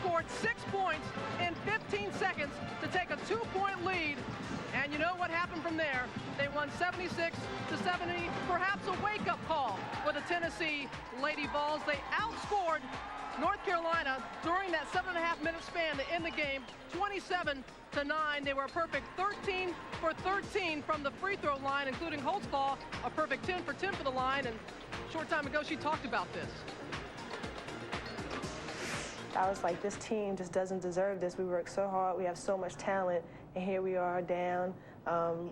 scored 6 points in 15 seconds to take a 2-point lead. And you know what happened from there? They won 76-70, perhaps a wake-up call for the Tennessee Lady Vols. They outscored North Carolina during that 7.5-minute span to end the game, 27-9. They were a perfect 13 for 13 from the free throw line, including Holtzclaw, a perfect 10 for 10 for the line. And a short time ago, she talked about this. I was like, this team just doesn't deserve this. We work so hard. We have so much talent. And here we are down.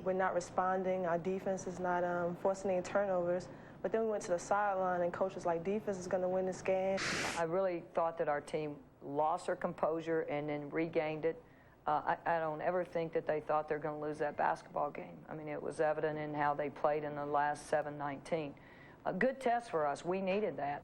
We're not responding. Our defense is not forcing any turnovers. But then we went to the sideline, and coach was like, defense is going to win this game. I really thought that our team lost their composure and then regained it. I don't ever think that they thought they're going to lose that basketball game. I mean, it was evident in how they played in the last 7-19. A good test for us. We needed that.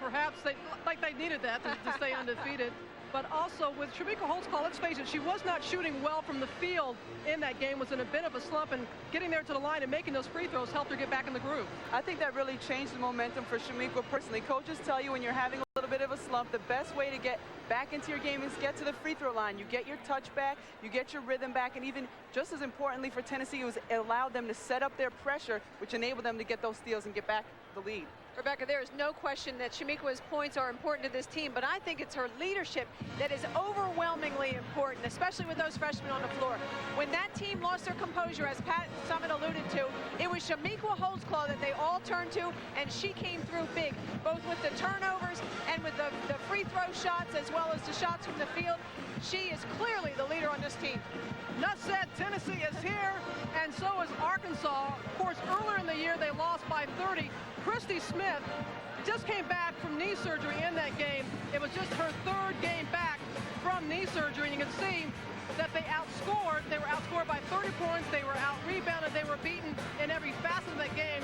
Perhaps they needed that to stay undefeated. But also with Shamika Holtzclaw, let's face it, she was not shooting well from the field in that game, was in a bit of a slump, and getting there to the line and making those free throws helped her get back in the groove. I think that really changed the momentum for Shamika personally. Coaches tell you when you're having a little bit of a slump, the best way to get back into your game is get to the free throw line. You get your touch back, you get your rhythm back, and even just as importantly for Tennessee, it allowed them to set up their pressure, which enabled them to get those steals and get back the lead. Rebecca, there is no question that Shamika's points are important to this team, but I think it's her leadership that is overwhelmingly important, especially with those freshmen on the floor. When that team lost their composure, as Pat Summitt alluded to, it was Shamika Holtzclaw that they all turned to, and she came through big, both with the turnovers and with the free throw shots, as well as the shots from the field. She is clearly the leader on this team. Enough said, Tennessee is here, and so is Arkansas. Of course, earlier in the year, they lost by 30. Christy Smith just came back from knee surgery in that game. It was just her 3rd game back from knee surgery, and you can see that they outscored. They were outscored by 30 points. They were out-rebounded. They were beaten in every facet of that game.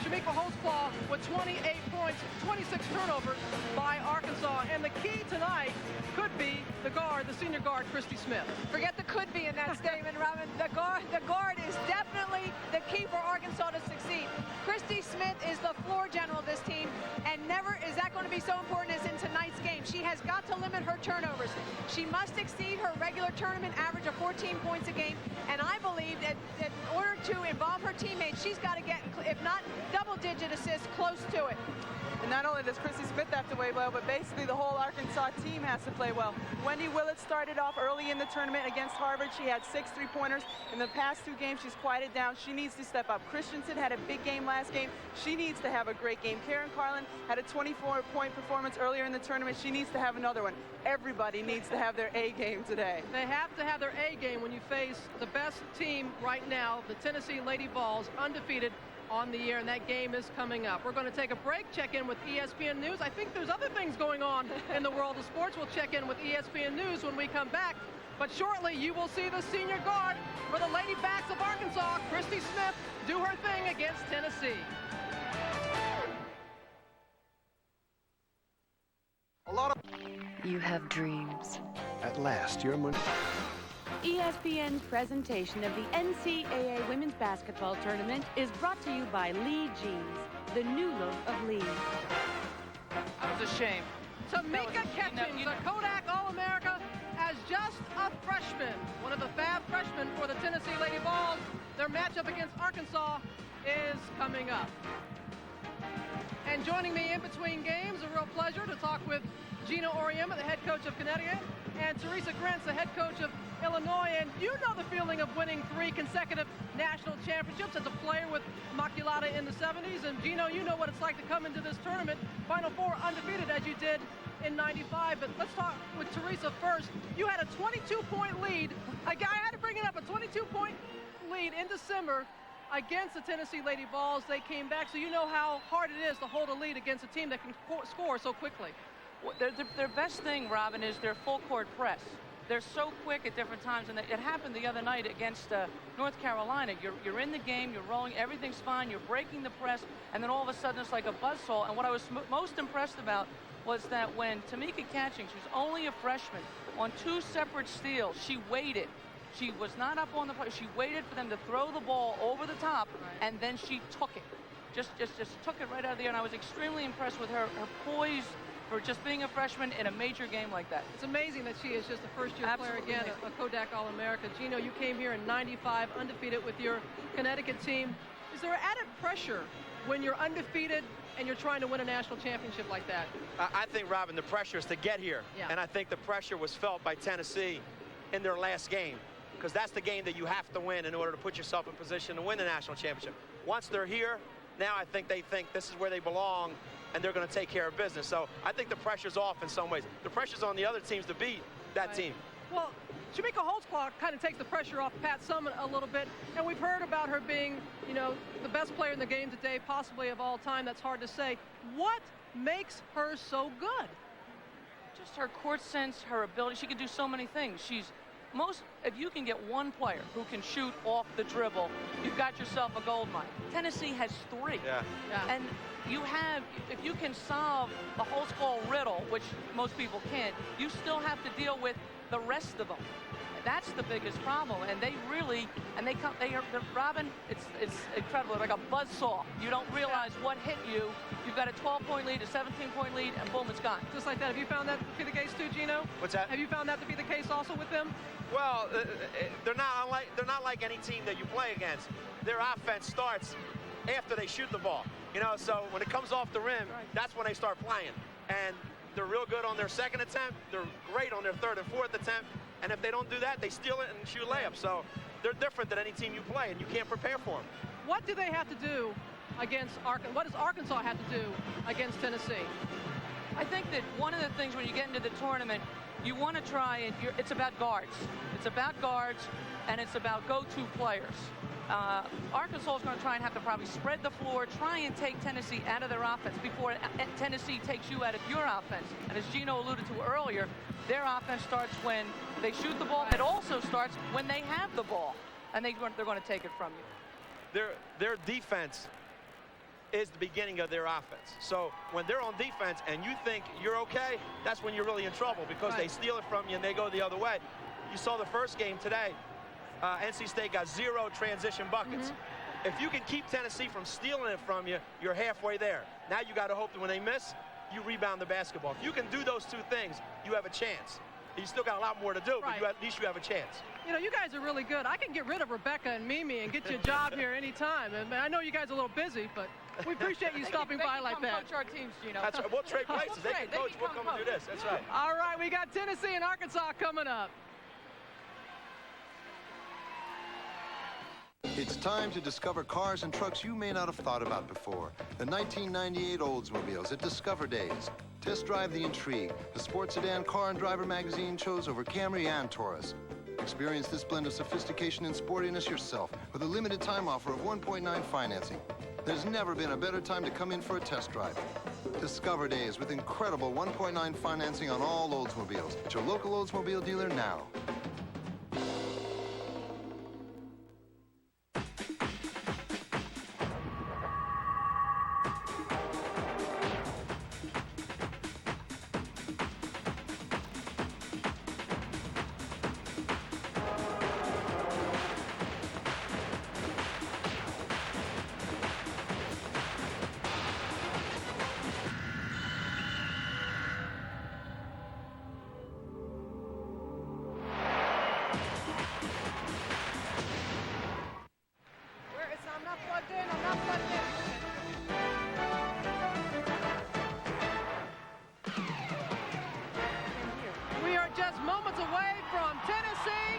Shamika Holtzclaw with 28 points, 26 turnovers by Arkansas. And the key tonight could be the guard, the senior guard, Christy Smith. Forget the could be in that statement, Robin. The guard is definitely the key for Arkansas to succeed. Christy Smith is the floor general of this team, and never is that going to be so important as in tonight's game. She has got to limit her turnovers. She must exceed her regular tournament average of 14 points a game, and I believe that in order to involve her teammates, she's got to get, if not double-digit assists, close to it. And not only does Christy Smith have to play well, but basically the whole Arkansas team has to play well. Wendy Willett started off early in the tournament against Harvard. She had 6 3-pointers. In the past 2 games, she's quieted down. She needs to step up. Christensen had a big game last game. She needs to have a great game. Karen Carlin had a 24-point performance earlier in the tournament. She needs to have another one. Everybody needs to have their A game today. They have to have their A game when you face the best team right now, the Tennessee Lady Vols, undefeated on the year, and that game is coming up. We're going to take a break, check in with ESPN News. I think there's other things going on in the world of sports. We'll check in with ESPN News when we come back. But shortly, you will see the senior guard for the Lady Backs of Arkansas, Christy Smith, do her thing against Tennessee. You have dreams. At last, your money. ESPN's presentation of the NCAA Women's Basketball Tournament is brought to you by Lee Jeans, the new look of Lee. That was a shame. Tamika Catchings, the Kodak All-America, as just a freshman. One of the fab freshmen for the Tennessee Lady Vols. Their matchup against Arkansas is coming up. And joining me in between games, a real pleasure to talk with Gina Auriemma, the head coach of Connecticut, and Teresa Grentz, the head coach of Illinois. And you know the feeling of winning 3 consecutive national championships as a player with Immaculata in the 70s. And Gino, you know what it's like to come into this tournament, Final Four, undefeated as you did in '95. But let's talk with Teresa first. You had a 22-point lead. I had to bring it up, a 22-point lead in December against the Tennessee Lady Vols. They came back, so you know how hard it is to hold a lead against a team that can score so quickly. Well, their best thing, Robin, is their full-court press. They're so quick at different times, and it happened the other night against North Carolina. You're in the game, you're rolling, everything's fine, you're breaking the press, and then all of a sudden it's like a buzzsaw. And what I was most impressed about was that when Tamika Catchings, who's only a freshman, on 2 separate steals, she waited. She was not up on the play. She waited for them to throw the ball over the top, and then she took it. just took it right out of the air, and I was extremely impressed with her poise for just being a freshman in a major game like that. It's amazing that she is just a first-year player again, a Kodak All-America. Gino, you came here in '95, undefeated with your Connecticut team. Is there added pressure when you're undefeated and you're trying to win a national championship like that? I think, Robin, the pressure is to get here. Yeah. And I think the pressure was felt by Tennessee in their last game, because that's the game that you have to win in order to put yourself in position to win the national championship. Once they're here, now I think they think this is where they belong, and they're going to take care of business. So I think the pressure's off in some ways. The pressure's on the other teams to beat that team. Well, Shamika Holtzclaw kind of takes the pressure off Pat Summitt a little bit, and we've heard about her being, you know, the best player in the game today, possibly of all time. That's hard to say. What makes her so good? Just her court sense, her ability. She can do so many things. If you can get one player who can shoot off the dribble, you've got yourself a gold mine. Tennessee has 3. Yeah. And if you can solve the Holtzclaw riddle, which most people can't, you still have to deal with the rest of them. That's the biggest problem. And Robin, it's incredible. Like a buzzsaw. You don't realize what hit you. You've got a 12-point lead, a 17-point lead, and boom, it's gone. Just like that. Have you found that to be the case too, Gino? What's that? Have you found that to be the case also with them? Well, they're not like any team that you play against. Their offense starts after they shoot the ball. You know, so when it comes off the rim, that's when they start playing. And they're real good on their second attempt. They're great on their third and fourth attempt. And if they don't do that, they steal it and shoot layups. So they're different than any team you play, and you can't prepare for them. What do they have to do against Arkansas? What does Arkansas have to do against Tennessee? I think that one of the things when you get into the tournament, you want to try and it's about guards. It's about guards, and it's about go-to players. Arkansas is going to try and have to probably spread the floor, try and take Tennessee out of their offense before Tennessee takes you out of your offense. And as Gino alluded to earlier, their offense starts when they shoot the ball. It also starts when they have the ball, and they're going to take it from you. Their defense is the beginning of their offense. So when they're on defense and you think you're okay, that's when you're really in trouble, because they steal it from you and they go the other way. You saw the first game today. NC State got 0 transition buckets. If you can keep Tennessee from stealing it from you, you're halfway there. Now you got to hope that when they miss, you rebound the basketball. If you can do those 2 things, you have a chance. You still got a lot more to do, but at least you have a chance. You know, you guys are really good. I can get rid of Rebecca and Mimi and get you a job here anytime. And I know you guys are a little busy, but we appreciate you stopping by like that. Coach our teams, Gino. That's right. We'll trade places. They can coach. We'll come and do this. That's right. All right, we got Tennessee and Arkansas coming up. It's time to discover cars and trucks you may not have thought about before. The 1998 Oldsmobiles at Discover Days. Test drive the intrigue. The sports sedan Car and Driver magazine chose over Camry and Taurus. Experience this blend of sophistication and sportiness yourself with a limited time offer of 1.9 financing. There's never been a better time to come in for a test drive. Discover Days with incredible 1.9 financing on all Oldsmobiles. At your local Oldsmobile dealer now. We are just moments away from Tennessee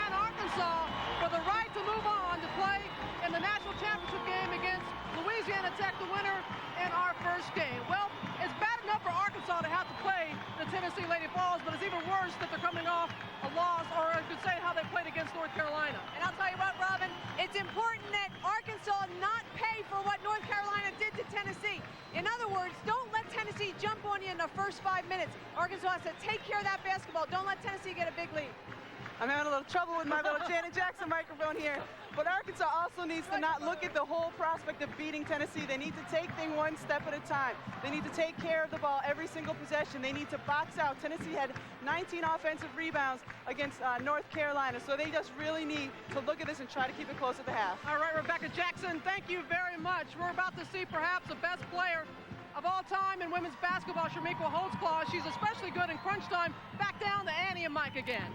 and Arkansas for the right to move on to play in the national championship game against Louisiana Tech, the winner in our first game. Well, it's bad enough for Arkansas to have to play the Tennessee Lady Vols, but it's even worse that they're coming off a loss, or I could say how they played against North Carolina. And I'll tell you what, Robin, it's important that Arkansas not pay for what North Carolina did to Tennessee. In other words, don't let Tennessee jump on you in the first 5 minutes. Arkansas has to take care of that basketball. Don't let Tennessee get a big lead. I'm having a little trouble with my little Janet Jackson microphone here. But Arkansas also needs to not look at the whole prospect of beating Tennessee. They need to take things one step at a time. They need to take care of the ball every single possession. They need to box out. Tennessee had 19 offensive rebounds against North Carolina, so they just really need to look at this and try to keep it close at the half. All right, Rebecca Jackson, thank you very much. We're about to see perhaps the best player of all time in women's basketball, Shamika Holtzclaw. She's especially good in crunch time. Back down to Annie and Mike again.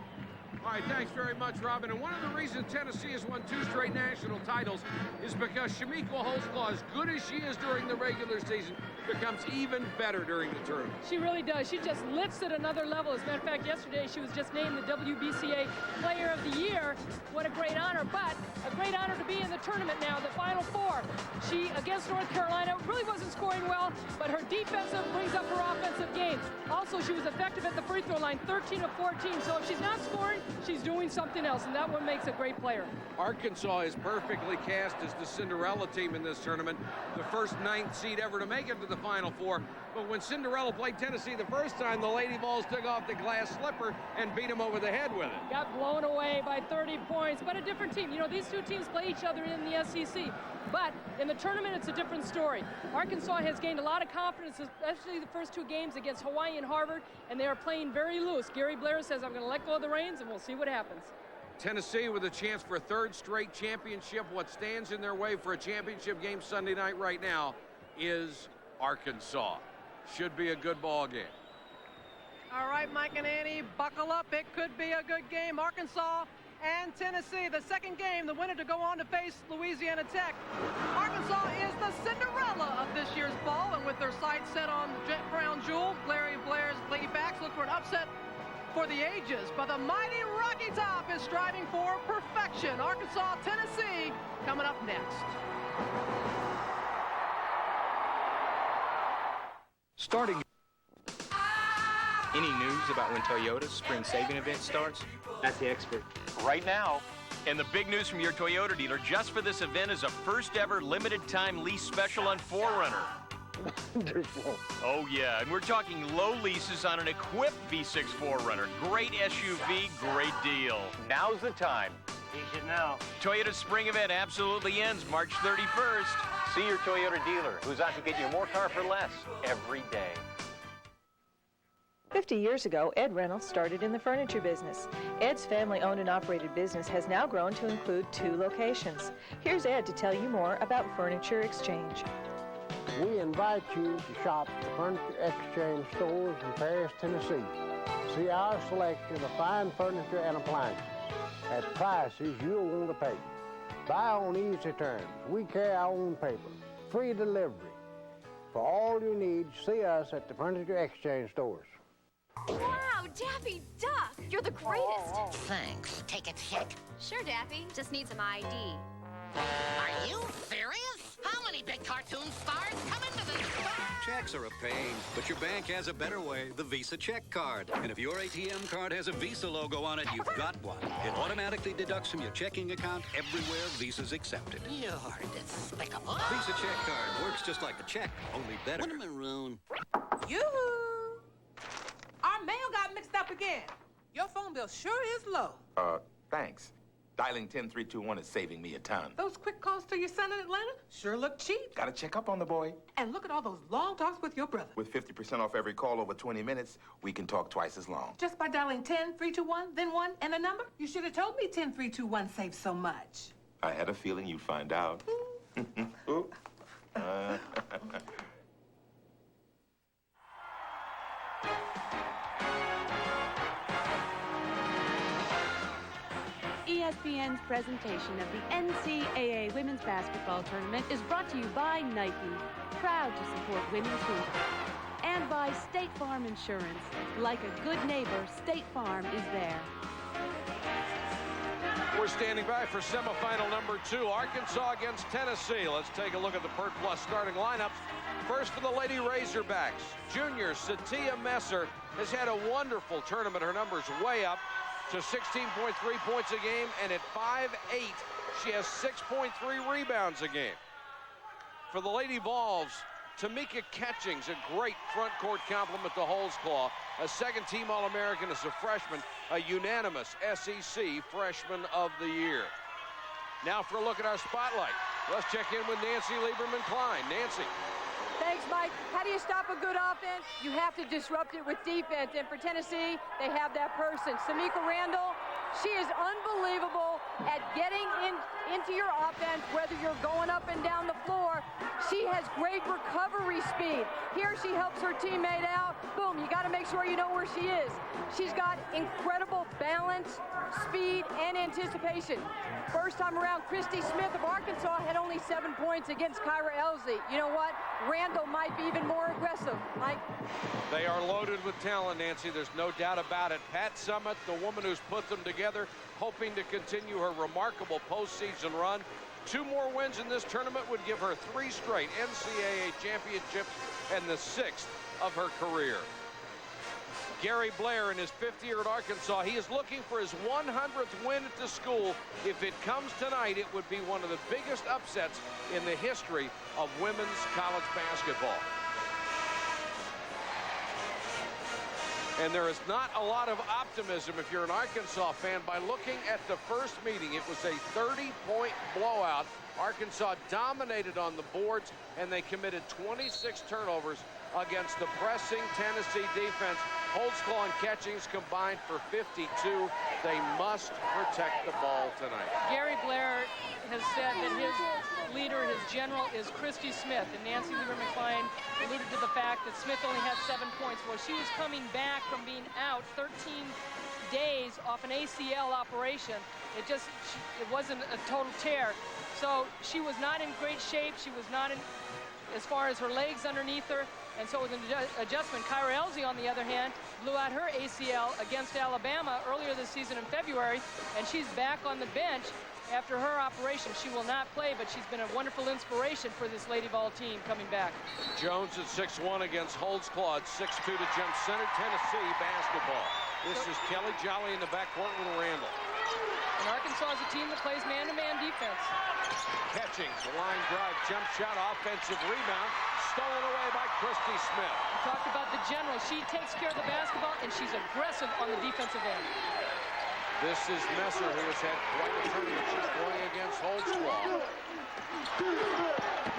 All right, thanks very much, Robin. And one of the reasons Tennessee has won 2 straight national titles is because Shamika Holtzclaw, as good as she is during the regular season, becomes even better during the tournament. She really does. She just lifts at another level. As a matter of fact, yesterday she was just named the WBCA Player of the Year. What a great honor, but a great honor to be in the tournament now, the Final Four. She, against North Carolina, really wasn't scoring well, but her defensive brings up her offensive game. Also, she was effective at the free throw line, 13 of 14. So if she's not scoring, she's doing something else, and that one makes a great player. Arkansas is perfectly cast as the Cinderella team in this tournament, the first 9th seed ever to make it to the Final Four. But when Cinderella played Tennessee the first time, the Lady Vols took off the glass slipper and beat them over the head with it. Got blown away by 30 points, but a different team. You know, these 2 teams play each other in the SEC, but in the tournament, it's a different story. Arkansas has gained a lot of confidence, especially the first 2 games against Hawaii and Harvard, and they are playing very loose. Gary Blair says, I'm going to let go of the reins, and we'll see what happens. Tennessee with a chance for a 3rd straight championship. What stands in their way for a championship game Sunday night right now is Arkansas. Should be a good ball game. All right, Mike and Annie, buckle up. It could be a good game. Arkansas and Tennessee, the second game, the winner to go on to face Louisiana Tech. Arkansas is the Cinderella of this year's ball, and with their sights set on the crown jewel, Gary Blair's Lady Backs look for an upset for the ages, but the mighty Rocky Top is striving for perfection. Arkansas, Tennessee, coming up next. Starting. Any news about when Toyota's spring saving event starts? That's the expert. Right now. And the big news from your Toyota dealer just for this event is a first ever limited time lease special on 4Runner. Wonderful. Oh yeah, and we're talking low leases on an equipped V6 4Runner. Great SUV, great deal. Now's the time. You should know. Toyota's spring event absolutely ends March 31st. See your Toyota dealer, who's out to get you more car for less every day. 50 years ago, Ed Reynolds started in the furniture business. Ed's family-owned and operated business has now grown to include 2 locations. Here's Ed to tell you more about Furniture Exchange. We invite you to shop at the Furniture Exchange stores in Paris, Tennessee. See our selection of fine furniture and appliances at prices you'll want to pay. Buy on easy terms. We carry our own paper. Free delivery. For all your needs, see us at the Furniture Exchange stores. Wow, Daffy Duck! You're the greatest! Thanks. Take a check. Sure, Daffy. Just need some ID. Are you serious? How many big cartoon stars come into this store? Checks are a pain, but your bank has a better way, the Visa Check Card. And if your ATM card has a Visa logo on it, you've got one. It automatically deducts from your checking account everywhere Visa's accepted. You're despicable. Visa Check Card works just like a check, only better. What a maroon. Yoo-hoo! Our mail got mixed up again. Your phone bill sure is low. Thanks. Dialing 10321 is saving me a ton. Those quick calls to your son in Atlanta sure look cheap. Gotta check up on the boy. And look at all those long talks with your brother. With 50% off every call over 20 minutes, we can talk twice as long. Just by dialing 10321, then 1 and a number? You should have told me 10321 saves so much. I had a feeling you'd find out. ESPN's presentation of the NCAA Women's Basketball Tournament is brought to you by Nike, proud to support women's hoops, and by State Farm Insurance. Like a good neighbor, State Farm is there. We're standing by for semifinal number 2, Arkansas against Tennessee. Let's take a look at the Pert Plus starting lineups. First for the Lady Razorbacks, junior Satia Messer has had a wonderful tournament. Her numbers way up to 16.3 points a game, and at 5'8", she has 6.3 rebounds a game. For the Lady Vols, Tamika Catchings, a great front court compliment to Holtzclaw, a second-team All-American as a freshman, a unanimous SEC Freshman of the Year. Now for a look at our spotlight. Let's check in with Nancy Lieberman-Klein. Nancy. Thanks, Mike. How do you stop a good offense? You have to disrupt it with defense. And for Tennessee, they have that person. Samika Randall, she is unbelievable at getting into your offense, whether you're going up and down the floor. She has great recovery speed. Here she helps her teammate out. Boom, you got to make sure you know where she is. She's got incredible balance, speed, and anticipation. First time around, Christy Smith of Arkansas had only 7 points against Kyra Elsie. You know what? Randall might be even more aggressive. Mike? They are loaded with talent, Nancy. There's no doubt about it. Pat Summitt, the woman who's put them together, hoping to continue her remarkable postseason run. 2 more wins in this tournament would give her 3 straight NCAA championships and the 6th of her career. Gary Blair in his 5th year at Arkansas, he is looking for his 100th win at the school. If it comes tonight, it would be one of the biggest upsets in the history of women's college basketball. And there is not a lot of optimism if you're an Arkansas fan by looking at the first meeting. It was a 30-point blowout. Arkansas dominated on the boards, and they committed 26 turnovers against the pressing Tennessee defense. Holtzclaw and Catchings combined for 52. They must protect the ball tonight. Gary Blair has said that his leader, his general, is Christy Smith. And Nancy Lieberman-Klein alluded to the fact that Smith only had 7 points. Well, she was coming back from being out 13 days off an ACL operation. It wasn't a total tear. So she was not in great shape. She was not in, as far as her legs underneath her. And so with an adjustment, Kyra Elsie, on the other hand, blew out her ACL against Alabama earlier this season in February, and she's back on the bench after her operation. She will not play, but she's been a wonderful inspiration for this Lady Vol team coming back. Jones at 6'1" against Holtzclaw at 6'2" to jump center. Tennessee basketball. This is Kelly Jolly in the backcourt with Randall. And Arkansas is a team that plays man-to-man defense. Catchings, line drive, jump shot, offensive rebound, stolen away by Christy Smith. We talked about the general. She takes care of the basketball, and she's aggressive on the defensive end. This is Messer, who has had quite a tournament. She's going against Holtzclaw.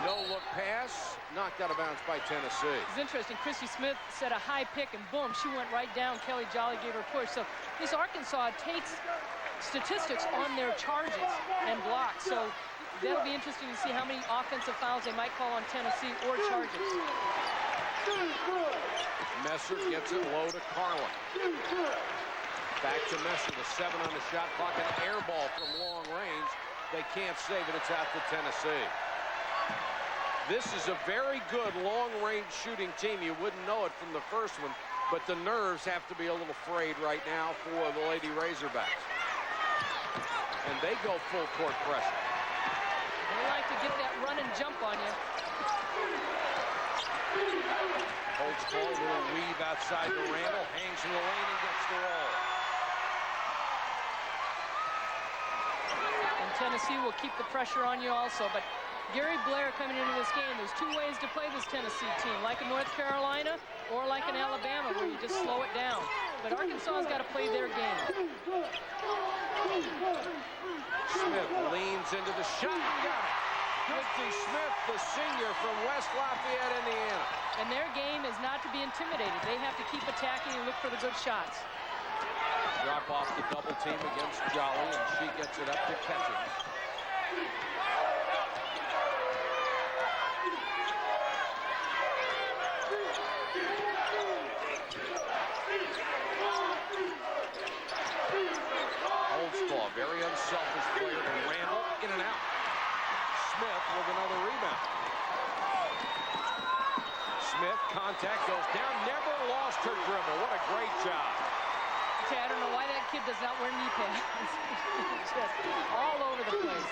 No-look pass, knocked out of bounds by Tennessee. It's interesting. Christy Smith set a high pick, and boom, she went right down. Kelly Jolly gave her a push. So this Arkansas takes statistics on their charges and blocks. So that'll be interesting to see how many offensive fouls they might call on Tennessee or charges. Messer gets it low to Carlin. Back to Messer, the 7 on the shot clock, an air ball from long range. They can't save it. It's out to Tennessee. This is a very good long-range shooting team. You wouldn't know it from the first one, but the nerves have to be a little frayed right now for the Lady Razorbacks. And they go full court pressure. They like to get that run and jump on you. Holds ball, little weave outside to Randall, hangs in the lane and gets the roll. And Tennessee will keep the pressure on you also, but Gary Blair coming into this game, there's 2 ways to play this Tennessee team, like in North Carolina or like in Alabama, where you just slow it down. But Arkansas's got to play their game. Smith leans into the shot. Christy Smith, the senior from West Lafayette, Indiana. And their game is not to be intimidated. They have to keep attacking and look for the good shots. Drop off the double team against Jolly, and she gets it up to Catchings. Holtzclaw, very unselfish player, and Randall in and out. Smith with another rebound. Smith, contact, goes down, never lost her dribble. What a great job. Okay, I don't know why that kid does not wear knee pads. Just all over the place.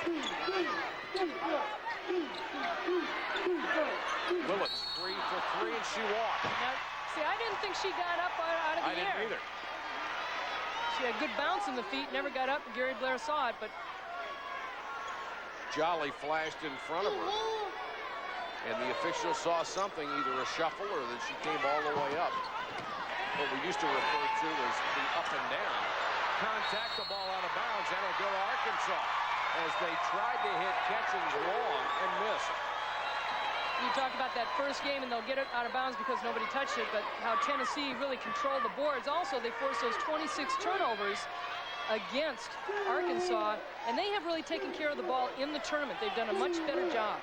Willits free for 3, and she walked. Now, see, I didn't think she got up out of the air. I didn't either. She had good bounce in the feet, never got up, and Gary Blair saw it, but Jolly flashed in front of her. And the official saw something, either a shuffle or that she came all the way up. What we used to refer to as the up and down. Contact, the ball out of bounds, and it'll go to Arkansas. as they tried to hit Ketchings long and missed. You talk about that first game, and they'll get it out of bounds because nobody touched it, but how Tennessee really controlled the boards. Also, they forced those 26 turnovers against Arkansas, and they have really taken care of the ball in the tournament. They've done a much better job.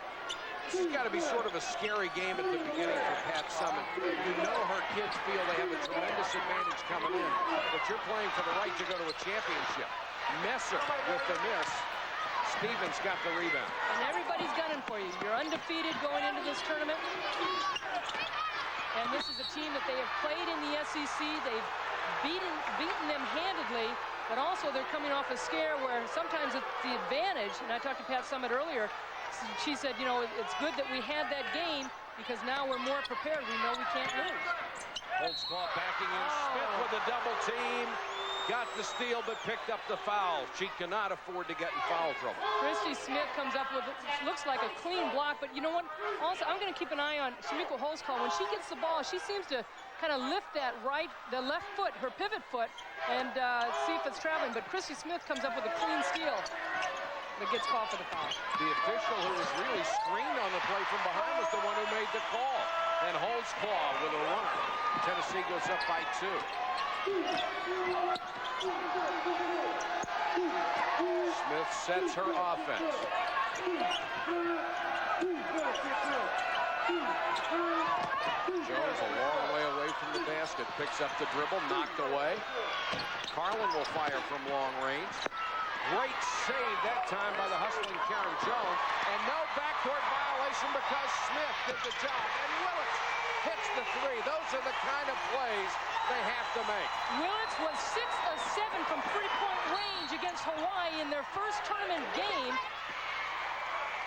This has got to be sort of a scary game at the beginning for Pat Summitt. You know her kids feel they have a tremendous advantage coming in, but you're playing for the right to go to a championship. Messer with the miss. Stevens got the rebound. And everybody's gunning for you. You're undefeated going into this tournament. And this is a team that they have played in the SEC. They've beaten them handedly, but also they're coming off a scare where sometimes it's the advantage. And I talked to Pat Summitt earlier. She said, you know, it's good that we had that game because now we're more prepared. We know we can't lose. Holtzclaw backing in. Smith with a double team. Got the steal, but picked up the foul. She cannot afford to get in foul trouble. Christy Smith comes up with, looks like a clean block, but you know what? Also, I'm going to keep an eye on Shamika Holtzclaw. When she gets the ball, she seems to kind of lift the left foot, her pivot foot, and see if it's traveling. But Christy Smith comes up with a clean steal that gets called for the foul. The official who was really screened on the play from behind was the one who made the call. And Holtzclaw with a run. Tennessee goes up by 2. Smith sets her offense. Jones a long way away from the basket. Picks up the dribble, knocked away. Carlin will fire from long range. Great save that time by the hustling Karen Jones. And no backcourt violation because Smith did the job. And Willits hits the 3. Those are the kind of plays they have to make. Willits was 6 of 7 from three-point range against Hawaii in their first tournament game.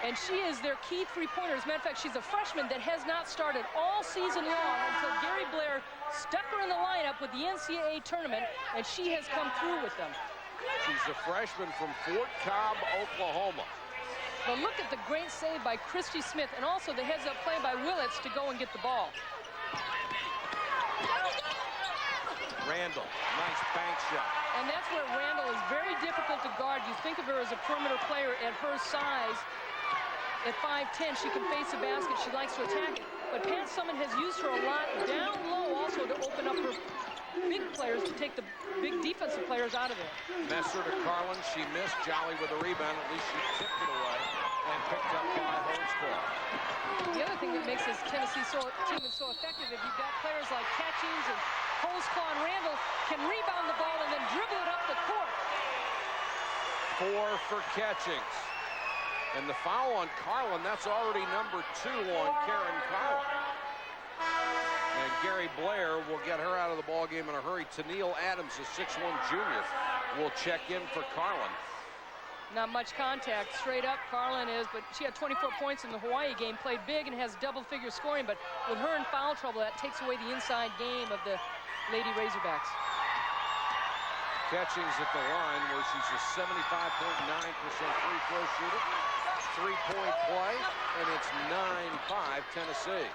And she is their key three-pointer. As a matter of fact, she's a freshman that has not started all season long until Gary Blair stuck her in the lineup with the NCAA Tournament, and she has come through with them. She's a freshman from Fort Cobb, Oklahoma. But look at the great save by Christy Smith, and also the heads-up play by Willits to go and get the ball. Randall, nice bank shot. And that's where Randall is very difficult to guard. You think of her as a perimeter player at her size. At 5'10", she can face the basket. She likes to attack it. But Pat Summitt has used her a lot down low also to open up her big players, to take the big defensive players out of there. Messer to Carlin. She missed. Jolly with the rebound. At least she tipped it away and picked up by Holtzclaw. The other thing that makes this Tennessee team so effective, if you've got players like Catchings and Holtzclaw and Randall can rebound the ball and then dribble it up the court. 4 for Catchings. And the foul on Carlin, that's already number 2 on Karen Carlin. And Gary Blair will get her out of the ballgame in a hurry. Tennille Adams, a 6'1 junior, will check in for Carlin. Not much contact. Straight up, Carlin is, but she had 24 points in the Hawaii game, played big and has double-figure scoring, but with her in foul trouble, that takes away the inside game of the Lady Razorbacks. Catchings at the line where she's a 75.9% free-throw shooter. 3-point play, and it's 9-5 Tennessee.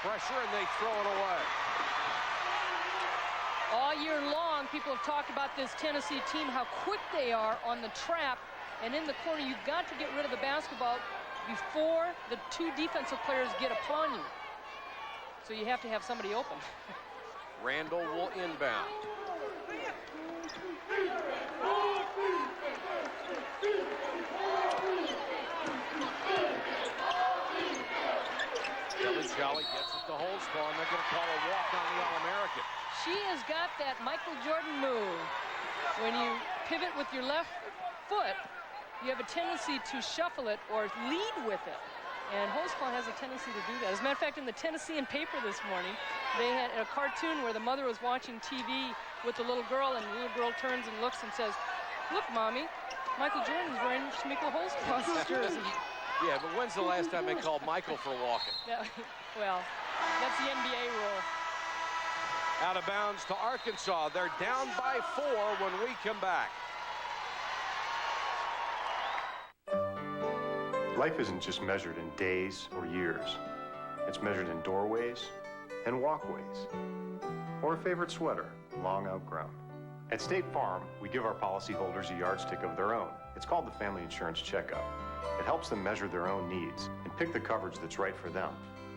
Pressure, and they throw it away. All year long, people have talked about this Tennessee team, how quick they are on the trap, and in the corner, you've got to get rid of the basketball before the 2 defensive players get upon you. So you have to have somebody open. Randall will inbound. Jolly gets it to Holtzclaw, and they're going to call a walk on the All-American. She has got that Michael Jordan move. When you pivot with your left foot, you have a tendency to shuffle it or lead with it. And Holtzclaw has a tendency to do that. As a matter of fact, in the Tennessean paper this morning, they had a cartoon where the mother was watching TV with the little girl, and the little girl turns and looks and says, "Look, Mommy, Michael Jordan's wearing Shamika Holtzclaw's jersey." Yeah, but when's the last time they called Michael for walking? Yeah, well, that's the NBA rule. Out of bounds to Arkansas. They're down by 4 when we come back. Life isn't just measured in days or years. It's measured in doorways and walkways. Or a favorite sweater, long outgrown. At State Farm, we give our policyholders a yardstick of their own. It's called the Family Insurance Checkup. It helps them measure their own needs and pick the coverage that's right for them.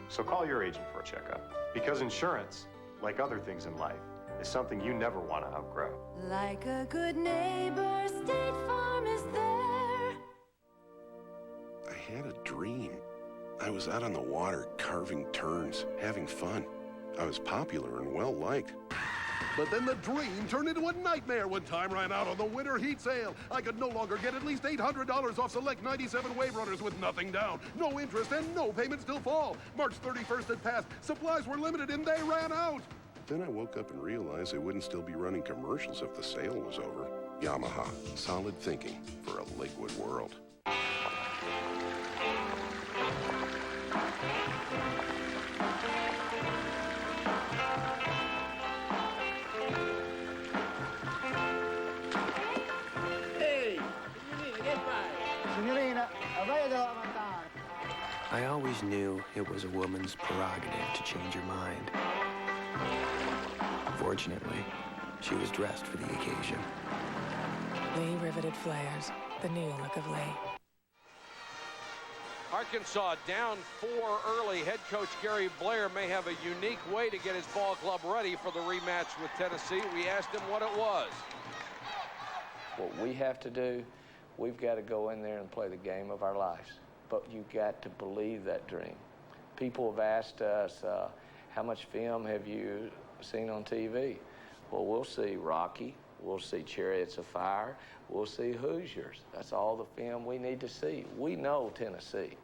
So call your agent for a checkup. Because insurance, like other things in life, is something you never want to outgrow. Like a good neighbor, State Farm is there. I had a dream. I was out on the water, carving terns, having fun. I was popular and well-liked. But then the dream turned into a nightmare when time ran out on the winter heat sale. I could no longer get at least $800 off select 97 wave runners with nothing down, no interest, and no payments till fall. March 31st had passed. Supplies were limited, and they ran out. Then I woke up and realized they wouldn't still be running commercials if the sale was over. Yamaha, solid thinking for a liquid world. I always knew it was a woman's prerogative to change her mind. Fortunately, she was dressed for the occasion. Lee riveted flares, the new look of Lee. Arkansas down 4 early. Head coach Gary Blair may have a unique way to get his ball club ready for the rematch with Tennessee. We asked him what it was. What we have to do, we've got to go in there and play the game of our lives. But you've got to believe that dream. People have asked us, how much film have you seen on TV? Well, we'll see Rocky, we'll see Chariots of Fire, we'll see Hoosiers. That's all the film we need to see. We know Tennessee.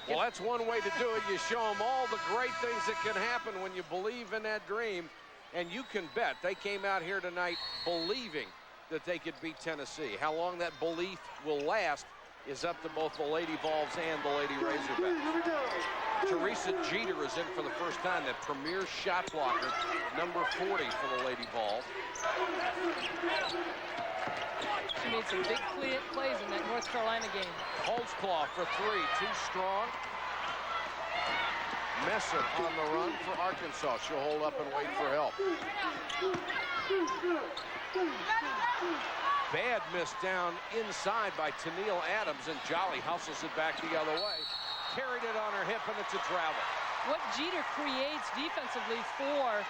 Well, that's one way to do it. You show them all the great things that can happen when you believe in that dream. And you can bet they came out here tonight believing that they could beat Tennessee. How long that belief will last is up to both the Lady Vols and the Lady Razorbacks. Teresa Jeter is in for the first time, that premier shot blocker, number 40 for the Lady Vols. She made some big plays in that North Carolina game. Holtzclaw for 3, too strong. Messer on the run for Arkansas. She'll hold up and wait for help. Bad miss down inside by Tennille Adams, and Jolly hustles it back the other way. Carried it on her hip, and it's a travel. What Jeter creates defensively for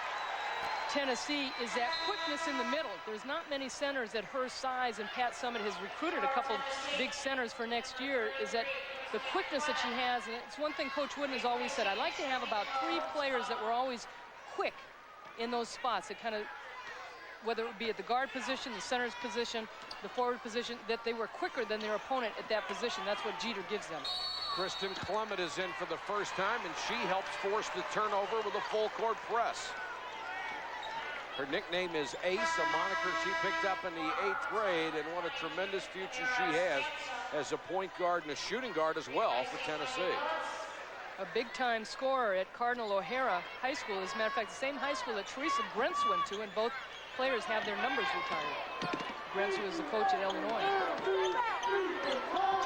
Tennessee is that quickness in the middle. There's not many centers at her size, and Pat Summitt has recruited a couple big centers for next year, is that the quickness that she has, and it's one thing Coach Wooden has always said, I like to have about 3 players that were always quick in those spots. It kind of, whether it would be at the guard position, the center's position, the forward position, that they were quicker than their opponent at that position. That's what Jeter gives them. Kristen Clement is in for the first time, and she helps force the turnover with a full court press. Her nickname is Ace, a moniker she picked up in the 8th grade, and what a tremendous future she has as a point guard and a shooting guard as well for Tennessee. A big-time scorer at Cardinal O'Hara High School. As a matter of fact, the same high school that Teresa Brentz went to, and both players have their numbers retired. Brentz was the coach at Illinois.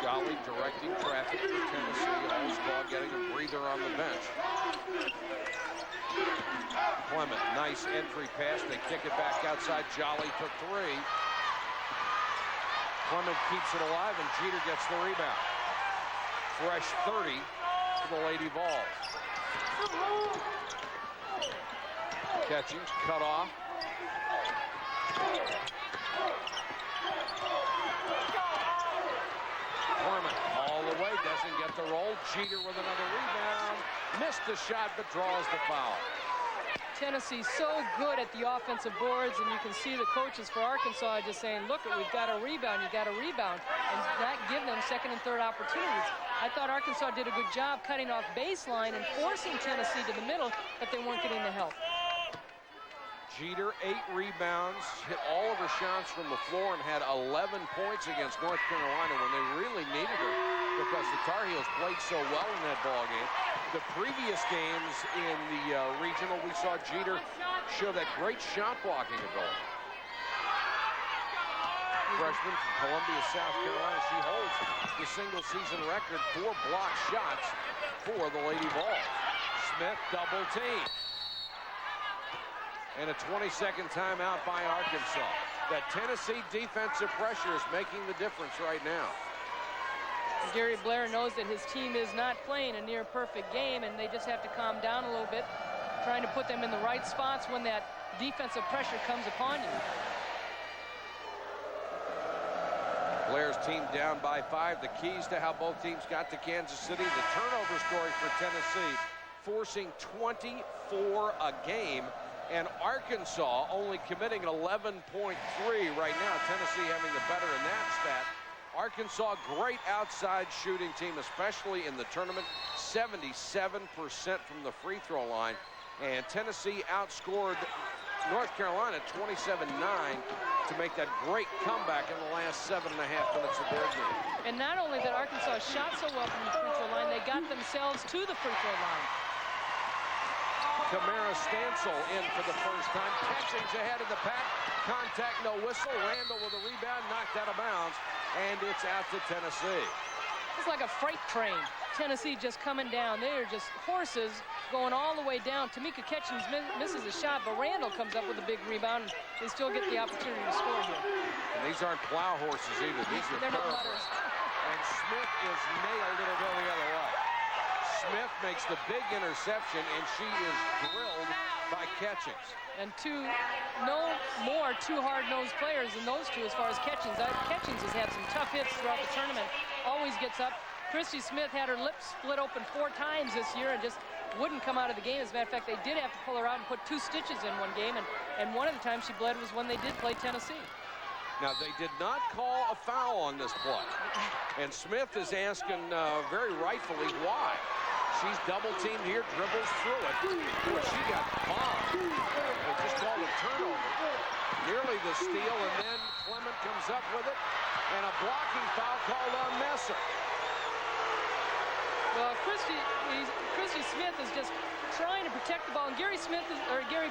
Jolly directing traffic for Tennessee. Holtzclaw getting a breather on the bench. Clement, nice entry pass. They kick it back outside. Jolly for 3. Clement keeps it alive, and Jeter gets the rebound. Fresh 30 for the Lady Vols. Catching, cut off. Clement all the way, doesn't get the roll. Jeter with another rebound. Missed the shot, but draws the foul. Tennessee's so good at the offensive boards, and you can see the coaches for Arkansas just saying, look, we've got a rebound, you got a rebound, and not give them second and third opportunities. I thought Arkansas did a good job cutting off baseline and forcing Tennessee to the middle, but they weren't getting the help. Jeter, 8 rebounds, hit all of her shots from the floor, and had 11 points against North Carolina when they really needed her, because the Tar Heels played so well in that ball game. The previous games in the regional, we saw Jeter show that great shot blocking ability. Freshman from Columbia, South Carolina, she holds the single season record for blocked shots for the Lady Vols. Smith double team. And a 20-second timeout by Arkansas. That Tennessee defensive pressure is making the difference right now. Gary Blair knows that his team is not playing a near perfect game, and they just have to calm down a little bit, trying to put them in the right spots when that defensive pressure comes upon you. Blair's team down by 5. The keys to how both teams got to Kansas City. The turnover story for Tennessee, forcing 24 a game, and Arkansas only committing 11.3 right now. Tennessee having the better in that stat. Arkansas, great outside shooting team, especially in the tournament. 77% from the free throw line. And Tennessee outscored North Carolina 27-9 to make that great comeback in the last 7.5 minutes of their game. And not only that Arkansas shot so well from the free throw line, they got themselves to the free throw line. Kamara Stancil in for the first time. Catchings ahead of the pack. Contact, no whistle. Randall with a rebound, knocked out of bounds, and it's out to Tennessee. It's like a freight train. Tennessee just coming down. They are just horses going all the way down. Tamika Catchings misses a shot, but Randall comes up with a big rebound. They still get the opportunity to score here. And these aren't plow horses either. These are thoroughbreds. And Smith is nailed. It'll go the other way. Smith makes the big interception, and she is drilled by Catchings. And no more two hard-nosed players than those two as far as Catchings. Catchings has had some tough hits throughout the tournament. Always gets up. Christy Smith had her lips split open 4 times this year and just wouldn't come out of the game. As a matter of fact, they did have to pull her out and put 2 stitches in one game, and one of the times she bled was when they did play Tennessee. Now, they did not call a foul on this play. And Smith is asking very rightfully why. She's double-teamed here, dribbles through it. Boy, she got bombed. They just called a turnover. Nearly the steal, and then Clement comes up with it. And a blocking foul called on Messer. Well, Christy Smith is just trying to protect the ball. And Gary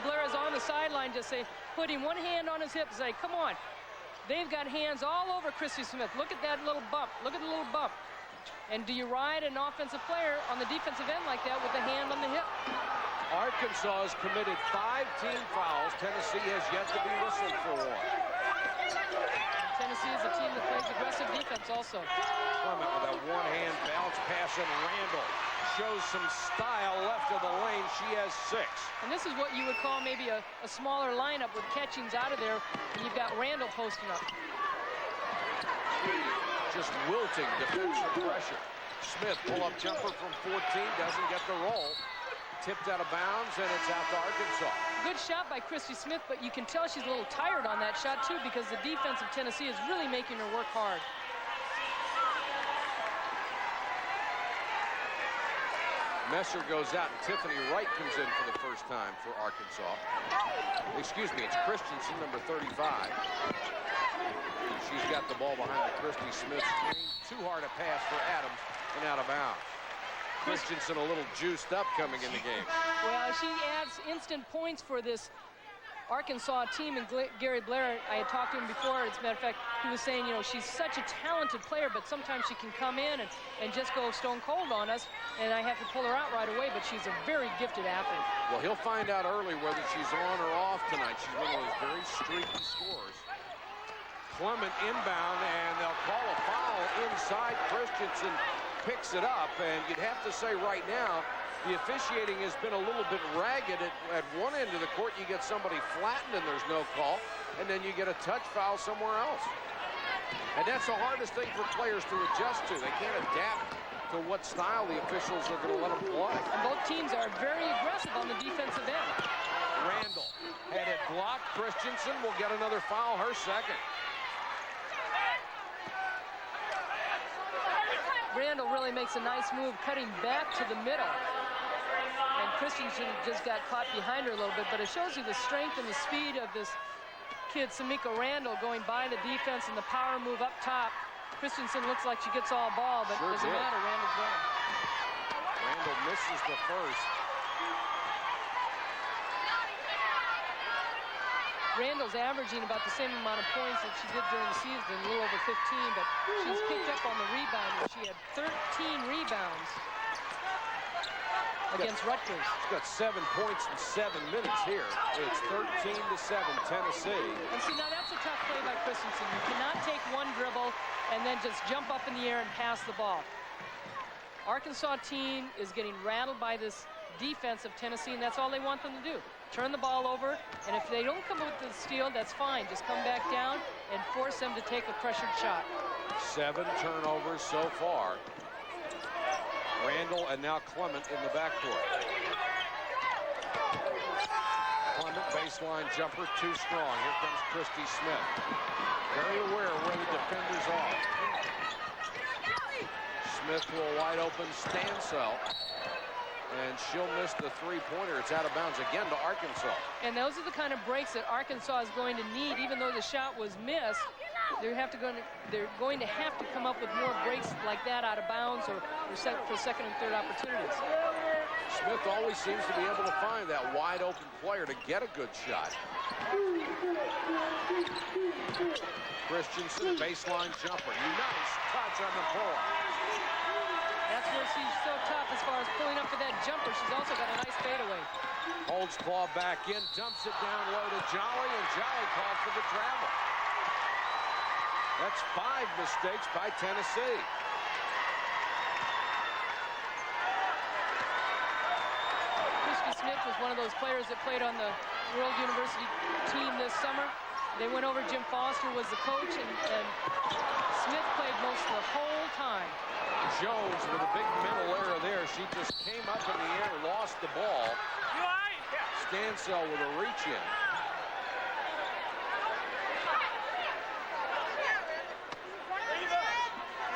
Blair is on the sideline just putting one hand on his hip and say, come on. They've got hands all over Christy Smith. Look at that little bump. Look at the little bump. And do you ride an offensive player on the defensive end like that with a hand on the hip? Arkansas has committed 5 team fouls. Tennessee has yet to be whistled for one. Tennessee is a team that plays aggressive defense also. Clement with that one-hand bounce pass, and Randall shows some style left of the lane. She has 6. And this is what you would call maybe a smaller lineup with Catchings out of there, and you've got Randall posting up. Just wilting defensive pressure. Smith, pull-up jumper from 14, doesn't get the roll. Tipped out of bounds, and it's out to Arkansas. Good shot by Christy Smith, but you can tell she's a little tired on that shot, too, because the defense of Tennessee is really making her work hard. Messer goes out, and Tiffany Wright comes in for the first time for Arkansas. Excuse me, it's Christensen, number 35. She's got the ball behind the Christy Smith screen. Too hard a pass for Adams and out of bounds. Christensen a little juiced up coming in the game. Well, she adds instant points for this Arkansas team, and Gary Blair, I had talked to him before. As a matter of fact, he was saying, you know, she's such a talented player, but sometimes she can come in and just go stone cold on us, and I have to pull her out right away, but she's a very gifted athlete. Well, he'll find out early whether she's on or off tonight. She's one of those very streaky scorers. Clement inbound, and they'll call a foul inside. Christensen picks it up, and you'd have to say right now, the officiating has been a little bit ragged. At one end of the court, you get somebody flattened and there's no call, and then you get a touch foul somewhere else. And that's the hardest thing for players to adjust to. They can't adapt to what style the officials are going to let them play. And both teams are very aggressive on the defensive end. Randall had it blocked. Christensen will get another foul, her second. Randall really makes a nice move, cutting back to the middle. And Christensen just got caught behind her a little bit, but it shows you the strength and the speed of this kid, Samika Randall, going by the defense and the power move up top. Christensen looks like she gets all ball, but it doesn't matter, Randall's going. Randall misses the first. Randall's averaging about the same amount of points that she did during the season, a little over 15, but she's picked up on the rebound, where she had 13 rebounds. against Rutgers. He's got 7 points in 7 minutes here. It's 13-7 Tennessee. And see, now that's a tough play by Christensen. You cannot take one dribble and then just jump up in the air and pass the ball. Arkansas team is getting rattled by this defense of Tennessee, and that's all they want them to do. Turn the ball over, and if they don't come up with the steal, that's fine. Just come back down and force them to take a pressured shot. 7 turnovers so far. Randall and now Clement in the backcourt. Clement, baseline jumper, too strong. Here comes Christy Smith. Very aware where the defenders are. Smith to a wide open Stansell. And she'll miss the three-pointer. It's out of bounds again to Arkansas. And those are the kind of breaks that Arkansas is going to need. Even though the shot was missed, they're going to have to come up with more breaks like that out of bounds or for second and third opportunities. Smith always seems to be able to find that wide open player to get a good shot. Christensen, baseline jumper. Nice touch on the pull. That's where she's so tough as far as pulling up for that jumper. She's also got a nice fadeaway. Holds claw back in, dumps it down low to Jolly, and Jolly calls for the travel. That's 5 mistakes by Tennessee. Christy Smith was one of those players that played on the World University team this summer. They went over. Jim Foster was the coach, and Smith played most of the whole time. Jones with a big mental error there. She just came up in the air, lost the ball. Stansell with a reach in.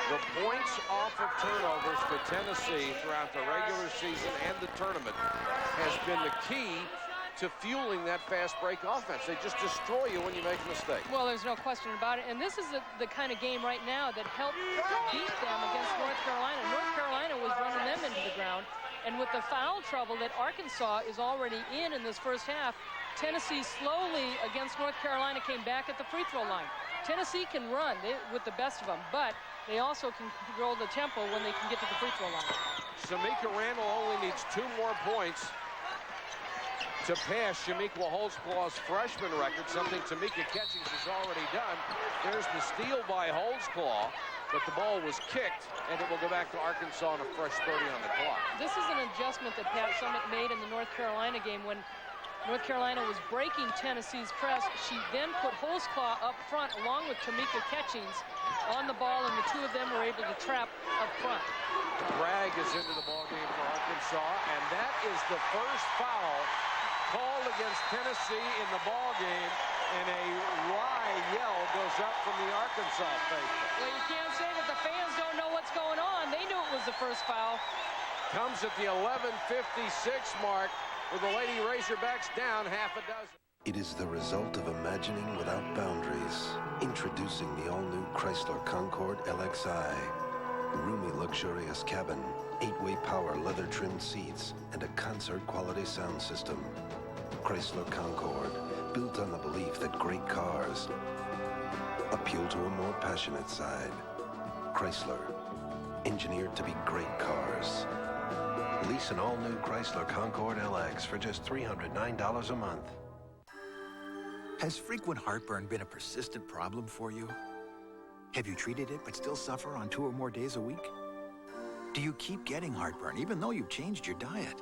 The points off of turnovers for Tennessee throughout the regular season and the tournament has been the key to fueling that fast break offense. They just destroy you when you make a mistake. Well, there's no question about it. And this is the kind of game right now that helped beat them against North Carolina. North Carolina was running them into the ground. And with the foul trouble that Arkansas is already in this first half, Tennessee slowly against North Carolina came back at the free throw line. Tennessee can run with the best of them, but they also can control the tempo when they can get to the free throw line. Samika Randall only needs 2 more points to pass Shamiqua Holtzclaw's freshman record, something Tamika Catchings has already done. There's the steal by Holtzclaw, but the ball was kicked, and it will go back to Arkansas on a fresh 30 on the clock. This is an adjustment that Pat Summitt made in the North Carolina game when North Carolina was breaking Tennessee's press. She then put Holtzclaw up front along with Tamika Catchings on the ball, and the two of them were able to trap up front. Bragg is into the ballgame for Arkansas, and that is the first foul called against Tennessee in the ball game, and a wry yell goes up from the Arkansas faithful. Well, you can't say that the fans don't know what's going on. They knew it was the first foul. Comes at the 11:56 mark with the Lady Razorbacks down half a dozen. It is the result of imagining without boundaries. Introducing the all-new Chrysler Concorde LXI. Roomy, luxurious cabin, 8-way power leather-trimmed seats, and a concert-quality sound system. Chrysler Concorde, built on the belief that great cars appeal to a more passionate side. Chrysler, engineered to be great cars. Lease an all-new Chrysler Concorde LX for just $309 a month. Has frequent heartburn been a persistent problem for you? Have you treated it but still suffer on 2 or more days a week? Do you keep getting heartburn even though you've changed your diet?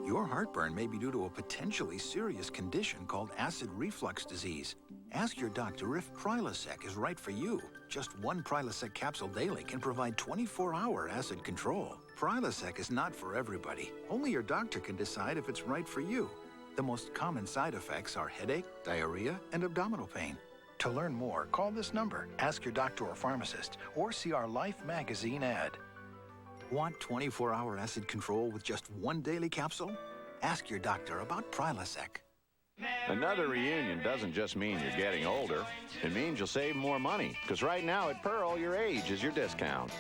Your heartburn may be due to a potentially serious condition called acid reflux disease. Ask your doctor if Prilosec is right for you. Just 1 Prilosec capsule daily can provide 24-hour acid control. Prilosec is not for everybody. Only your doctor can decide if it's right for you. The most common side effects are headache, diarrhea, and abdominal pain. To learn more, call this number, ask your doctor or pharmacist, or see our Life magazine ad. Want 24-hour acid control with just 1 daily capsule? Ask your doctor about Prilosec. Another reunion doesn't just mean you're getting older. It means you'll save more money, because right now at Pearl, your age is your discount.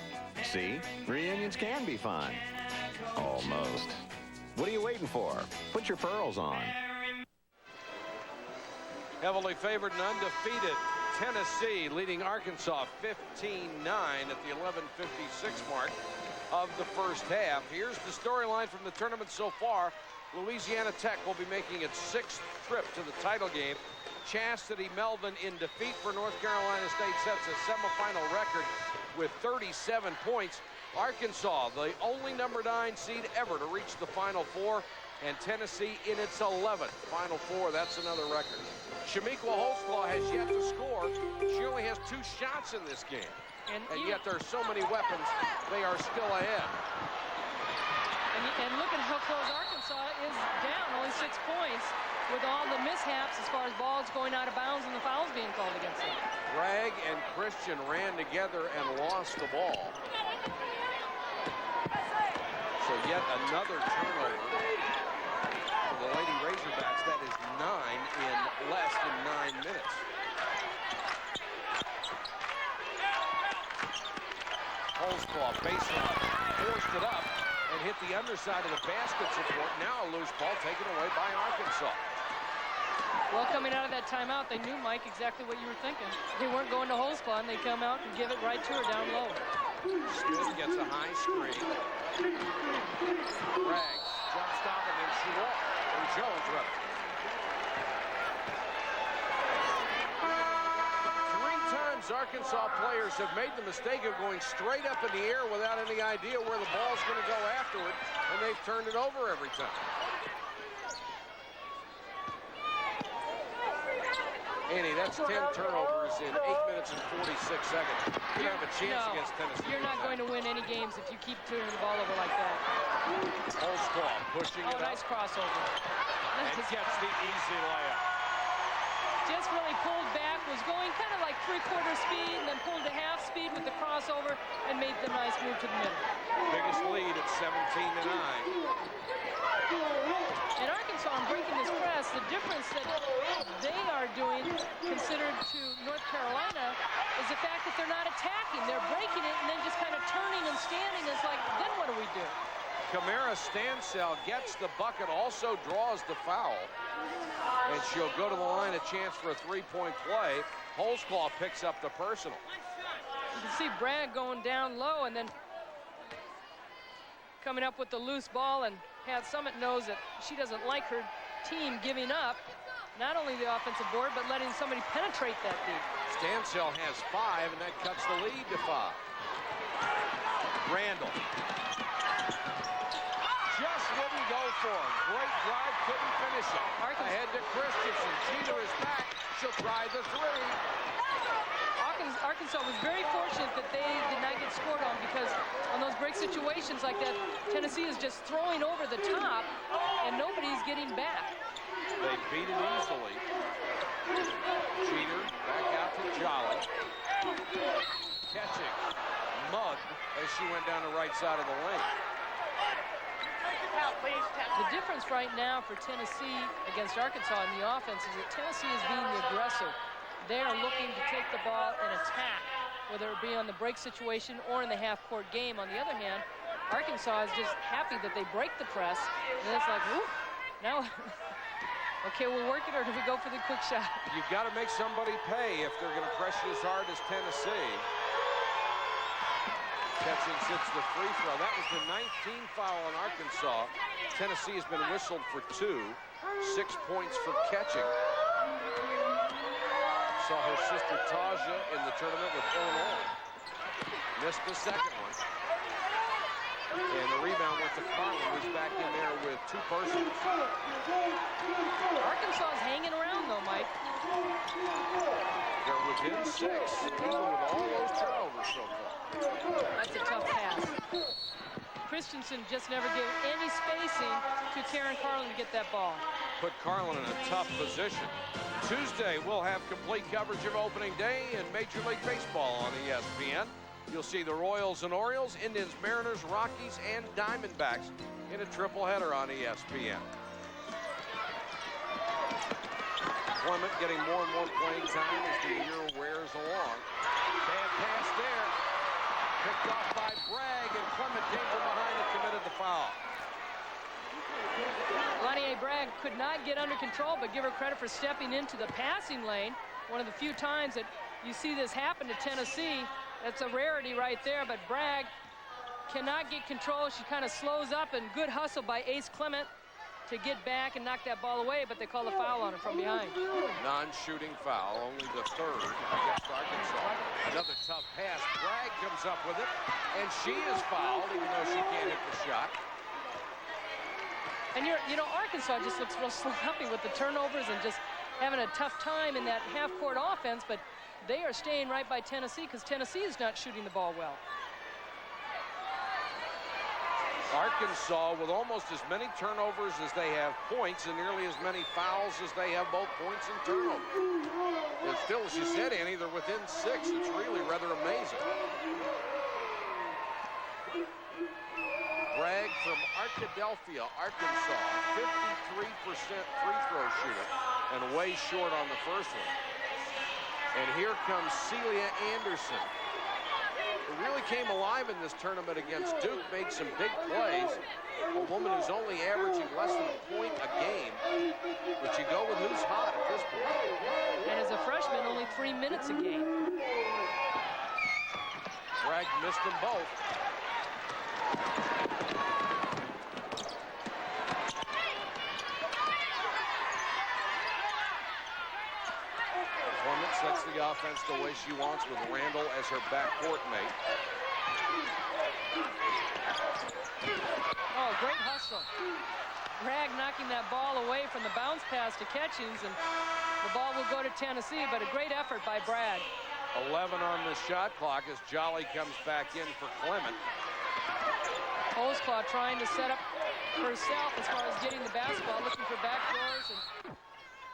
See? Reunions can be fun. Almost. What are you waiting for? Put your pearls on. Heavily favored and undefeated Tennessee leading Arkansas 15-9 at the 11:56 mark. of the first half. Here's the storyline from the tournament so far. Louisiana Tech will be making its 6th trip to the title game. Chastity Melvin in defeat for North Carolina State sets a semifinal record with 37 points. Arkansas, the only number 9 seed ever to reach the Final Four, and Tennessee in its 11th Final Four. That's another record. Shamiqua Holtzclaw has yet to score. She only has 2 shots in this game. And yet there are so many weapons, they are still ahead. And look at how close Arkansas is down, only 6 points, with all the mishaps as far as balls going out of bounds and the fouls being called against them. Bragg and Christian ran together and lost the ball. So yet another turnover for the Lady Razorbacks. That is 9 in less than 9 minutes. Holtzclaw baseline, forced it up and hit the underside of the basket support. Now a loose ball taken away by Arkansas. Well, coming out of that timeout, they knew, Mike, exactly what you were thinking. They weren't going to Holtzclaw, and they come out and give it right to her down low. Smith gets a high screen. Bragg, jump stop, and then shoot off. And Jones running. 3 times Arkansas players have made the mistake of going straight up in the air without any idea where the ball's going to go afterward, and they've turned it over every time. Annie, that's 10 turnovers in 8 minutes and 46 seconds. You don't have a chance against Tennessee. You're not going to win any games if you keep turning the ball over like that. Holtzclaw pushing it up. Nice crossover. And gets the easy layup. Just really pulled back, was going kind of like 3/4 speed, and then pulled to half speed with the crossover and made the nice move to the middle. Biggest lead at 17-9. And Arkansas, in breaking this press, the difference that they are doing, considered to North Carolina, is the fact that they're not attacking. They're breaking it and then just kind of turning and standing. It's like, then what do we do? Kamara Stansell gets the bucket, also draws the foul. And she'll go to the line, a chance for a 3-point play. Holtzclaw picks up the personal. You can see Bragg going down low and then coming up with the loose ball, and Pat Summitt knows that she doesn't like her team giving up not only the offensive board, but letting somebody penetrate that deep. Stansell has 5, and that cuts the lead to 5. Randall. Just wouldn't go for him. Great drive, couldn't finish it. Ahead to Christensen. Jeter is back. She'll try the 3. Arkansas was very fortunate that they did not get scored on, because on those break situations like that, Tennessee is just throwing over the top and nobody's getting back. They beat it easily. Jeter back out to Jolly. Catching. Mugged as she went down the right side of the lane. The difference right now for Tennessee against Arkansas in the offense is that Tennessee is being the aggressor. They are looking to take the ball and attack, whether it be on the break situation or in the half-court game. On the other hand, Arkansas is just happy that they break the press, and it's like, whoo, now, okay, we'll work it, or do we go for the quick shot? You've got to make somebody pay if they're going to press you as hard as Tennessee. Catching sits the free throw. That was the 19th foul on Arkansas. Tennessee has been whistled for 2. 6 points for catching. Saw her sister Taja in the tournament with Illinois. Missed the second one. And the rebound went to Carlin, who's back in there with 2 personals. Arkansas is hanging around, though, Mike. They're within 6, even with all those turnovers so far. That's a tough pass. Christensen just never gave any spacing to Karen Carlin to get that ball. Put Carlin in a tough position. Tuesday, we'll have complete coverage of opening day in Major League Baseball on ESPN. You'll see the Royals and Orioles, Indians, Mariners, Rockies, and Diamondbacks in a triple header on ESPN. Clement getting more and more playing time as the year wears along. Bad pass there. Picked off by Bragg, and Clement danger behind and committed the foul. Lonnie Bragg could not get under control, but give her credit for stepping into the passing lane. One of the few times that you see this happen to Tennessee. That's a rarity right there, but Bragg cannot get control. She kind of slows up, and good hustle by Ace Clement to get back and knock that ball away, but they call a foul on her from behind. Non-shooting foul, only the third against Arkansas. Another tough pass. Bragg comes up with it, and she is fouled, even though she can't hit the shot. And you know, Arkansas just looks real sloppy with the turnovers and just having a tough time in that half-court offense, but they are staying right by Tennessee because Tennessee is not shooting the ball well. Arkansas with almost as many turnovers as they have points and nearly as many fouls as they have both points and turnovers. And still, as you said, Annie, they're within 6. It's really rather amazing. Bragg from Arkadelphia, Arkansas, 53% free throw shooter and way short on the first one. And here comes Celia Anderson. It really came alive in this tournament against Duke, made some big plays. A woman who's only averaging less than a point a game. But you go with who's hot at this point. And as a freshman, only 3 minutes a game. Bragg missed them both. Clement sets the offense the way she wants with Randall as her backcourt mate. Oh, great hustle. Bragg knocking that ball away from the bounce pass to Catchings, and the ball will go to Tennessee, but a great effort by Bragg. 11 on the shot clock as Jolly comes back in for Clement. Holzclaw trying to set up herself as far as getting the basketball, looking for backdoors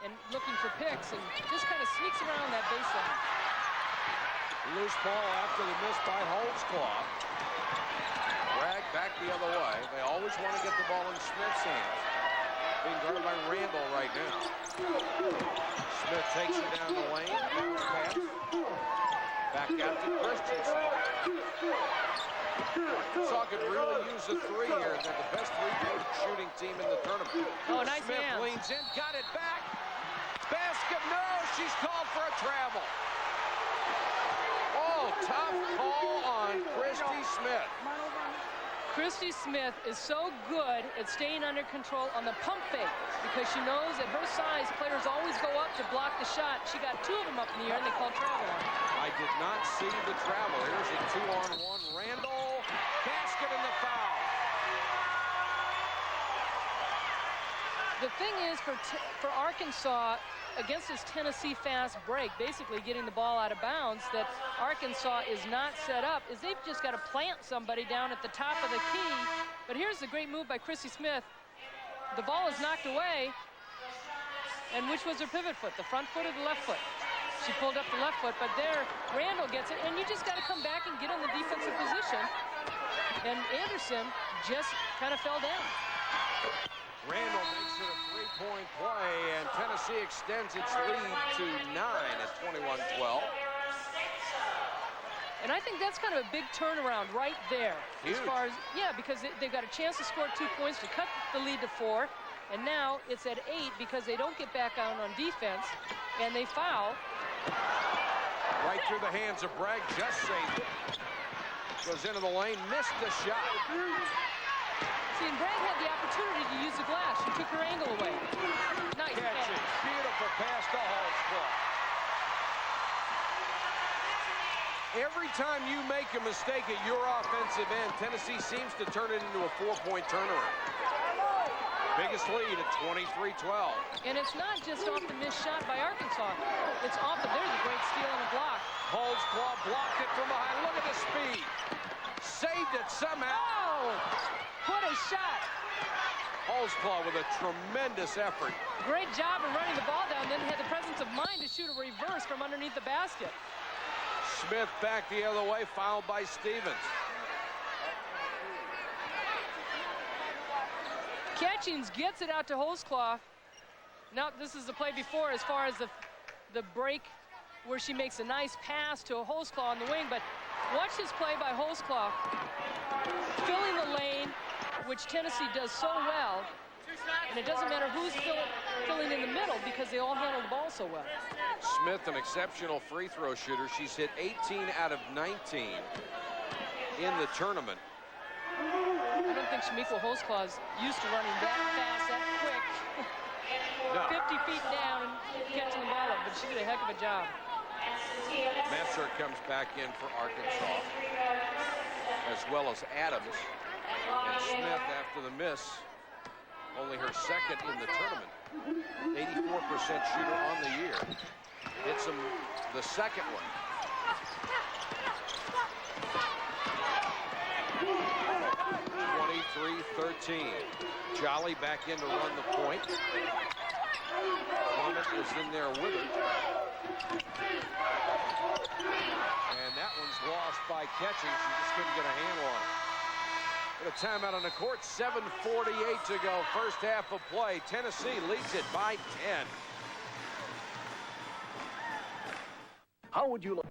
and looking for picks, and just kind of sneaks around that baseline. Loose ball after the miss by Holzclaw. Bragg back the other way. They always want to get the ball in Smith's hands. Being guarded by Randall right now. Smith takes her down the lane. Bounce pass. Back out to Christensen. Arkansas could really use a three here. They're the best three-point shooting team in the tournament. Oh, nice Smith hands. leans in, got it back. Basket, no, she's called for a travel. Oh, tough call on Christy Smith. Christy Smith is so good at staying under control on the pump fake because she knows at her size, players always go up to block the shot. She got 2 of them up in the air, and they called travel on her. I did not see the travel. Here's a 2-on-1. Randall, basket and the foul. The thing is for Arkansas, against this Tennessee fast break, basically getting the ball out of bounds, that Arkansas is not set up, is they've just got to plant somebody down at the top of the key. But here's the great move by Chrissy Smith. The ball is knocked away, and which was her pivot foot, the front foot or the left foot? She pulled up the left foot, but there, Randall gets it, and you just got to come back and get in the defensive position. And Anderson just kind of fell down. Randall makes it a three-point play, and Tennessee extends its lead to 9 at 21-12. And I think that's kind of a big turnaround right there. Huge. As far as, yeah, because they've got a chance to score 2 points to cut the lead to 4. And now it's at 8 because they don't get back out on defense, and they foul. Right through the hands of Bragg, just saved it. Goes into the lane, missed the shot. See, and Bragg had the opportunity to use the glass. She took her angle away. Nice catch. Beautiful pass to Holzclaw. Every time you make a mistake at your offensive end, Tennessee seems to turn it into a 4-point turnaround. Biggest lead at 23-12. And it's not just off the missed shot by Arkansas. It's off of, there's a great steal on the block. Holzclaw blocked it from behind. Look at the speed. Saved it somehow. Oh, what a shot. Holzclaw with a tremendous effort. Great job of running the ball down, then had the presence of mind to shoot a reverse from underneath the basket. Smith back the other way, fouled by Stevens. Catchings gets it out to Holzclaw. Now, this is the play before as far as the break where she makes a nice pass to Holzclaw on the wing, but watch this play by Holzclaw. Filling the lane, which Tennessee does so well, and it doesn't matter who's filling in the middle because they all handle the ball so well. Smith, an exceptional free throw shooter. She's hit 18 out of 19 in the tournament. don't think Shamiqua Holzclaw is used to running that fast, that quick. No. 50 feet down and catching the ball up, but she did a heck of a job. Messer comes back in for Arkansas, as well as Adams. And Smith, after the miss, only her second in the tournament. 84% shooter on the year. Hits him the second one. (23-13). Jolly back in to run the point. Clement is in there with her. And that one's lost by catching. She just couldn't get a handle on it. Get a timeout on the court. 7:48 to go. First half of play. Tennessee leads it by 10. How would you look?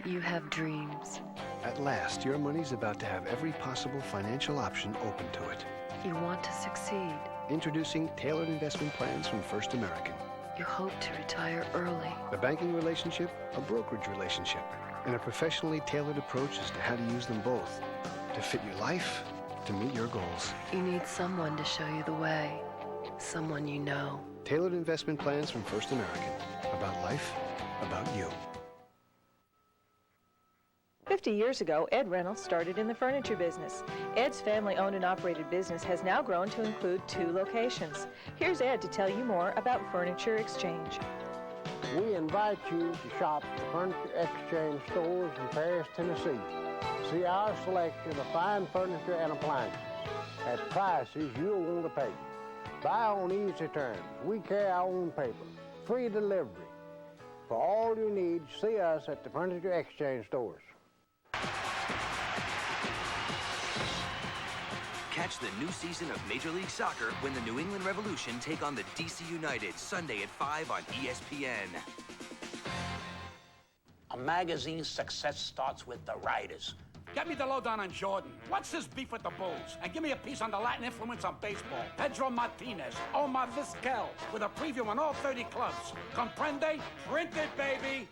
You have dreams. At last, your money's about to have every possible financial option open to it. You want to succeed. Introducing tailored investment plans from First American. You hope to retire early. A banking relationship, a brokerage relationship, and a professionally tailored approach as to how to use them both to fit your life, to meet your goals. You need someone to show you the way. Someone you know. Tailored investment plans from First American. About life, about you. 50 years ago, Ed Reynolds started in the furniture business. Ed's family-owned and operated business has now grown to include 2 locations. Here's Ed to tell you more about Furniture Exchange. We invite you to shop at the Furniture Exchange stores in Paris, Tennessee. See our selection of fine furniture and appliances at prices you'll want to pay. Buy on easy terms. We carry our own paper. Free delivery. For all your needs, see us at the Furniture Exchange stores. Catch the new season of Major League Soccer when the New England Revolution take on the DC United Sunday at 5 on ESPN. A magazine's success starts with the writers. Get me the lowdown on Jordan. What's his beef with the Bulls? And give me a piece on the Latin influence on baseball. Pedro Martinez, Omar Vizquel, with a preview on all 30 clubs. Comprende? Print it, baby!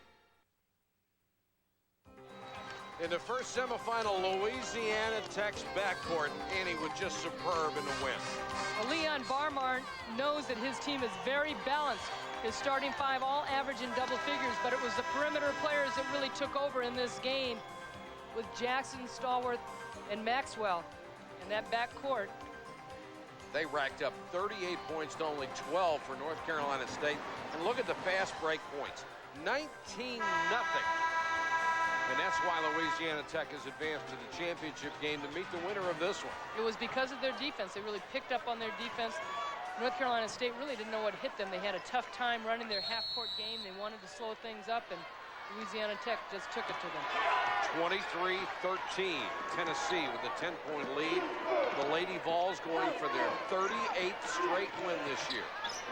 In the first semifinal, Louisiana Tech's backcourt, Annie was just superb in the win. Well, Leon Barmar knows that his team is very balanced. His starting 5 all average in double figures, but it was the perimeter players that really took over in this game with Jackson, Stallworth, and Maxwell in that backcourt. They racked up 38 points to only 12 for North Carolina State. And look at the fast break points, 19-0. And that's why Louisiana Tech has advanced to the championship game to meet the winner of this one. It was because of their defense. They really picked up on their defense. North Carolina State really didn't know what hit them. They had a tough time running their half-court game. They wanted to slow things up, and Louisiana Tech just took it to them. 23-13, Tennessee with a 10-point lead. The Lady Vols going for their 38th straight win this year.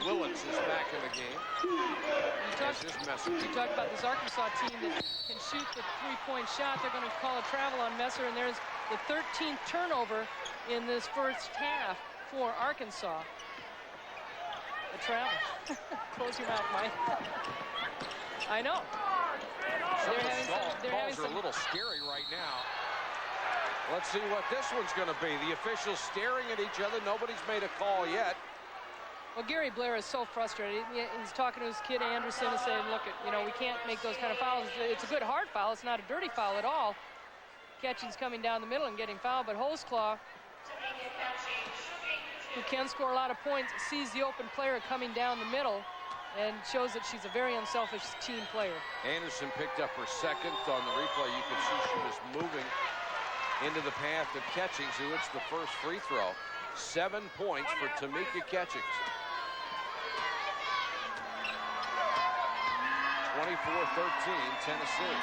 Willits is back in the game. You talked about this Arkansas team that can shoot the three-point shot. They're going to call a travel on Messer, and there's the 13th turnover in this first half for Arkansas. A travel. Close your mouth, Mike. I know. Some of the balls are a little scary right now. Let's see what this one's going to be. The officials staring at each other. Nobody's made a call yet. Well, Gary Blair is so frustrated. He's talking to his kid Anderson and saying, look, we can't make those kind of fouls. It's a good hard foul. It's not a dirty foul at all. Ketchin's coming down the middle and getting fouled, but Holzclaw, who can score a lot of points, sees the open player coming down the middle and shows that she's a very unselfish team player. Anderson picked up her second. On the replay, you can see she was moving into the path of Ketchings, who hits the first free throw. 7 points for Tamika Ketchings. 24-13, Tennessee.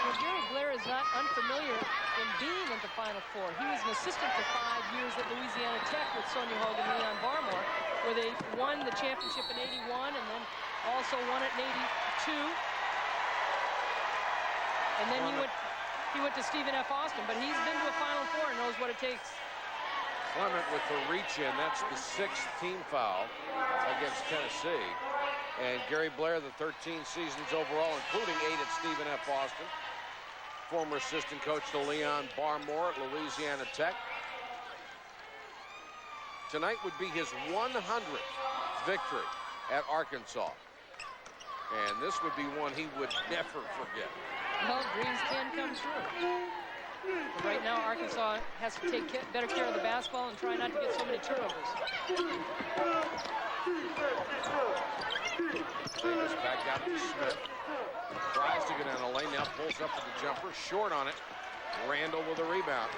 Well, Gary Blair is not unfamiliar in being at the Final Four. He was an assistant for 5 years at Louisiana Tech with Sonia Hogan and Leon Barmore, where they won the championship in '81 and then also won it in '82. And then he went to Stephen F. Austin, but he's been to a Final Four and knows what it takes. Clement with the reach-in. That's the 6th team foul against Tennessee. And Gary Blair, the 13 seasons overall, including 8 at Stephen F. Austin. Former assistant coach to Leon Barmore at Louisiana Tech. Tonight would be his 100th victory at Arkansas. And this would be one he would never forget. Well, dreams can come true. But right now, Arkansas has to take better care of the basketball and try not to get so many turnovers. Davis back out to Smith. Tries to get down the lane, now pulls up with the jumper, short on it. Randall with a rebound.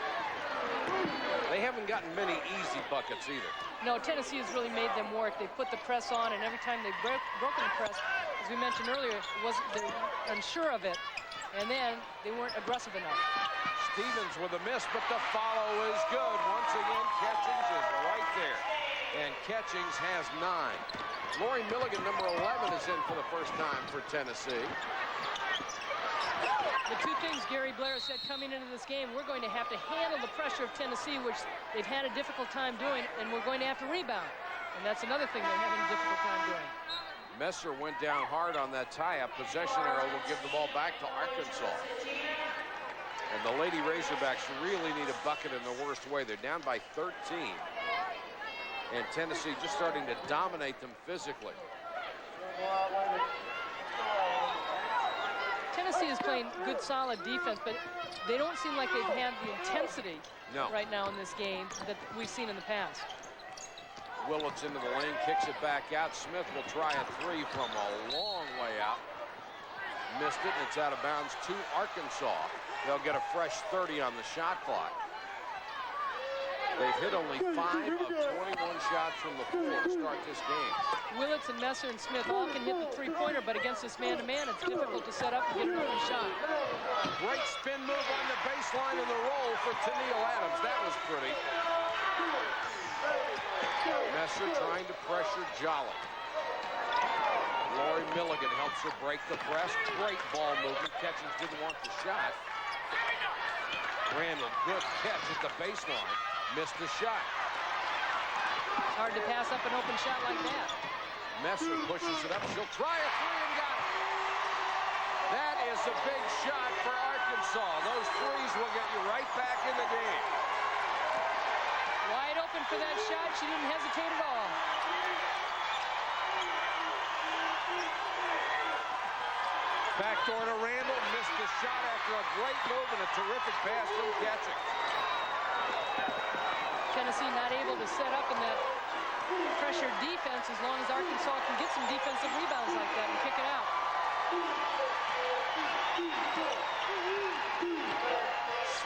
They haven't gotten many easy buckets either. No, Tennessee has really made them work. They put the press on, and every time they've broken the press, as we mentioned earlier, they're unsure of it, and then they weren't aggressive enough. Stevens with a miss, but the follow is good. Once again, Catchings is right there. And Catchings has 9. Lori Milligan, number 11, is in for the first time for Tennessee. The two things Gary Blair said coming into this game, we're going to have to handle the pressure of Tennessee, which they've had a difficult time doing, and we're going to have to rebound. And that's another thing they're having a difficult time doing. Messer went down hard on that tie-up. Possession arrow will give the ball back to Arkansas. And the Lady Razorbacks really need a bucket in the worst way. They're down by 13. And Tennessee just starting to dominate them physically. Tennessee is playing good, solid defense, but they don't seem like they've had the intensity right now in this game that we've seen in the past. Willits into the lane, kicks it back out. Smith will try a 3 from a long way out. Missed it, and it's out of bounds to Arkansas. They'll get a fresh 30 on the shot clock. They've hit only 5 of 21 shots from the floor to start this game. Willits and Messer and Smith all can hit the three-pointer, but against this man-to-man, it's difficult to set up and get an open shot. Great spin move on the baseline and the roll for Tennille Adams. That was pretty. Messer trying to pressure Jolly. Lori Milligan helps her break the press. Great ball movement. Catchings didn't want the shot. Randall, good catch at the baseline. Missed the shot. It's hard to pass up an open shot like that. Messer pushes it up. She'll try a 3 and got it. That is a big shot for Arkansas. Those 3s will get you right back in the game. Wide open for that shot. She didn't hesitate at all. Backdoor to Randall. Missed the shot after a great move and a terrific pass from Catchings. Tennessee not able to set up in that pressure defense as long as Arkansas can get some defensive rebounds like that and kick it out.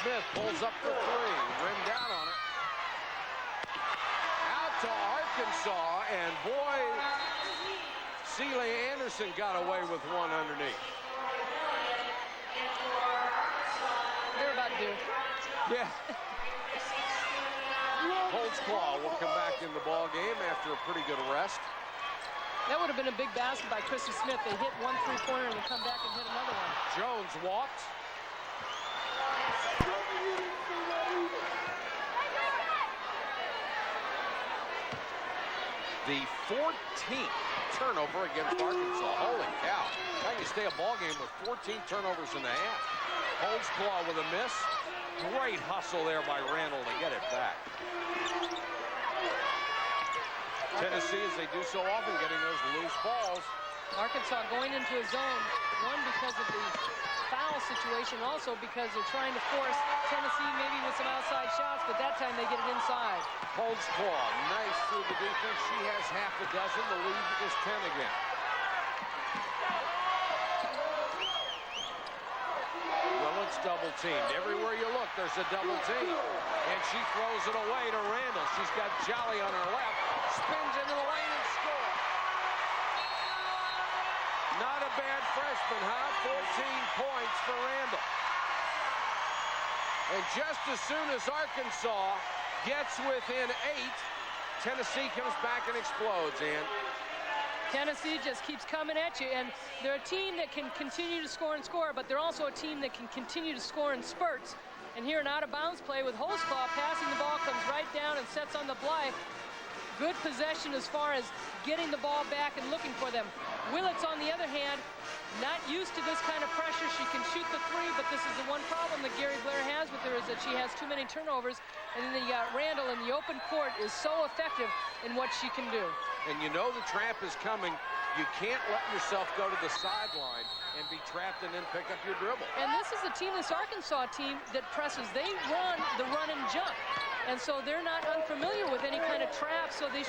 Smith pulls up for 3, rimmed out on it. Out to Arkansas, and boy, Celie Anderson got away with one underneath. They're about to do. Yeah. Holtzclaw will come back in the ball game after a pretty good rest. That would have been a big basket by Chrissy Smith. They hit one three-pointer and they come back and hit another one. Jones walked. The 14th turnover against Arkansas. Holy cow. How do you stay a ball game with 14 turnovers in the half? Holtzclaw with a miss. Great hustle there by Randall to get it back. Tennessee, as they do so often, getting those loose balls. Arkansas going into a zone, one because of the foul situation, also because they're trying to force Tennessee maybe with some outside shots, but that time they get it inside. Holtzclaw, nice through the defense. She has half a dozen. The lead is 10 again. Willits double teamed. Everywhere you look, there's a double team. And she throws it away to Randall. She's got Jolly on her left. Spins into the lane and scores. Not a bad freshman, huh? 14 points for Randall. And just as soon as Arkansas gets within 8, Tennessee comes back and explodes, Ann. Tennessee just keeps coming at you, and they're a team that can continue to score and score, but they're also a team that can continue to score in spurts. And here an out-of-bounds play with Holtzclaw passing the ball, comes right down and sets on the Blythe. Good possession as far as getting the ball back and looking for them. Willits, on the other hand, not used to this kind of pressure. She can shoot the 3, but this is the one problem that Gary Blair has with her, is that she has too many turnovers. And then you got Randall in the open court is so effective in what she can do. And you know the trap is coming. You can't let yourself go to the sideline and be trapped and then pick up your dribble. And this is a team, this Arkansas team, that presses. They run the run and jump. And so they're not unfamiliar with any kind of trap, so they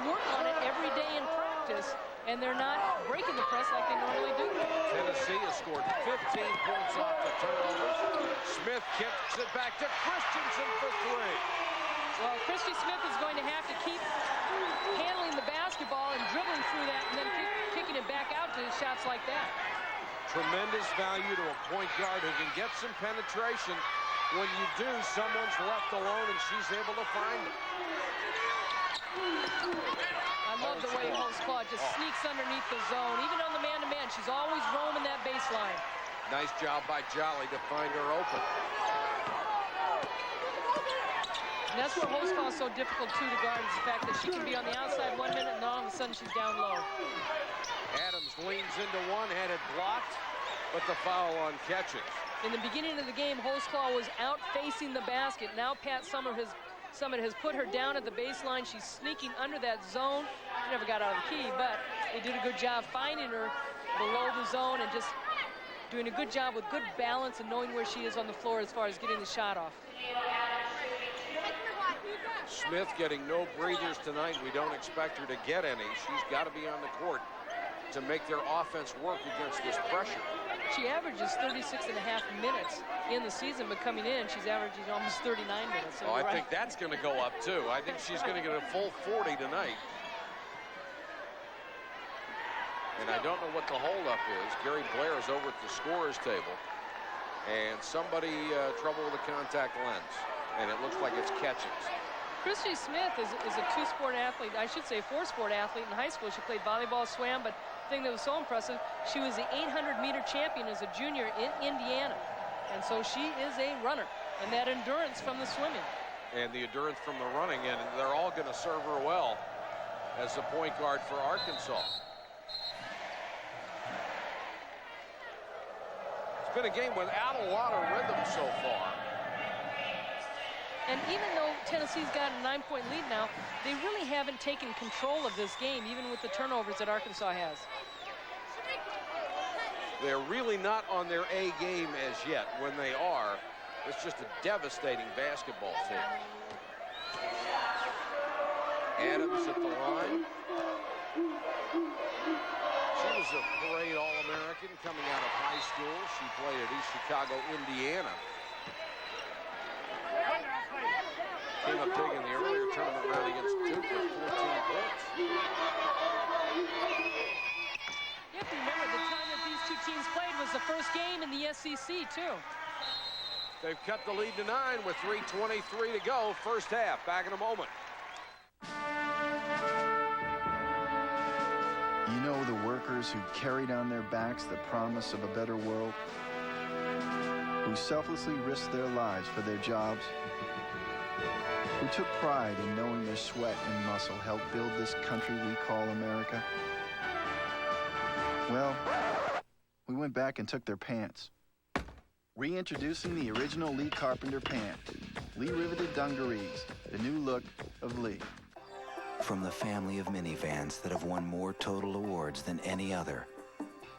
work on it every day in practice, and they're not breaking the press like they normally do. Tennessee has scored 15 points off the turnovers. Smith kicks it back to Christensen for three. Well, Christy Smith is going to have to keep handling the basketball and dribbling through that and then kicking it back out to shots like that. Tremendous value to a point guard who can get some penetration. When you do, someone's left alone and she's able to find it. I love the way Holmes-Claw just sneaks underneath the zone. Even on the man-to-man, she's always roaming that baseline. Nice job by Jolly to find her open. And that's where Holmes-Claw is so difficult, too, to guard, is the fact that she can be on the outside 1 minute and all of a sudden she's down low. Adams leans into one, had it blocked, but the foul on catches. In the beginning of the game, Holmes-Claw was out facing the basket. Now Pat Summit has put her down at the baseline. She's sneaking under that zone. She never got out of the key, but they did a good job finding her below the zone and just doing a good job with good balance and knowing where she is on the floor as far as getting the shot off. Smith getting no breathers tonight. We don't expect her to get any. She's got to be on the court to make their offense work against this pressure. She averages 36.5 minutes in the season, but coming in, she's averaging almost 39 minutes. So I think that's going to go up, too. I think she's going to get a full 40 tonight. And I don't know what the holdup is. Gary Blair is over at the scorer's table. And somebody trouble with a contact lens. And it looks like it's Catchings. Christy Smith is a two-sport athlete. I should say four-sport athlete. In high school, she played volleyball, swam, but the thing that was so impressive, she was the 800-meter champion as a junior in Indiana. And so she is a runner. And that endurance from the swimming. And the endurance from the running, and they're all going to serve her well as the point guard for Arkansas. It's been a game without a lot of rhythm so far. And even though Tennessee's got a 9-point lead now, they really haven't taken control of this game, even with the turnovers that Arkansas has. They're really not on their A game as yet. When they are, it's just a devastating basketball team. Adams at the line. She was a parade All-American coming out of high school. She played at East Chicago, Indiana. Came up big in the earlier tournament round against Duke with 14 points. You have to remember the time that these two teams played was the first game in the SEC, too. They've cut the lead to 9 with 3:23 to go. First half. Back in a moment. You know the workers who carried on their backs the promise of a better world, who selflessly risked their lives for their jobs, who took pride in knowing their sweat and muscle helped build this country we call America. Well, we went back and took their pants. Reintroducing the original Lee Carpenter pant. Lee riveted dungarees, the new look of Lee. From the family of minivans that have won more total awards than any other,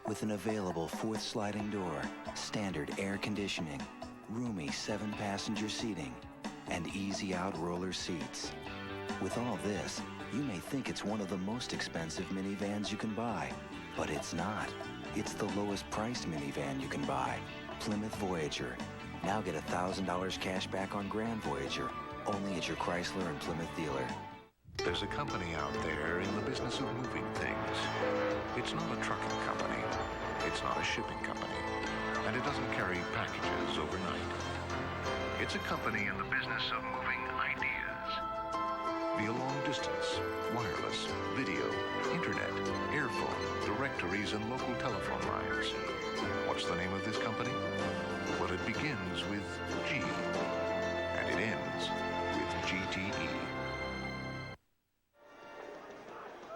with an available 4th sliding door, standard air conditioning, roomy 7-passenger seating, and easy-out roller seats. With all this, you may think it's one of the most expensive minivans you can buy, but it's not. It's the lowest priced minivan you can buy. Plymouth Voyager. Now get $1,000 cash back on Grand Voyager, only at your Chrysler and Plymouth dealer. There's a company out there in the business of moving things. It's not a trucking company. It's not a shipping company. And it doesn't carry packages overnight. It's a company in the business of moving ideas. Via long distance, wireless, video, internet, airphone, directories, and local telephone lines. What's the name of this company? Well, it begins with G, and it ends with GTE.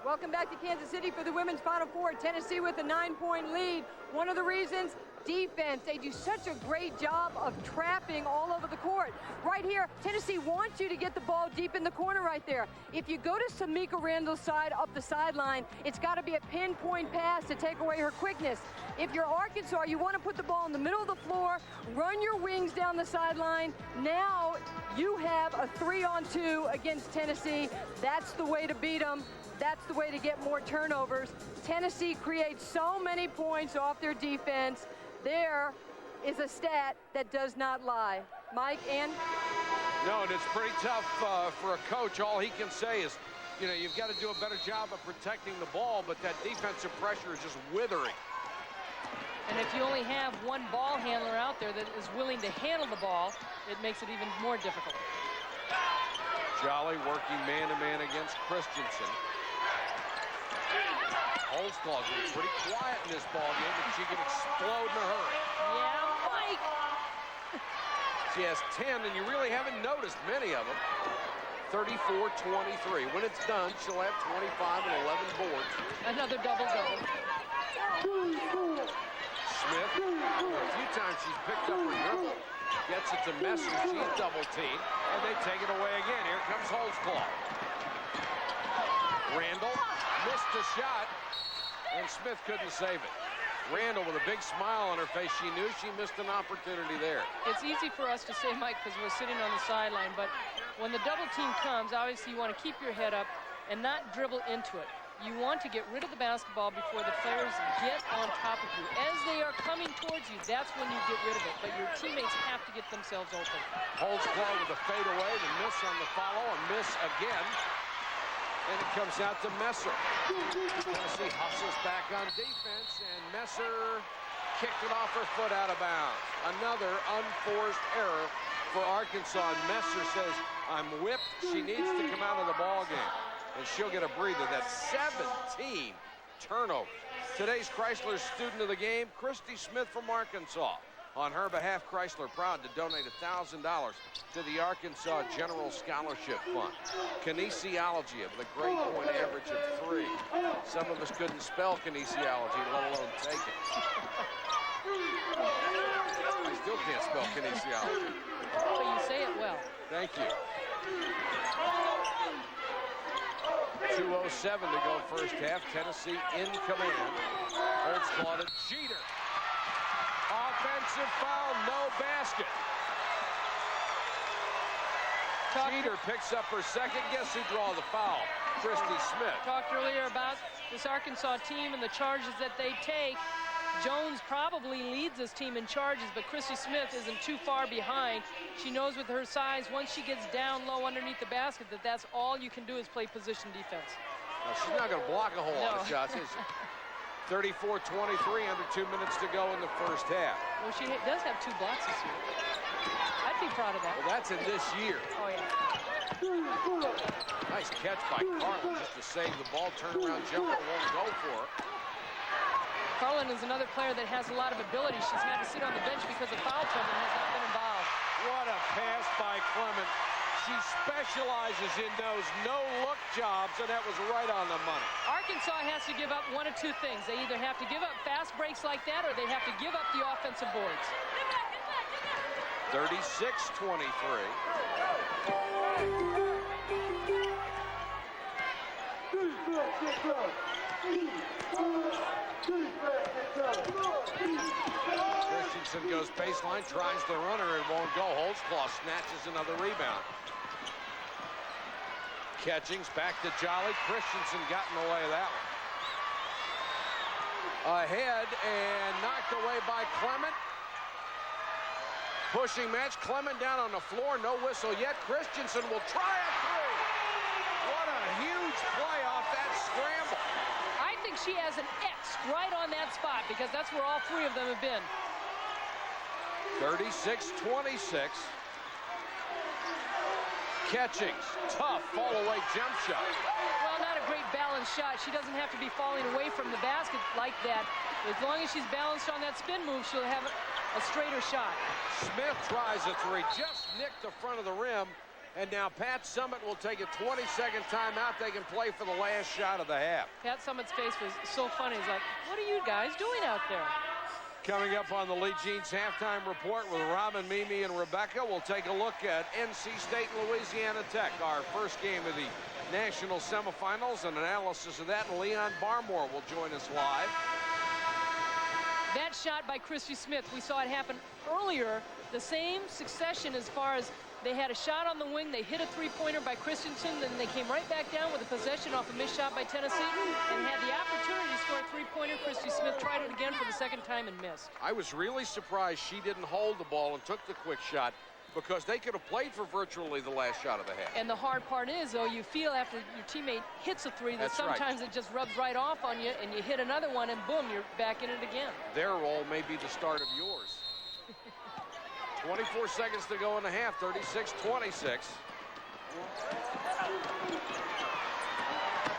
Welcome back to Kansas City for the women's Final Four. Tennessee with a 9-point lead. One of the reasons defense. They do such a great job of trapping all over the court. Right here, Tennessee wants you to get the ball deep in the corner right there. If you go to Samika Randall's side up the sideline, it's got to be a pinpoint pass to take away her quickness. If you're Arkansas, you want to put the ball in the middle of the floor, run your wings down the sideline. Now you have a 3-on-2 against Tennessee. That's the way to beat them. That's the way to get more turnovers. Tennessee creates so many points off their defense. There is a stat that does not lie. Mike, Ann? No, and it's pretty tough for a coach. All he can say is, you know, you've got to do a better job of protecting the ball, but that defensive pressure is just withering. And if you only have one ball handler out there that is willing to handle the ball, it makes it even more difficult. Jolly working man-to-man against Christensen. Holtzclaw's been pretty quiet in this ball game, but she can explode in a hurry. Yeah, Mike! She has 10, and you really haven't noticed many of them. 34-23. When it's done, she'll have 25 and 11 boards. Another double-double. Smith, a few times she's picked up her dribble, gets it to Messer, she's double-teamed, and they take it away again. Here comes Holtzclaw. Randall missed a shot, and Smith couldn't save it. Randall with a big smile on her face. She knew she missed an opportunity there. It's easy for us to say, Mike, because we're sitting on the sideline, but when the double team comes, obviously you want to keep your head up and not dribble into it. You want to get rid of the basketball before the players get on top of you. As they are coming towards you, that's when you get rid of it. But your teammates have to get themselves open. Holtzclaw with a fadeaway, the miss on the follow, a miss again. And it comes out to Messer. Tennessee hustles back on defense, and Messer kicked it off her foot out of bounds. Another unforced error for Arkansas. And Messer says, I'm whipped. She needs to come out of the ball game. And she'll get a breather. That's 17 turnovers. Today's Chrysler Student of the Game, Christy Smith from Arkansas. On her behalf, Chrysler proud to donate $1,000 to the Arkansas General Scholarship Fund. Kinesiology of the grade point average of 3. Some of us couldn't spell kinesiology, let alone take it. I still can't spell kinesiology. But you say it well. Thank you. 2:07 to go first half. Tennessee in command. Holtzclaw to Jeter. Offensive foul, no basket. Jeter picks up her second. Guess who draw the foul? Christy Smith. Talked earlier about this Arkansas team and the charges that they take. Jones probably leads this team in charges, but Christy Smith isn't too far behind. She knows with her size, once she gets down low underneath the basket, that's all you can do is play position defense. Now, she's not going to block a whole lot of shots, is she? 34-23, under 2 minutes to go in the first half. Well, she does have 2 blocks this year. I'd be proud of that. Well, that's in this year. Oh, yeah. Nice catch by Carlin just to save the ball. Turnaround jumper won't go for her. Carlin is another player that has a lot of ability. She's had to sit on the bench because of foul trouble and has not been involved. What a pass by Clement. She specializes in those no-look jobs, and that was right on the money. Arkansas has to give up one of 2 things. They either have to give up fast breaks like that, or they have to give up the offensive boards. 36-23. Christensen goes baseline, tries the runner, and won't go. Holtzclaw snatches another rebound. Catchings back to Jolly. Christensen got in the way of that one. Ahead and knocked away by Clement. Pushing match. Clement down on the floor. No whistle yet. Christensen will try a 3. What a huge play off that scramble. I think she has an X right on that spot because that's where all 3 of them have been. 36-26. Catchings, tough fall-away jump shot. Well, not a great balanced shot. She doesn't have to be falling away from the basket like that. As long as she's balanced on that spin move, she'll have a straighter shot. Smith tries a 3, just nicked the front of the rim, and now Pat Summitt will take a 20-second timeout. They can play for the last shot of the half. Pat Summitt's face was so funny. He's like, what are you guys doing out there? Coming up on the Lee Jeans halftime report with Robin, Mimi, and Rebecca, we'll take a look at NC State and Louisiana Tech, our first game of the national semifinals, and analysis of that. And Leon Barmore will join us live. That shot by Christy Smith, we saw it happen earlier. The same succession as far as they had a shot on the wing, they hit a three-pointer by Christensen, then they came right back down with a possession off a missed shot by Tennessee and had the opportunity to score a three-pointer. Christy Smith tried it again for the second time and missed. I was really surprised she didn't hold the ball and took the quick shot, because they could have played for virtually the last shot of the half. And the hard part is, though, you feel after your teammate hits a three that sometimes it just rubs right off on you, and you hit another one, and boom, you're back in it again. Their role may be the start of yours. 24 seconds to go in the half, 36-26.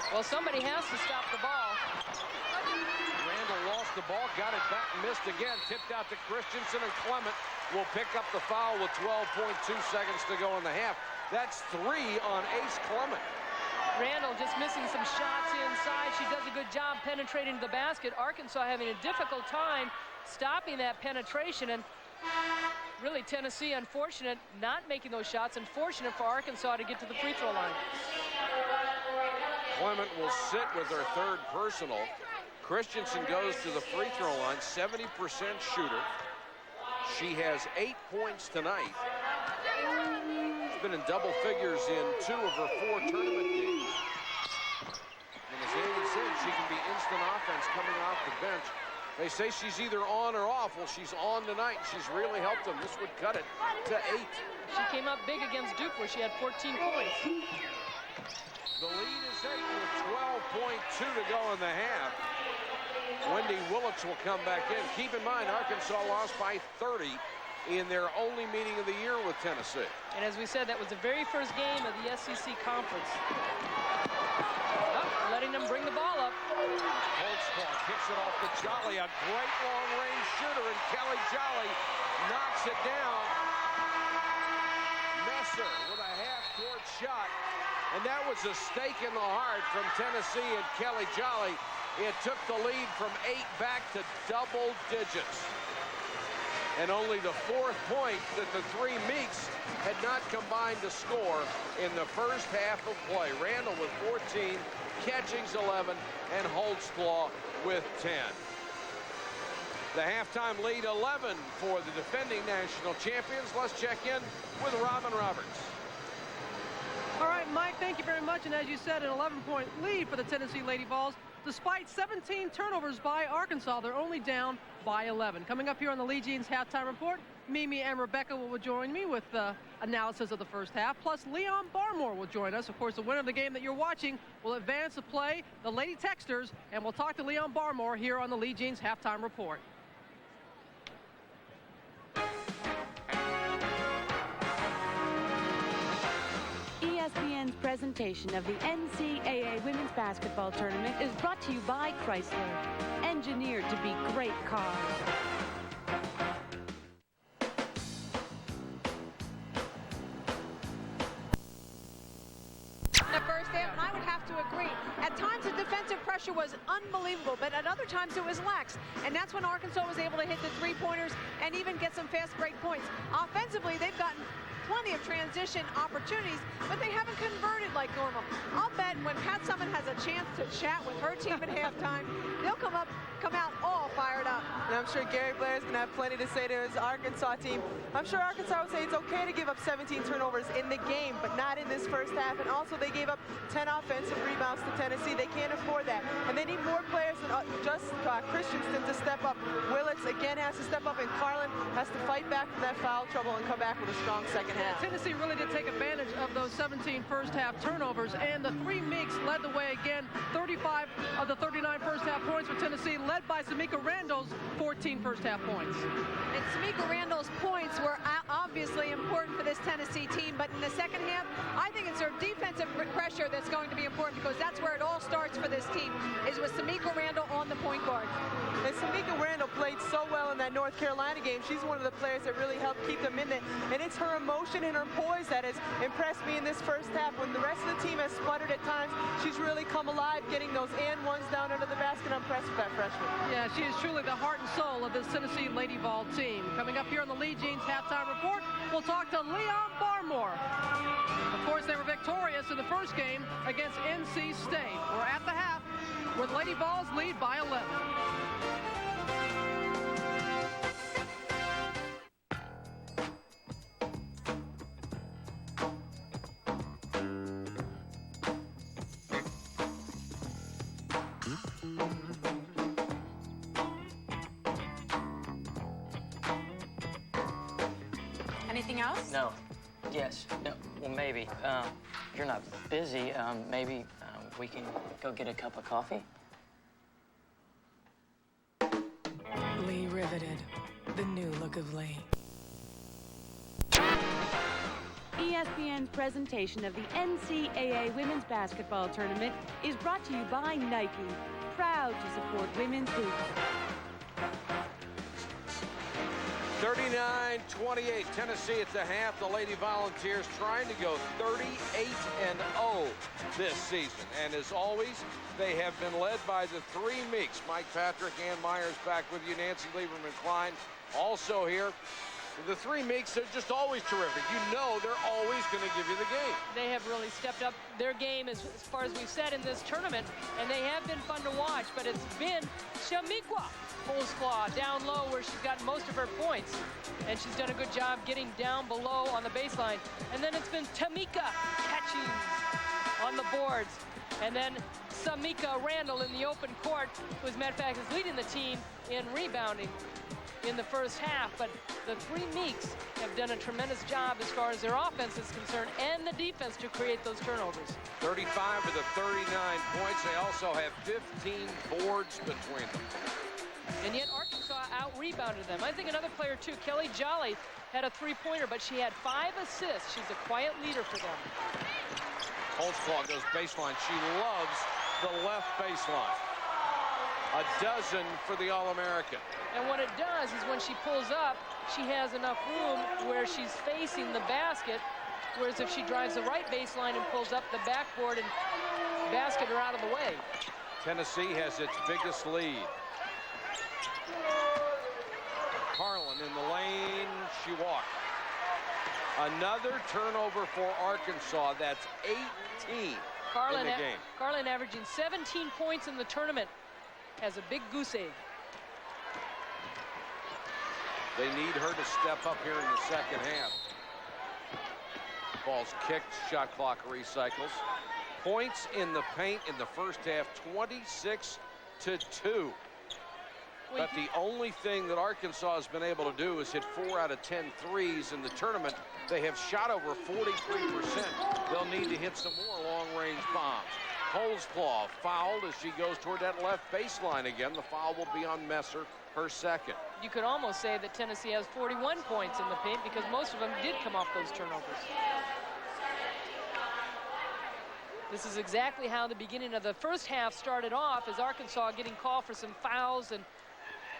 Well, somebody has to stop the ball. Randall lost the ball, got it back, missed again, tipped out to Christensen, and Clement will pick up the foul with 12.2 seconds to go in the half. That's 3 on Ace Clement. Randall just missing some shots inside. She does a good job penetrating the basket. Arkansas having a difficult time stopping that penetration, and really Tennessee unfortunate not making those shots, and fortunate for Arkansas to get to the free throw line. Clement will sit with her third personal. Christensen goes to the free throw line, 70% shooter. She has 8 points tonight. She's been in double figures in 2 of her 4 tournament games. And as Amy said, she can be instant offense coming off the bench. They say she's either on or off. Well, she's on tonight. She's really helped them. This would cut it to 8. She came up big against Duke, where she had 14 points. The lead is 8 with 12.2 to go in the half. Wendy Willits will come back in. Keep in mind, Arkansas lost by 30 in their only meeting of the year with Tennessee. And as we said, that was the very first game of the SEC Conference. Letting them bring the ball up. Holtzclaw kicks it off to Jolly, a great long-range shooter, and Kelly Jolly knocks it down. Messer with a half-court shot, and that was a stake in the heart from Tennessee and Kelly Jolly. It took the lead from 8 back to double digits. And only the 4th point that the 3 Meeks had not combined to score in the first half of play. Randall with 14, Catchings 11, and Holtzclaw with 10. The halftime lead 11 for the defending national champions. Let's check in with Robin Roberts. All right, Mike, thank you very much. And as you said, an 11-point lead for the Tennessee Lady Vols. Despite 17 turnovers by Arkansas, they're only down by 11. Coming up here on the Lee Jeans halftime report, Mimi and Rebecca will join me with analysis of the first half. Plus, Leon Barmore will join us. Of course, the winner of the game that you're watching will advance to play the Lady Texters, and we'll talk to Leon Barmore here on the Lee Jeans halftime report. ESPN's presentation of the NCAA Women's Basketball Tournament is brought to you by Chrysler, engineered to be great cars. The first half, and I would have to agree. At times, the defensive pressure was unbelievable, but at other times, it was lax. And that's when Arkansas was able to hit the three-pointers and even get some fast break points. Offensively, they've gotten plenty of transition opportunities, but they haven't converted like normal. I'll bet when Pat Summitt has a chance to chat with her team at halftime, they'll come out all fired up. And I'm sure Gary Blair's going to have plenty to say to his Arkansas team. I'm sure Arkansas would say it's okay to give up 17 turnovers in the game, but not in this first half. And also, they gave up 10 offensive rebounds to Tennessee. They can't afford that. And they need more players than just Christensen to step up. Willits, again, has to step up, and Carlin has to fight back from that foul trouble and come back with a strong second half. Tennessee really did take advantage of those 17 first-half turnovers, and the 3 Meeks led the way again. 35 of the 39 first-half points for Tennessee, led by Samika Randall's 14 first-half points. And Samika Randall's points were obvious obviously important for this Tennessee team, but in the second half, I think it's their defensive pressure that's going to be important, because that's where it all starts for this team, is with Samika Randall on the point guard. And Samika Randall played so well in that North Carolina game. She's one of the players that really helped keep them in it. And it's her emotion and her poise that has impressed me in this first half. When the rest of the team has sputtered at times, she's really come alive, getting those and ones down under the basket. I'm impressed with that freshman. Yeah, she is truly the heart and soul of this Tennessee Lady Vol team. Coming up here on the Lee Jeans Halftime Report, we'll talk to Leon Barmore. Of course, they were victorious in the first game against NC State. We're at the half with Lady Vols lead by 11. Anything else? No. Yes. No. Well, maybe. You're not busy. Maybe we can go get a cup of coffee. Lee Riveted. The new look of Lee. ESPN's presentation of the NCAA Women's Basketball Tournament is brought to you by Nike, proud to support women's hoops. 39-28, Tennessee at the half. The Lady Volunteers trying to go 38-0 this season. And as always, they have been led by the three Meeks. Mike Patrick, Ann Myers back with you. Nancy Lieberman-Klein also here. The three Meeks are just always terrific. You know they're always going to give you the game. They have really stepped up their game as far as we've said in this tournament, and they have been fun to watch, but it's been Shamikwa Holzclaw down low where she's gotten most of her points, and she's done a good job getting down below on the baseline. And then it's been Tamika catching on the boards, and then Samika Randall in the open court, who as a matter of fact is leading the team in rebounding in the first half. But the three Meeks have done a tremendous job as far as their offense is concerned and the defense to create those turnovers. 35 of the 39 points. They also have 15 boards between them. And yet Arkansas out-rebounded them. I think another player too, Kelly Jolly, had a three-pointer, but she had 5 assists. She's a quiet leader for them. Holtzclaw goes baseline. She loves the left baseline. A dozen for the All-American. And what it does is when she pulls up, she has enough room where she's facing the basket, whereas if she drives the right baseline and pulls up, the backboard and basket are out of the way. Tennessee has its biggest lead. Carlin in the lane, she walked. Another turnover for Arkansas. That's 18 in the game. Carlin averaging 17 points in the tournament. Has a big goose egg. They need her to step up here in the second half. Ball's kicked, shot clock recycles. Points in the paint in the first half, 26-2. But the only thing that Arkansas has been able to do is hit 4 out of 10 threes in the tournament. They have shot over 43%. They'll need to hit some more long-range bombs. Holzclaw fouled as she goes toward that left baseline again. The foul will be on Messer, her second. You could almost say that Tennessee has 41 points in the paint because most of them did come off those turnovers. This is exactly how the beginning of the first half started off, as Arkansas getting called for some fouls, and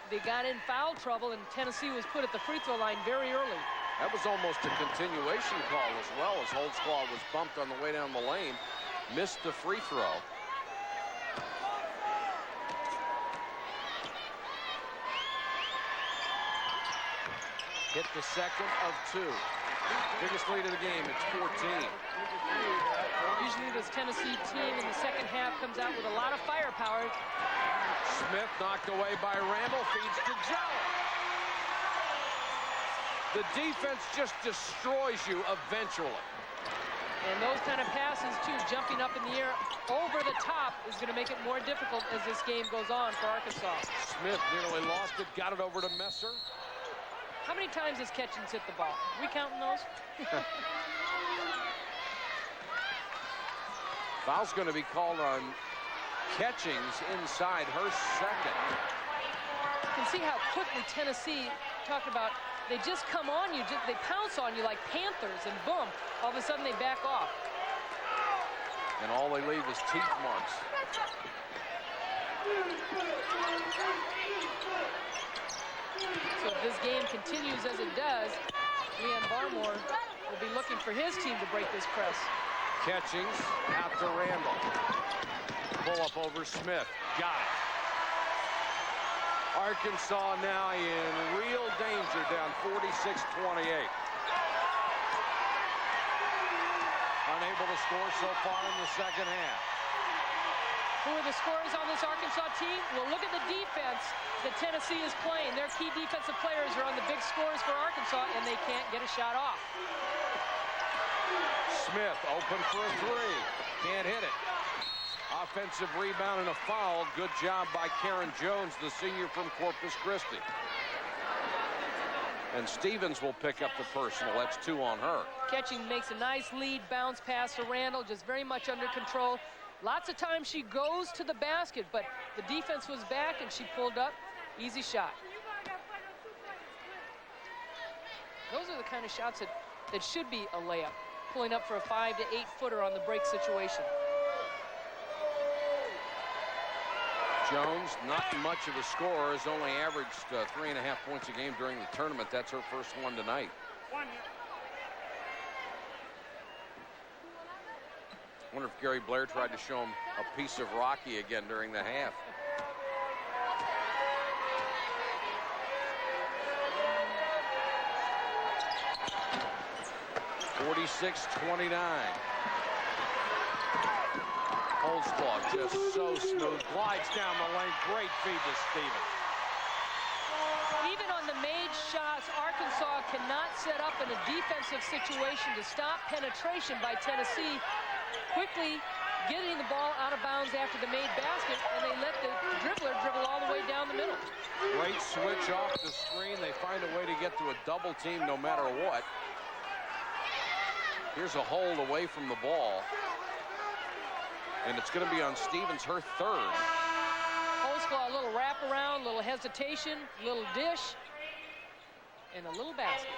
they got in foul trouble, and Tennessee was put at the free throw line very early. That was almost a continuation call as well, as Holtzclaw was bumped on the way down the lane. Missed the free throw. Hit the second of 2. Biggest lead of the game, it's 14. Usually this Tennessee team in the second half comes out with a lot of firepower. Smith knocked away by Randall, feeds to Jolly. The defense just destroys you eventually. And those kind of passes, too, jumping up in the air over the top is going to make it more difficult as this game goes on for Arkansas. Smith nearly lost it, got it over to Messer. How many times has Catchings hit the ball? Are we counting those? Foul's going to be called on Catchings inside her second. You can see how quickly Tennessee talked about they just come on you, they pounce on you like panthers, and boom, all of a sudden they back off. And all they leave is teeth marks. So if this game continues as it does, Leon Barmore will be looking for his team to break this press. Catchings out to Randall. Pull up over Smith. Got it. Arkansas now in real danger, down 46-28. Unable to score so far in the second half. Who are the scorers on this Arkansas team? Well, look at the defense that Tennessee is playing. Their key defensive players are on the big scores for Arkansas, and they can't get a shot off. Smith open for a three. Can't hit it. Offensive rebound and a foul. Good job by Karen Jones, the senior from Corpus Christi. And Stevens will pick up the personal. That's 2 on her. Catching makes a nice lead bounce pass to Randall, just very much under control. Lots of times she goes to the basket, but the defense was back and she pulled up. Easy shot. Those are the kind of shots that should be a layup. Pulling up for a 5 to 8 footer on the break situation. Jones, not much of a scorer, has only averaged 3.5 points a game during the tournament. That's her first one tonight. I wonder if Gary Blair tried to show him a piece of Rocky again during the half. (46-29). Holzclaw just so smooth, glides down the lane. Great feed to Stevens. Even on the made shots, Arkansas cannot set up in a defensive situation to stop penetration by Tennessee. Quickly getting the ball out of bounds after the made basket, and they let the dribbler dribble all the way down the middle. Great switch off the screen. They find a way to get to a double team no matter what. Here's a hold away from the ball. And it's going to be on Stevens, her third. Holzclaw, a little wraparound, a little hesitation, a little dish, and a little basket.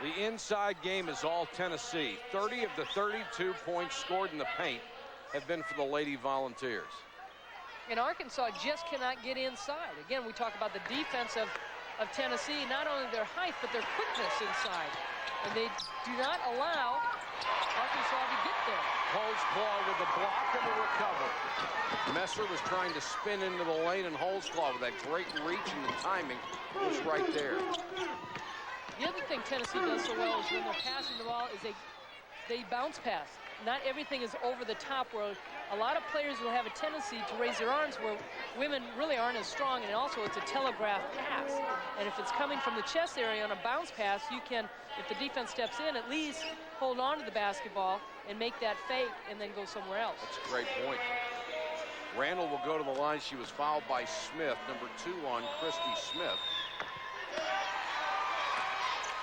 The inside game is all Tennessee. 30 of the 32 points scored in the paint have been for the Lady Volunteers. And Arkansas just cannot get inside. Again, we talk about the defense of Tennessee, not only their height, but their quickness inside. And they do not allow Arkansas to get there. Holzclaw with the block and the recovery. Messer was trying to spin into the lane, and Holzclaw with that great reach and the timing was right there. The other thing Tennessee does so well is when they're passing the ball is they bounce pass. Not everything is over the top, where a lot of players will have a tendency to raise their arms where women really aren't as strong, and also it's a telegraph pass. And if it's coming from the chest area on a bounce pass, you can, if the defense steps in, at least hold on to the basketball and make that fake and then go somewhere else. That's a great point. Randall will go to the line. She was fouled by Smith, number 2 on Christy Smith.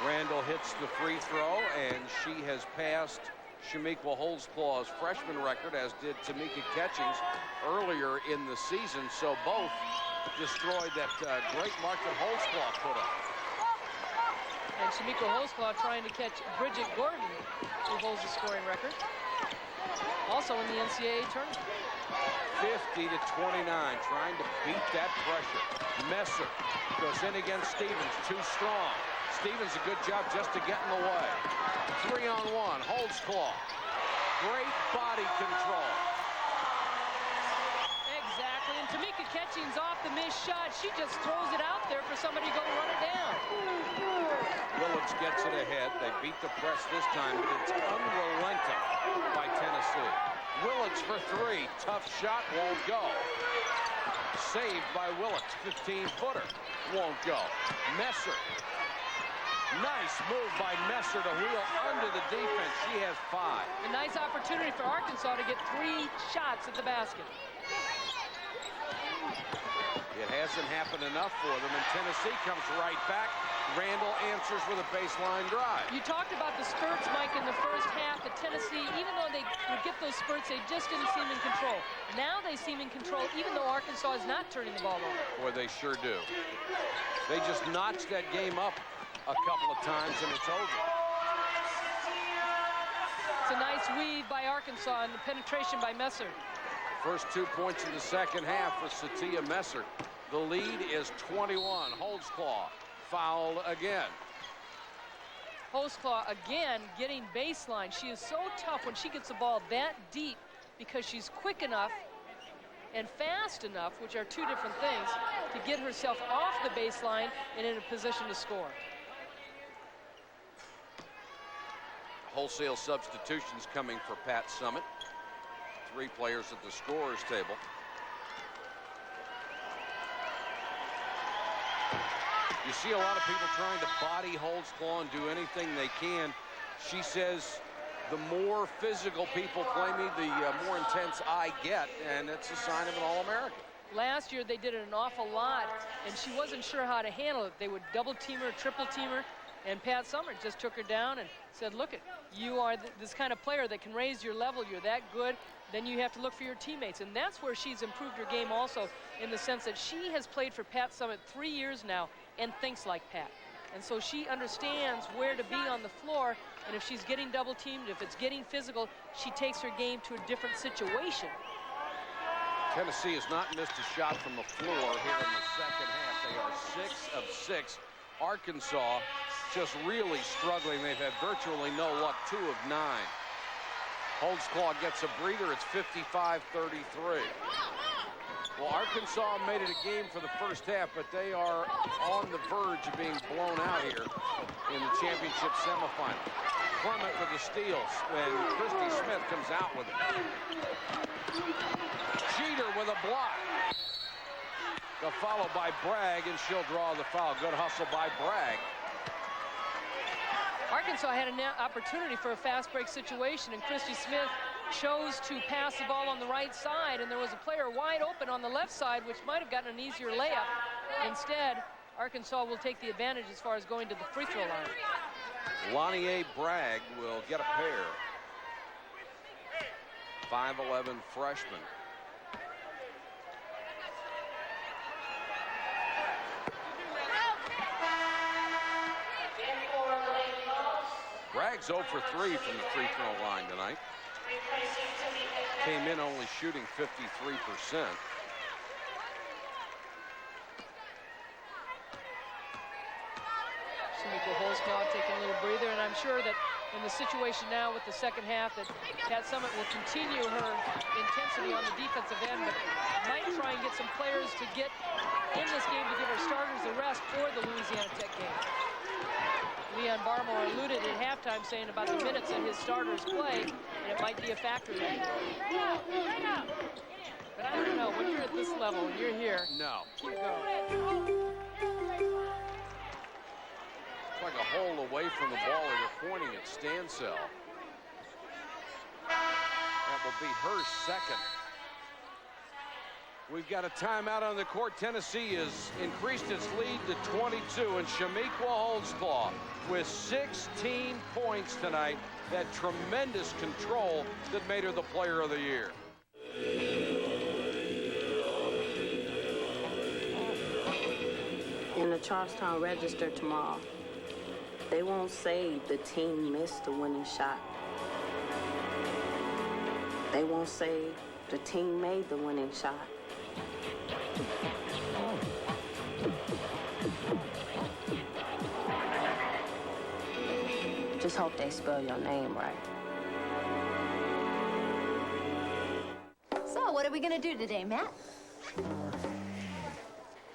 Randall hits the free throw, and she has passed Shamiqua Holzclaw's freshman record, as did Tamika Catchings earlier in the season. So both destroyed that great mark that Holzclaw put up. And Shamiqua Holzclaw trying to catch Bridget Gordon, who holds the scoring record. Also in the NCAA tournament. 50-29, trying to beat that pressure. Messer goes in against Stevens, too strong. Stevens, a good job just to get in the way. 3-on-1, Holzclaw. Great body control. Exactly, and Tamika Catchings off the missed shot. She just throws it out there for somebody to go run it down. Willits gets it ahead. They beat the press this time, but it's unrelenting by Tennessee. Willits for 3. Tough shot, won't go. Saved by Willits, 15-footer. Won't go. Messer. Nice move by Messer to wheel under the defense. She has 5. A nice opportunity for Arkansas to get 3 shots at the basket. It hasn't happened enough for them, and Tennessee comes right back. Randall answers with a baseline drive. You talked about the spurts, Mike, in the first half. That Tennessee, even though they they would get those spurts, they just didn't seem in control. Now they seem in control, even though Arkansas is not turning the ball over. Boy, they sure do. They just notched that game up a couple of times, and it's over. It's a nice weave by Arkansas and the penetration by Messer. First 2 points in the second half for Satia Messer. The lead is 21. Holdsclaw fouled again. Holdsclaw again getting baseline. She is so tough when she gets the ball that deep because she's quick enough and fast enough, which are two different things, to get herself off the baseline and in a position to score. Wholesale substitutions coming for Pat Summitt. 3 players at the scorer's table. You see a lot of people trying to body Holdsclaw and do anything they can. She says, the more physical people play me, the more intense I get, and it's a sign of an All-American. Last year they did it an awful lot, and she wasn't sure how to handle it. They would double team her, triple team her, and Pat Summitt just took her down and said, look, you are this kind of player that can raise your level. You're that good. Then you have to look for your teammates. And that's where she's improved her game also, in the sense that she has played for Pat Summitt 3 years now and thinks like Pat. And so she understands where to be on the floor. And if she's getting double teamed, if it's getting physical, she takes her game to a different situation. Tennessee has not missed a shot from the floor here in the second half. They are 6 of 6. Arkansas just really struggling. They've had virtually no luck, 2 of 9. Holdsclaw gets a breather. It's 55-33. Well, Arkansas made it a game for the first half, but they are on the verge of being blown out here in the championship semifinal. Clement with the steals when Christy Smith comes out with it. Jeter with a block. The follow by Bragg, and she'll draw the foul. Good hustle by Bragg. Arkansas had an opportunity for a fast break situation, and Christy Smith chose to pass the ball on the right side, and there was a player wide open on the left side, which might have gotten an easier layup. Instead, Arkansas will take the advantage as far as going to the free throw line. Lonnie A. Bragg will get a pair. 5'11" freshman. Bragg's 0 for 3 from the free throw line tonight. Came in only shooting 53%. Shamika Holdsclaw taking a little breather, and I'm sure that in the situation now with the second half that Pat Summitt will continue her intensity on the defensive end, but might try and get some players to get in this game to give her starters the rest for the Louisiana Tech game. Leon Barmore alluded at halftime saying about the minutes that his starters play, and it might be a factor there. But I don't know, when you're at this level, when you're here, no. Keep going. It's like a hole away from the ball. They were pointing at Stansell. That will be her second. We've got a timeout on the court. Tennessee has increased its lead to 22, and Shamiqua Holdsclaw with 16 points tonight. That tremendous control that made her the player of the year. In the Charlestown Register tomorrow, they won't say the team missed the winning shot. They won't say the team made the winning shot. Just hope they spell your name right. So, what are we gonna do today, Matt?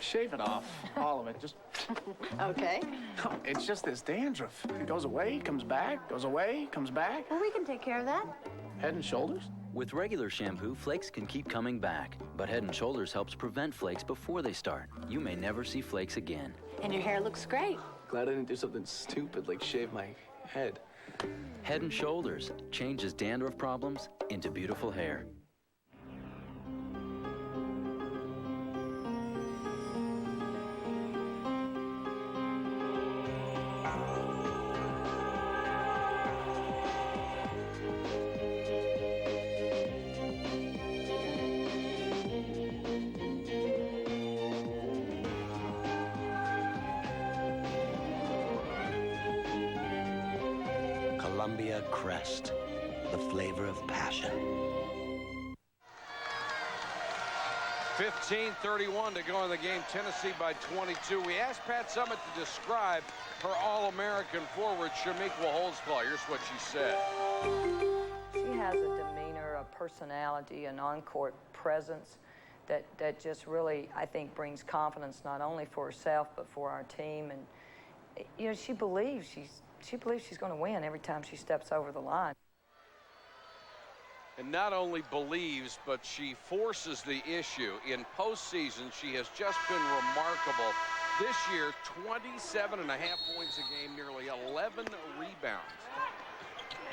Shave it off, all of it, just... Okay. It's just this dandruff. It goes away, comes back, goes away, comes back. Well, we can take care of that. Head and Shoulders? With regular shampoo, flakes can keep coming back, but Head & Shoulders helps prevent flakes before they start. You may never see flakes again. And your hair looks great. Glad I didn't do something stupid like shave my head. Head & Shoulders changes dandruff problems into beautiful hair. Columbia crest, the flavor of passion. 15:31 to go in the game. Tennessee by 22. We asked Pat Summitt to describe her All-American forward, Shamiqua Holdsclaw. Here's what she said. She has a demeanor, a personality, an on-court presence that just really, I think, brings confidence not only for herself but for our team. And you know, she believes she's going to win every time she steps over the line. And not only believes, but she forces the issue. In postseason, she has just been remarkable. This year, 27.5 points a game, nearly 11 rebounds.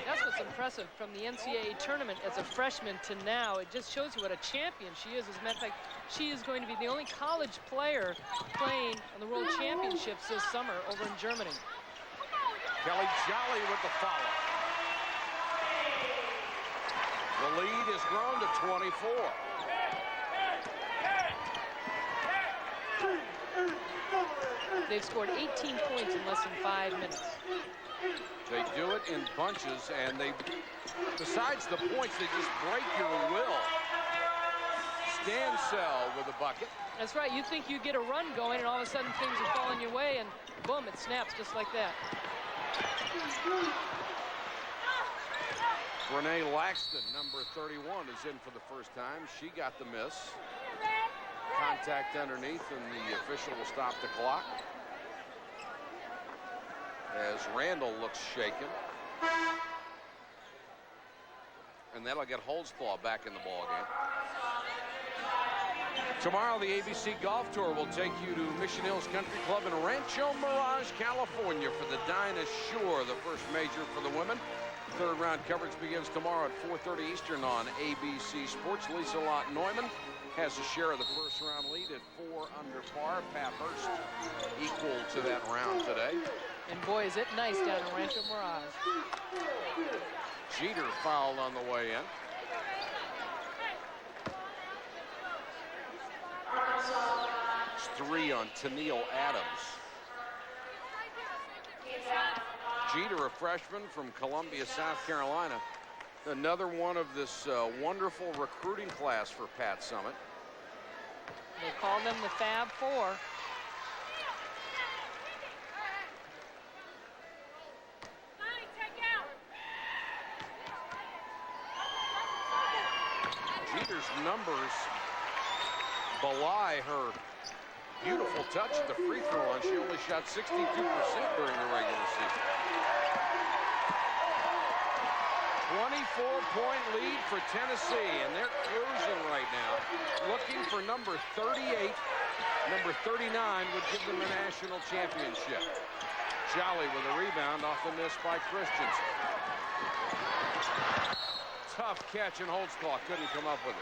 That's what's impressive from the NCAA tournament as a freshman to now. It just shows you what a champion she is. As a matter of fact, she is going to be the only college player playing on the World Championships this summer over in Germany. Kelly Jolly with the follow. The lead has grown to 24. They've scored 18 points in less than 5 minutes. They do it in bunches, and they, besides the points, they just break your will. Stansell with a bucket. That's right. You think you get a run going, and all of a sudden things are falling your way, and boom, it snaps just like that. Renee Laxton, number 31, is in for the first time. She got the miss. Contact underneath, and the official will stop the clock. As Randall looks shaken. And that'll get Holdsclaw back in the ballgame. Tomorrow, the ABC Golf Tour will take you to Mission Hills Country Club in Rancho Mirage, California for the Dinah Shore, the first major for the women. Third round coverage begins tomorrow at 4:30 Eastern on ABC Sports. Lisa Lott Neumann has a share of the first round lead at 4 under par. Pat Hurst equal to that round today. And boy, is it nice down in Rancho Mirage. Jeter fouled on the way in. It's 3 on Tennille Adams. Jeter, a freshman from Columbia, South Carolina. Another one of this wonderful recruiting class for Pat Summitt. They call them the Fab Four. Jeter's numbers belie her beautiful touch at the free throw line. She only shot 62% during the regular season. 24-point lead for Tennessee, and they're cruising right now, looking for number 38. Number 39 would give them the national championship. Jolly with a rebound off the miss by Christensen. Tough catch, and Holdsclaw couldn't come up with it.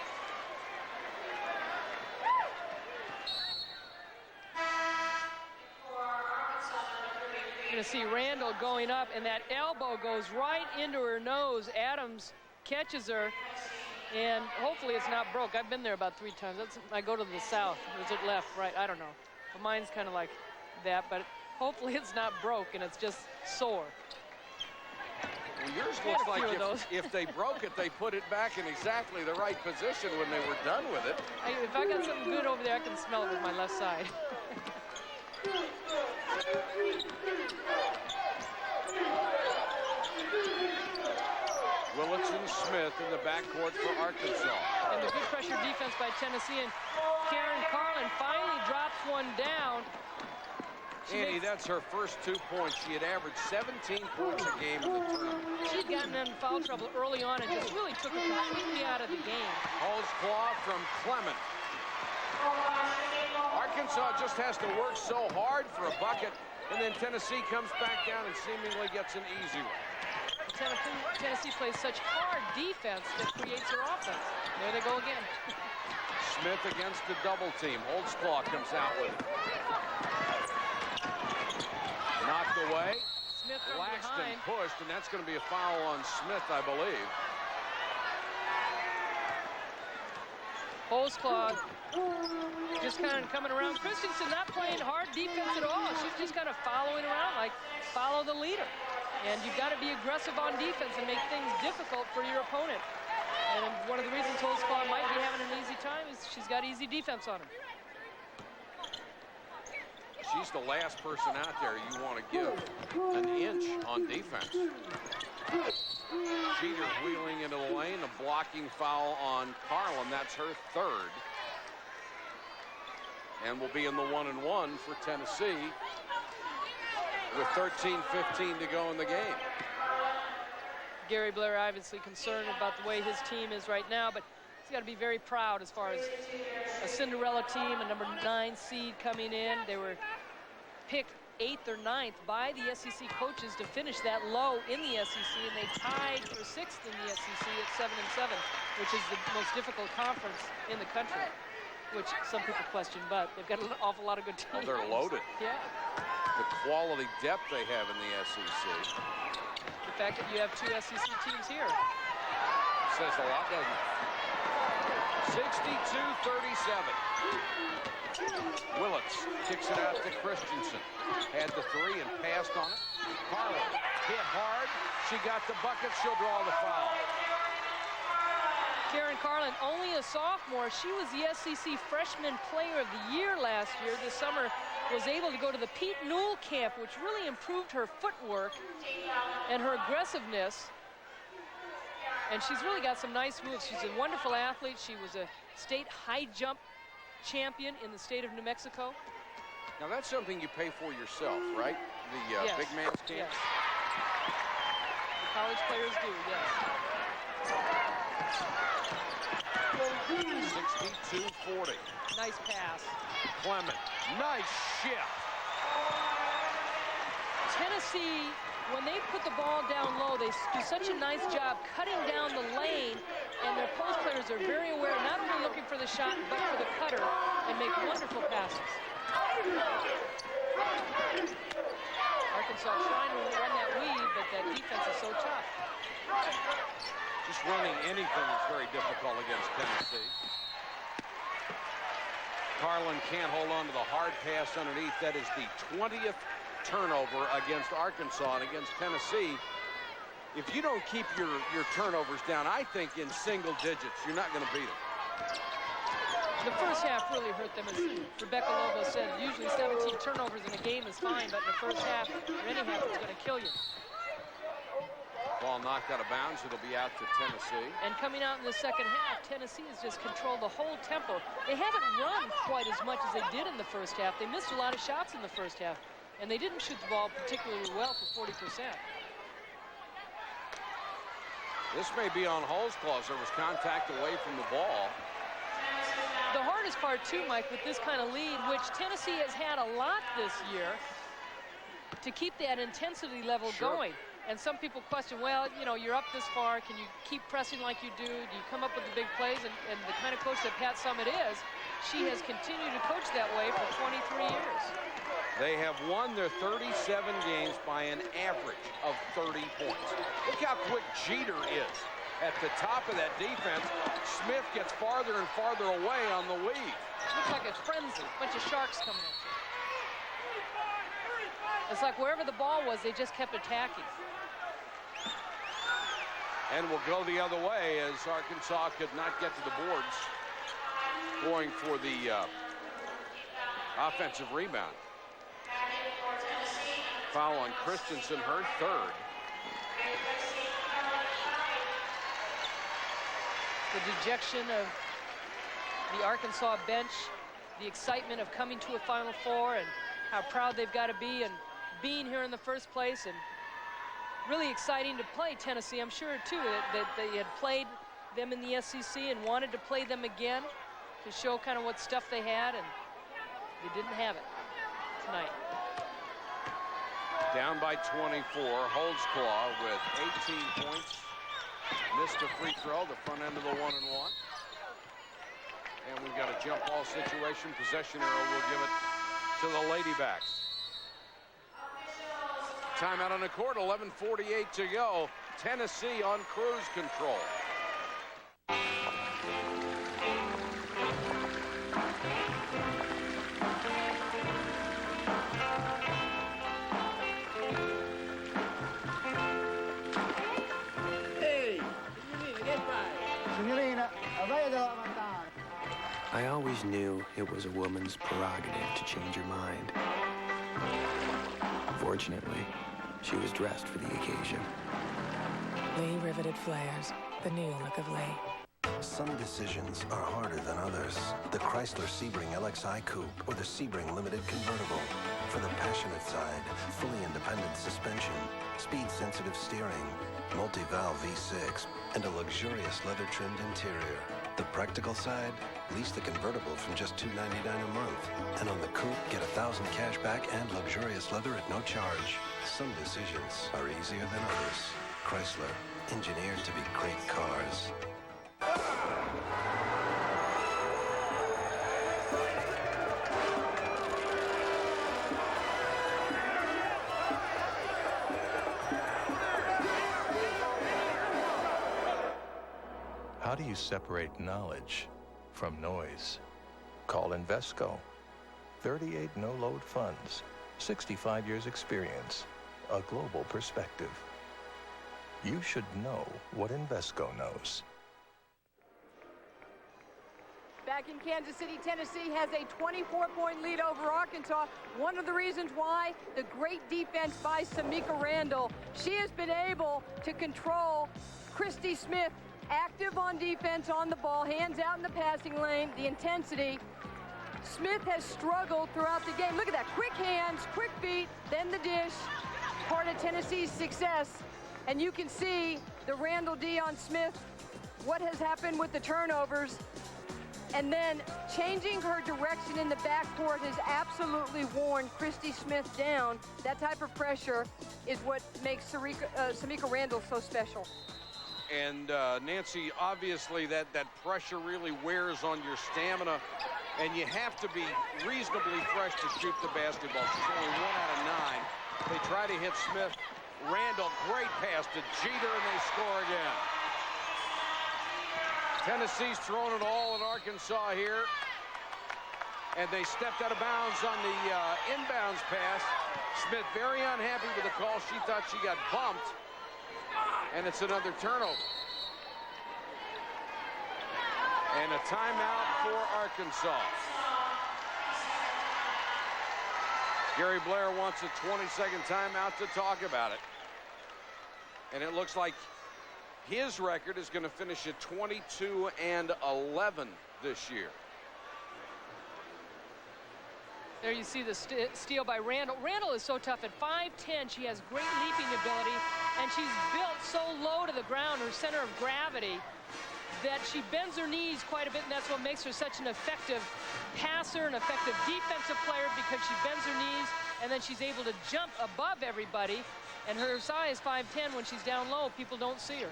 You're going to see Randall going up, and that elbow goes right into her nose. Adams catches her, and hopefully it's not broke. I've been there about 3 times. I go to the south. Is it left, right? I don't know. But mine's kind of like that, but hopefully it's not broke and it's just sore. Well, yours looks like if they broke it, they put it back in exactly the right position when they were done with it. If I got something good over there, I can smell it with my left side. Willitson Smith in the backcourt for Arkansas. And the good pressure defense by Tennessee, and Karen Carlin finally drops one down. Andy, that's her first 2 points. She had averaged 17 points a game in the tournament. She'd gotten in foul trouble early on and just really took her completely out of the game. Holdsclaw from Clement. Arkansas just has to work so hard for a bucket, and then Tennessee comes back down and seemingly gets an easy one. Tennessee plays such hard defense that creates their offense. There they go again. Smith against the double team. Holdsclaw comes out with it. Knocked away. Smith Laxton pushed, and that's going to be a foul on Smith, I believe. Holdsclaw just kind of coming around. Christensen not playing hard defense at all. She's just kind of following around like follow the leader. And you've got to be aggressive on defense and make things difficult for your opponent. And one of the reasons Holtzclaw might be having an easy time is she's got easy defense on her. She's the last person out there you want to give an inch on defense. Jeter wheeling into the lane, a blocking foul on Carlin. That's her third. And will be in the 1-and-1 for Tennessee with 13:15 to go in the game. Gary Blair obviously concerned about the way his team is right now, but he's got to be very proud as far as a Cinderella team, a number 9 seed coming in. They were picked 8th or 9th by the SEC coaches to finish that low in the SEC, and they tied for 6th in the SEC at 7-7, which is the most difficult conference in the country, which some people question, but they've got an awful lot of good teams. Oh, they're loaded. Yeah. The quality depth they have in the SEC. The fact that you have 2 SEC teams here Says a lot, doesn't it? 62-37. Willits kicks it out to Christensen. Had the 3 and passed on it. Carlin hit hard. She got the bucket. She'll draw the foul. Karen Carlin, only a sophomore. She was the SEC Freshman Player of the Year last year. This summer was able to go to the Pete Newell camp, which really improved her footwork and her aggressiveness. And she's really got some nice moves. She's a wonderful athlete. She was a state high jump champion in the state of New Mexico. Now that's something you pay for yourself, right? The Yes. big man's camp? Yes. The college players do, yes. 62-40. Nice pass. Clement, nice shift. Tennessee, when they put the ball down low, they do such a nice job cutting down the lane, and their post players are very aware, not only looking for the shot, but for the cutter, and make wonderful passes. Arkansas trying to run that lead, but that defense is so tough. Just running anything is very difficult against Tennessee. Carlin can't hold on to the hard pass underneath. That is the 20th turnover against Arkansas, and against Tennessee. If you don't keep your turnovers down, I think in single digits, you're not going to beat them. The first half really hurt them, as Rebecca Lobo said. Usually 17 turnovers in a game is fine, but in the first half, or any half, it's going to kill you. Ball knocked out of bounds. It'll be out to Tennessee. And coming out in the second half, Tennessee has just controlled the whole tempo. They haven't run quite as much as they did in the first half. They missed a lot of shots in the first half, and they didn't shoot the ball particularly well for 40%. This may be on Holtzclaw. There was contact away from the ball. The hardest part, too, Mike, with this kind of lead, which Tennessee has had a lot this year, to keep that intensity level going. And some people question, well, you know, you're up this far. Can you keep pressing like you do? Do you come up with the big plays? And the kind of coach that Pat Summitt is, she has continued to coach that way for 23 years. They have won their 37 games by an average of 30 points. Look how quick Jeter is at the top of that defense. Smith gets farther and farther away on the weave. Looks like a frenzy, a bunch of sharks coming at you. It's like wherever the ball was, they just kept attacking. And will go the other way as Arkansas could not get to the boards, going for the offensive rebound. Foul on Christensen, her third. The dejection of the Arkansas bench, the excitement of coming to a Final Four, and how proud they've got to be and being here in the first place, and really exciting to play Tennessee. I'm sure too that they had played them in the SEC and wanted to play them again to show kind of what stuff they had, and they didn't have it tonight. Down by 24, Holtzclaw with 18 points. Missed a free throw, the front end of the 1-and-1. And we've got a jump ball situation. Possession arrow will give it to the Ladybacks. Timeout on the court, 11:48 to go. Tennessee on cruise control. I always knew it was a woman's prerogative to change her mind. Fortunately, she was dressed for the occasion. Lee riveted flares, the new look of Lee. Some decisions are harder than others. The Chrysler Sebring LXI Coupe or the Sebring Limited Convertible. For the passionate side, fully independent suspension, speed-sensitive steering, multi-valve V6, and a luxurious leather-trimmed interior. The practical side, lease the convertible from just $299 a month. And on the coupe, get $1,000 cash back and luxurious leather at no charge. Some decisions are easier than others. Chrysler, engineered to be great cars. How do you separate knowledge from noise? Call Invesco. 38 no-load funds, 65 years experience, a global perspective. You should know what Invesco knows. Back in Kansas City, Tennessee has a 24-point lead over Arkansas. One of the reasons why, the great defense by Samika Randall. She has been able to control Christy Smith, active on defense on the ball, hands out in the passing lane, the intensity. Smith has struggled throughout the game. Look at that, quick hands, quick feet, then the dish, part of Tennessee's success. And you can see the Randall D on Smith, what has happened with the turnovers. And then changing her direction in the backcourt has absolutely worn Christy Smith down. That type of pressure is what makes Samika Randall so special. And Nancy, obviously that pressure really wears on your stamina, and you have to be reasonably fresh to shoot the basketball. She's only 1 out of 9. They try to hit Smith. Randall, great pass to Jeter, and they score again. Tennessee's throwing it all at Arkansas here, and they stepped out of bounds on the inbounds pass. Smith very unhappy with the call. She thought she got bumped. And it's another turnover. And a timeout for Arkansas. Gary Blair wants a 20-second timeout to talk about it. And it looks like his record is going to finish at 22-11 this year. There you see the steal by Randall. Randall is so tough. At 5'10", she has great leaping ability, and she's built so low to the ground, her center of gravity, that she bends her knees quite a bit, and that's what makes her such an effective passer, an effective defensive player, because she bends her knees, and then she's able to jump above everybody. And her size, 5'10", when she's down low, people don't see her.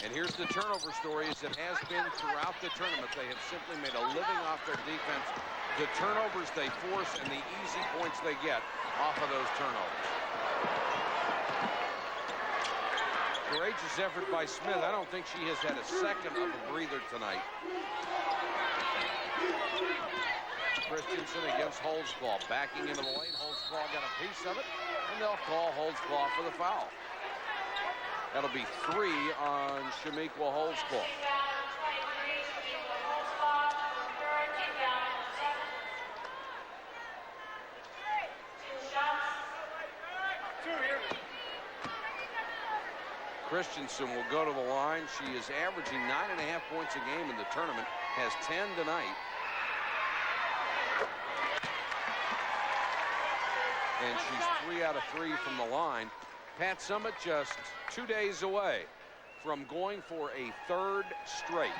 And here's the turnover story, as it has been throughout the tournament. They have simply made a living off their defense. The turnovers they force and the easy points they get off of those turnovers. Courageous effort by Smith. I don't think she has had a second of a breather tonight. Christensen against Holdsclaw. Backing into the lane. Holdsclaw got a piece of it, and they'll call Holdsclaw for the foul. That'll be 3 on Shamiqua Holdsclaw. Christensen will go to the line. She is averaging 9.5 points a game in the tournament, has 10 tonight. And she's 3 out of 3 from the line. Pat Summitt just 2 days away from going for a 3rd straight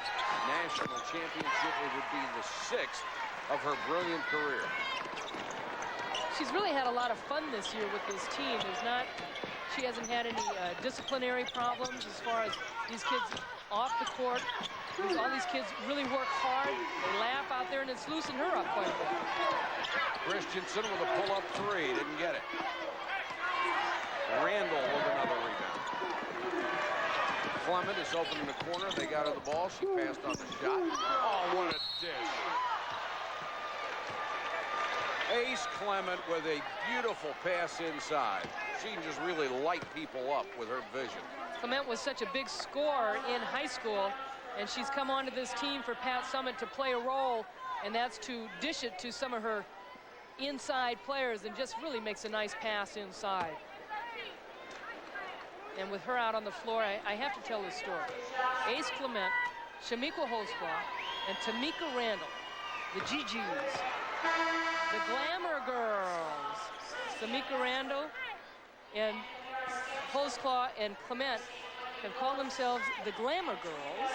national championship. It would be the 6th of her brilliant career. She's really had a lot of fun this year with this team. She hasn't had any disciplinary problems as far as these kids off the court. All these kids really work hard. They laugh out there, and it's loosened her up quite a bit. Christensen with a pull-up 3. Didn't get it. Randall with another rebound. Clement is open in the corner. They got her the ball. She passed on the shot. Oh, what a dish. Ace Clement with a beautiful pass inside. She can just really light people up with her vision. Clement was such a big scorer in high school, And she's come onto this team for Pat Summitt to play a role, and that's to dish it to some of her inside players and just really makes a nice pass inside. And with her out on the floor, I have to tell this story. Ace Clement, Shamika Holzclaw, and Tamika Randall, the GGs, the Glamour Girls. Tamika Randall and Holzclaw and Clement have called themselves the Glamour Girls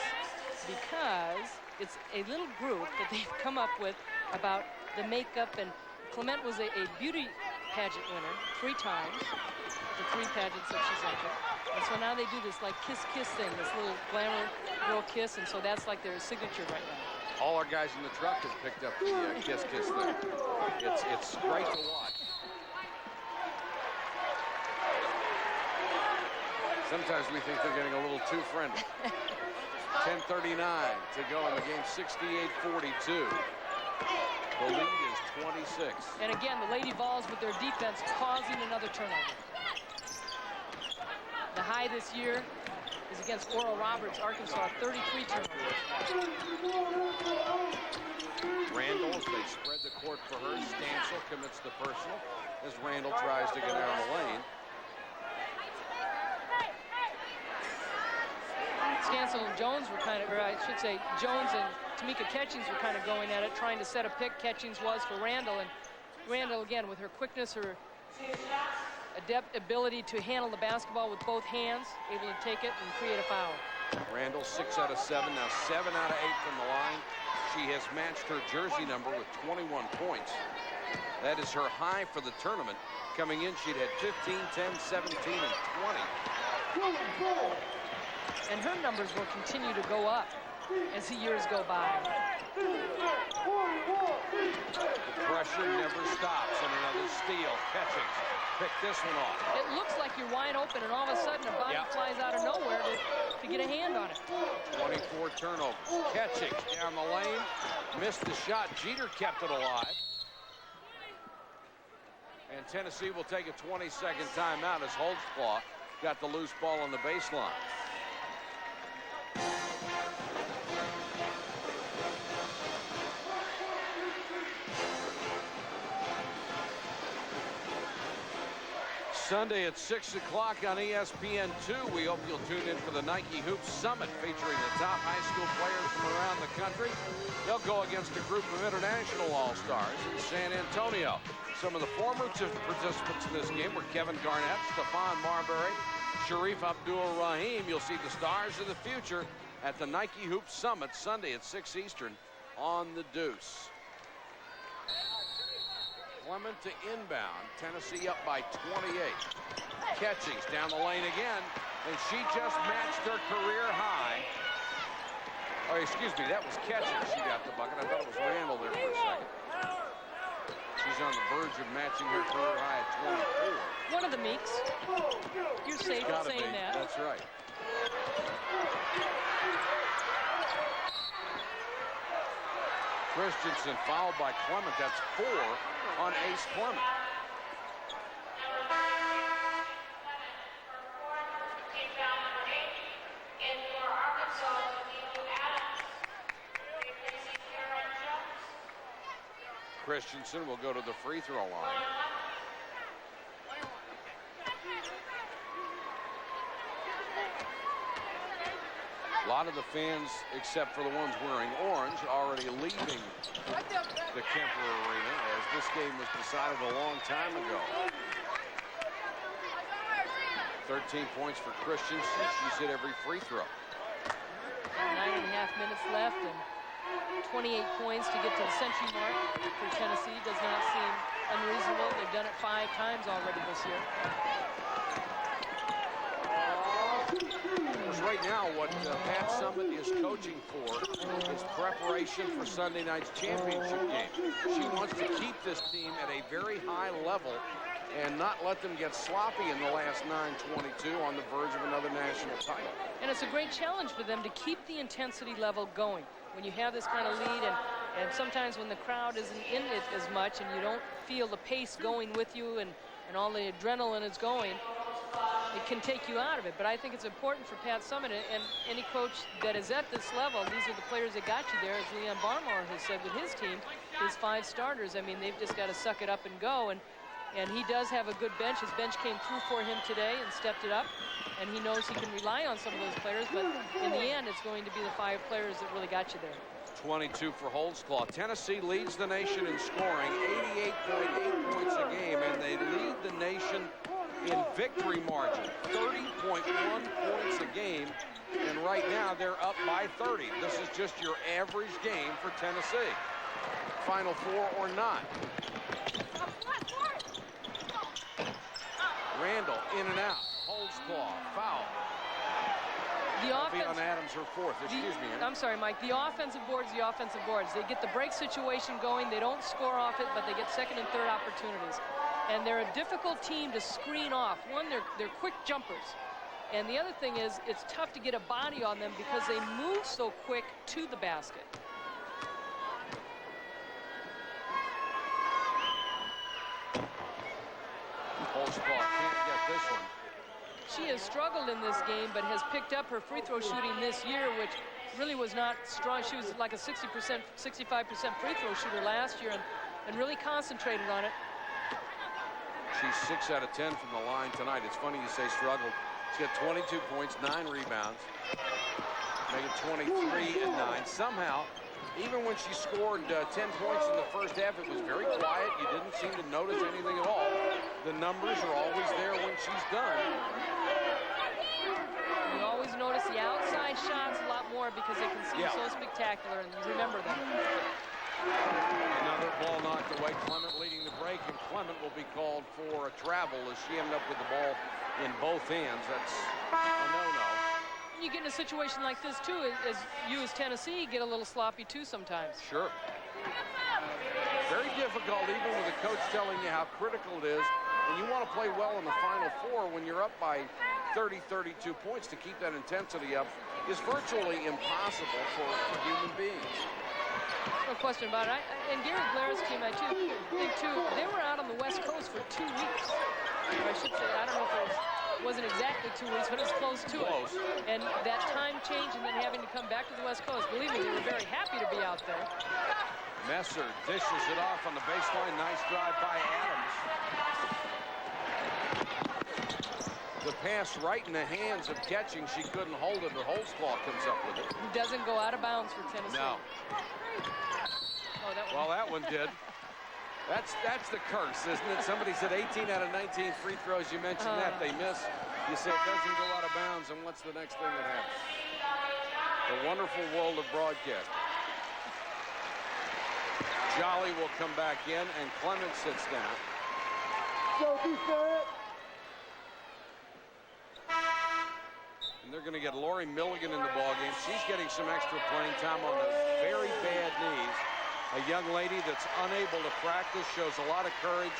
because it's a little group that they've come up with about the makeup. And Clement was a beauty pageant winner 3 times, the 3 pageants that she's entered. And so now they do this like kiss thing, this little glamour girl kiss, and so that's like their signature right now. All our guys in the truck have picked up the kiss thing. It's great to watch. Sometimes we think they're getting a little too friendly. 10:39 to go in the game, 68-42. The lead is 26. And again, the Lady Vols with their defense causing another turnover. The high this year is against Oral Roberts, Arkansas, 33 turnovers. Randall, as they spread the court for her. Stancil commits the personal as Randall tries to get out of the lane. Stancil and Jones were kind of, or I should say, Jones and Tamika Catchings were kind of going at it, trying to set a pick. Catchings was for Randall, and Randall, again, with her quickness, her adept ability to handle the basketball with both hands, able to take it and create a foul. Randall 6 out of 7, now 7 out of 8 from the line. She has matched her jersey number with 21 points. That is her high for the tournament. Coming in, she'd had 15, 10, 17, and 20. And her numbers will continue to go up as the years go by. The pressure never stops, and another steal. Catching. Pick this one off. It looks like you're wide open, and all of a sudden a body flies out of nowhere to get a hand on it. 24 turnovers. Catching down the lane. Missed the shot. Jeter kept it alive. And Tennessee will take a 20-second timeout as Holzclaw got the loose ball on the baseline. Sunday at 6 o'clock on ESPN2. We hope you'll tune in for the Nike Hoops Summit featuring the top high school players from around the country. They'll go against a group of international all-stars in San Antonio. Some of the former participants in this game were Kevin Garnett, Stephon Marbury, Sharif Abdul-Rahim. You'll see the stars of the future at the Nike Hoops Summit Sunday at 6 Eastern on the Deuce. Clement to inbound. Tennessee up by 28. Catchings down the lane again, and she just matched her career high. Oh, excuse me, that was Catchings. She got the bucket. I thought it was Randall there for a second. She's on the verge of matching her career high at 24. One of the Meeks. You're safe in saying that. That's right. Christensen fouled by Clement. That's 4 on Ace Clement. Christensen will go to the free throw line. A lot of the fans, except for the ones wearing orange, already leaving the Kemper Arena as this game was decided a long time ago. 13 points for Christensen. She's hit every free throw. 9.5 minutes left and 28 points to get to the century mark for Tennessee does not seem unreasonable. They've done it 5 times already this year. Right now, what Pat Summitt is coaching for is preparation for Sunday night's championship game. She wants to keep this team at a very high level and not let them get sloppy in the last 9:22 on the verge of another national title. And it's a great challenge for them to keep the intensity level going. When you have this kind of lead and sometimes when the crowd isn't in it as much and you don't feel the pace going with you and all the adrenaline is going, it can take you out of it. But I think it's important for Pat Summitt and any coach that is at this level. These are the players that got you there, as Leon Barmore has said with his team, his 5 starters. I mean, they've just got to suck it up and go. And he does have a good bench. His bench came through for him today and stepped it up. And he knows he can rely on some of those players. But in the end, it's going to be the 5 players that really got you there. 22 for Holtzclaw. Tennessee leads the nation in scoring, 88.8 points a game, and they lead the nation in victory margin, 30.1 points a game, and right now they're up by 30. This is just your average game for Tennessee. Final 4 or not. Randall in and out. Holtzclaw, foul. The offense on Adams, her 4th. Excuse me. I'm sorry, Mike. The offensive boards. They get the break situation going. They don't score off it, but they get 2nd and 3rd opportunities. And they're a difficult team to screen off. One, they're quick jumpers. And the other thing is, it's tough to get a body on them because they move so quick to the basket. Holtzclaw can't get this one. She has struggled in this game, but has picked up her free throw shooting this year, which really was not strong. She was like a 60%, 65% free throw shooter last year and really concentrated on it. She's 6 out of 10 from the line tonight. It's funny you say struggled. She got 22 points, 9 rebounds, make it 23 and 9. Somehow, even when she scored 10 points in the first half, it was very quiet. You didn't seem to notice anything at all. The numbers are always there when she's done. You always notice the outside shots a lot more because they can seem so spectacular, and you remember them. Another ball knocked away. Clement leading the break, and Clement will be called for a travel as she ended up with the ball in both hands. That's a no-no. You get in a situation like this, too, as you as Tennessee get a little sloppy, too, sometimes. Sure. Very difficult, even with a coach telling you how critical it is. And you want to play well in the Final 4 when you're up by 30, 32 points. To keep that intensity up is virtually impossible for human beings. No question about it. And Gary Blair's team, I think, too, they were out on the West Coast for 2 weeks. Or I should say, I don't know if it wasn't exactly 2 weeks, but it was close to it. And that time change and then having to come back to the West Coast, believe me, they were very happy to be out there. Messer dishes it off on the baseline. Nice drive by Adams. The pass right in the hands of catching. She couldn't hold it, but Holtzclaw comes up with it. It doesn't go out of bounds for Tennessee. No. Oh, that one did. That's the curse, isn't it? Somebody said 18 out of 19 free throws. You mentioned that. They miss. You say it doesn't go out of bounds, and what's the next thing that happens? The wonderful world of broadcast. Jolly will come back in, and Clement sits down. And they're going to get Lori Milligan in the ballgame. She's getting some extra playing time on those very bad knees. A young lady that's unable to practice, shows a lot of courage,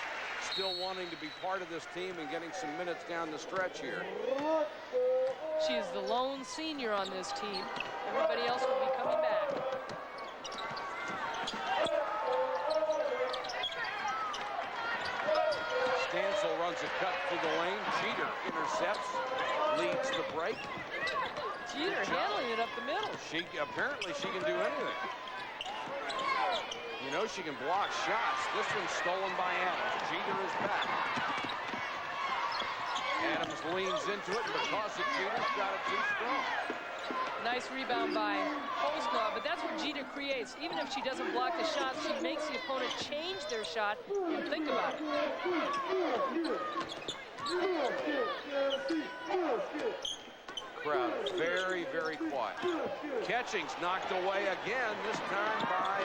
still wanting to be part of this team and getting some minutes down the stretch here. She is the lone senior on this team. Everybody else will be coming back. Stansel runs a cut through the lane. Jeter intercepts, leads the break. Jeter handling it up the middle. Apparently she can do anything. You know she can block shots. This one's stolen by Adams. Jeter is back. Adams leans into it, and because of Jeter, got it too strong. Nice rebound by Holtzclaw, but that's what Jeter creates. Even if she doesn't block the shot, she makes the opponent change their shot and think about it. Crowd very, very quiet. Catching's knocked away again, this time by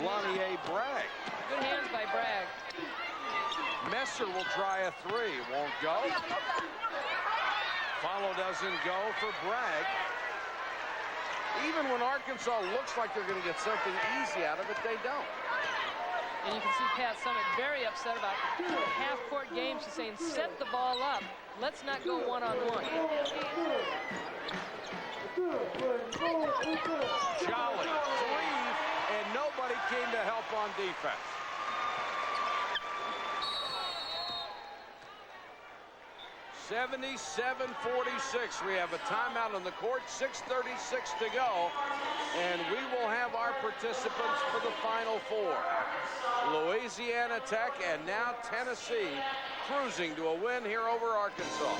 Lanier Bragg. Good hands by Bragg. Messer will try a 3. Won't go. Follow doesn't go for Bragg. Even when Arkansas looks like they're going to get something easy out of it, they don't. And you can see Pat Summitt very upset about the half-court game. She's saying, set the ball up. Let's not go one-on-one. Jolly, 3, and nobody came to help on defense. 77-46. We have a timeout on the court, 6:36 to go, and we will have our participants for the Final Four. Louisiana Tech and now Tennessee cruising to a win here over Arkansas.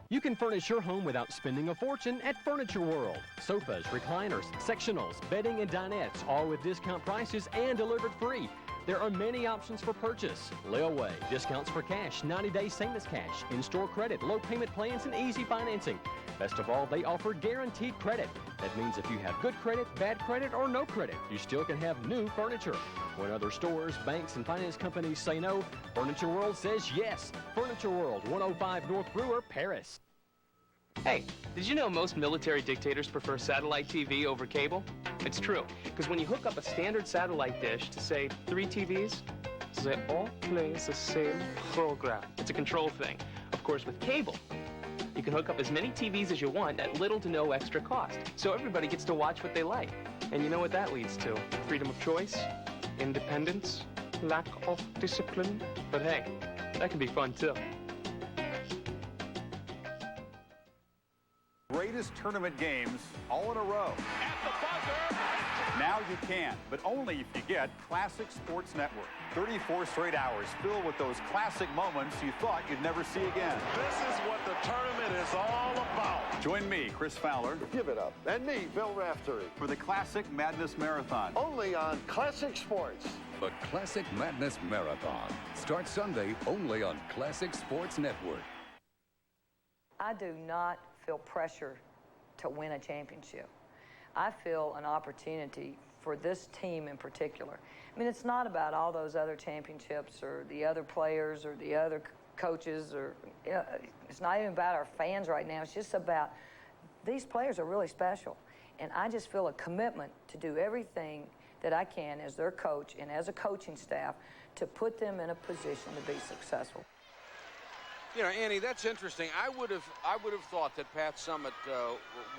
You can furnish your home without spending a fortune at Furniture World. Sofas, recliners, sectionals, bedding, and dinettes, all with discount prices and delivered free. There are many options for purchase. Layaway, discounts for cash, 90-day same as cash, in-store credit, low payment plans, and easy financing. Best of all, they offer guaranteed credit. That means if you have good credit, bad credit, or no credit, you still can have new furniture. When other stores, banks, and finance companies say no, Furniture World says yes. Furniture World, 105 North Brewer, Paris. Hey, did you know most military dictators prefer satellite TV over cable? It's true, because when you hook up a standard satellite dish to, say, 3 TVs, they all play the same program. It's a control thing. Of course, with cable, you can hook up as many TVs as you want at little to no extra cost. So everybody gets to watch what they like. And you know what that leads to? Freedom of choice, independence, lack of discipline. But hey, that can be fun too. Greatest tournament games all in a row. At the buzzer. Now you can, but only if you get Classic Sports Network. 34 straight hours filled with those classic moments you thought you'd never see again. This is what the tournament is all about. Join me, Chris Fowler. Give it up. And me, Bill Raftery. For the Classic Madness Marathon. Only on Classic Sports. The Classic Madness Marathon starts Sunday only on Classic Sports Network. I do not feel pressure to win a championship. I feel an opportunity for this team in particular. I mean, it's not about all those other championships or the other players or the other coaches, or it's not even about our fans right now. It's just about these players are really special. And I just feel a commitment to do everything that I can as their coach and as a coaching staff to put them in a position to be successful. You know, Annie, that's interesting. I would have thought that Pat Summitt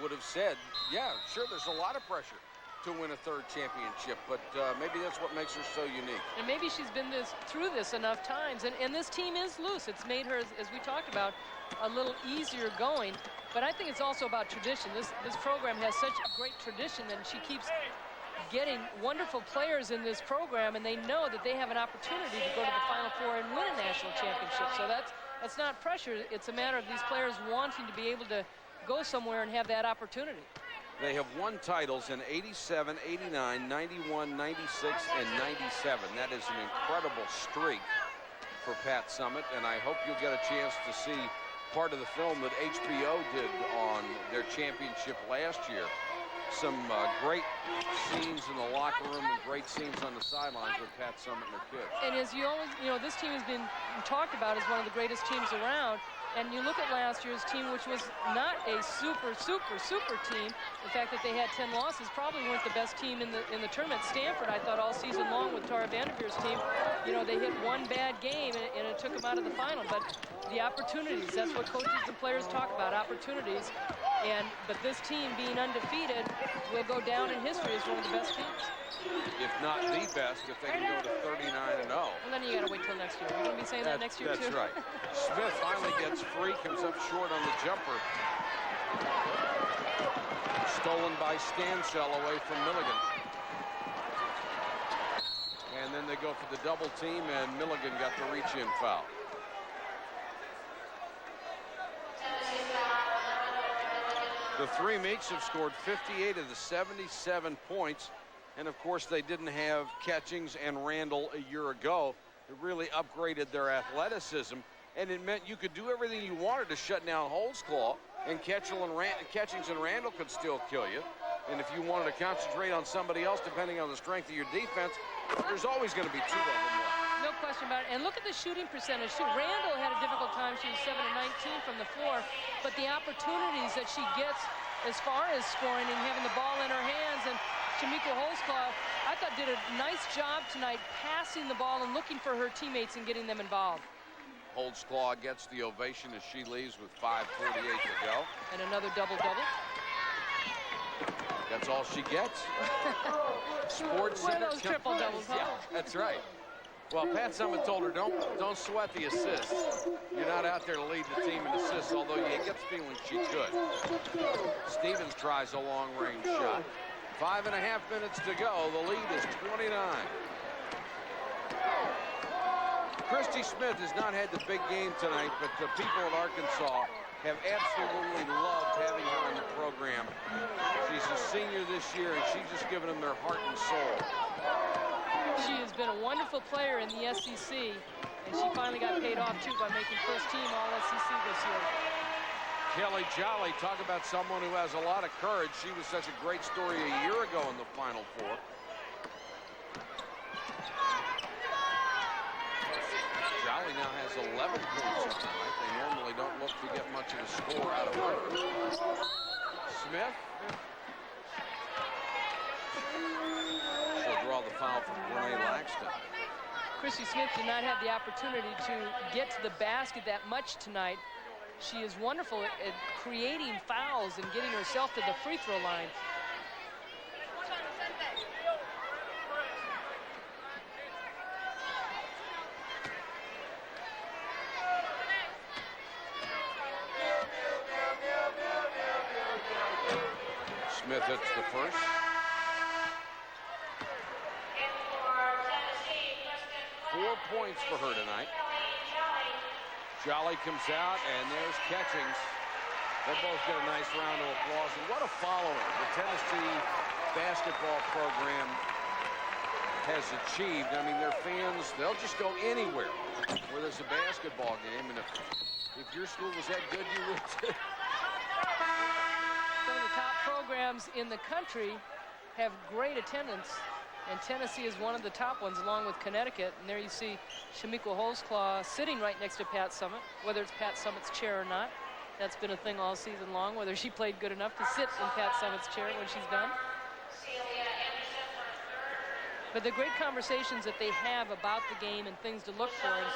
would have said, yeah, sure, there's a lot of pressure to win a third championship, but maybe that's what makes her so unique. And maybe she's been through this enough times, and this team is loose. It's made her, as we talked about, a little easier going. But I think it's also about tradition. This program has such a great tradition, and she keeps getting wonderful players in this program, and they know that they have an opportunity to go to the Final Four and win a national championship. So that's not pressure. It's a matter of these players wanting to be able to go somewhere and have that opportunity. They have won titles in 87, 89, 91, 96, and 97. That is an incredible streak for Pat Summitt, and I hope you'll get a chance to see part of the film that HBO did on their championship last year. Some great scenes in the locker room and great scenes on the sidelines with Pat Summitt and her kids. And as you always, this team has been talked about as one of the greatest teams around. And you look at last year's team, which was not a super team. The fact that they had 10 losses probably weren't the best team in the tournament. Stanford, I thought, all season long with Tara Vanderveer's team, they hit one bad game and it took them out of the final. But the opportunities, that's what coaches and players talk about, opportunities. But this team, being undefeated, will go down in history as one of the best teams. If not the best, if they can go to 39-0. Well, then you got to wait till next year. We're going to be saying that next year, too. That's right. Smith finally gets free, comes up short on the jumper. Stolen by Stansell away from Milligan. And then they go for the double team, and Milligan got the reach-in foul. The Three Meeks have scored 58 of the 77 points. And, of course, they didn't have Catchings and Randall a year ago. It really upgraded their athleticism, and it meant you could do everything you wanted to shut down Holtzclaw, and Catchings and Randall could still kill you. And if you wanted to concentrate on somebody else, depending on the strength of your defense, there's always going to be two of them left. No question about it. And look at the shooting percentage. Randall had a difficult time. She was 7 of 19 from the floor, but the opportunities that she gets as far as scoring and having the ball in her hands, and Shamika Holtzclaw, I thought, did a nice job tonight passing the ball and looking for her teammates and getting them involved. Holtzclaw gets the ovation as she leaves with 5:48 to go. And another double-double. That's all she gets. Sports One of those triple doubles, huh? Yeah, that's right. Well, Pat Summitt told her, don't sweat the assists. You're not out there to lead the team in assists, although you get the feeling she could. Stevens tries a long-range shot. 5.5 minutes to go. The lead is 29. Christy Smith has not had the big game tonight, but the people at Arkansas have absolutely loved having her in the program. She's a senior this year, and she's just given them their heart and soul. She has been a wonderful player in the SEC, and she finally got paid off, too, by making first-team All-SEC this year. Kelly Jolly, talk about someone who has a lot of courage. She was such a great story a year ago in the Final Four. Jolly now has 11 points tonight. They normally don't look to get much of a score out of her. Smith. She'll draw the foul from Renee Laxton. Christy Smith did not have the opportunity to get to the basket that much tonight. She is wonderful at creating fouls and getting herself to the free throw line. Smith hits the first. Four points for her tonight. Jolly comes out, and there's Catchings. They both get a nice round of applause. And what a following the Tennessee basketball program has achieved. I mean, their fans, they'll just go anywhere where there's a basketball game. And if your school was that good, you would too. Some of the top programs in the country have great attendance, and Tennessee is one of the top ones, along with Connecticut. And there you see Shamika Holzclaw sitting right next to Pat Summitt, whether it's Pat Summitt's chair or not. That's been a thing all season long, whether she played good enough to sit in Pat Summitt's chair when she's done. But the great conversations that they have about the game and things to look for, and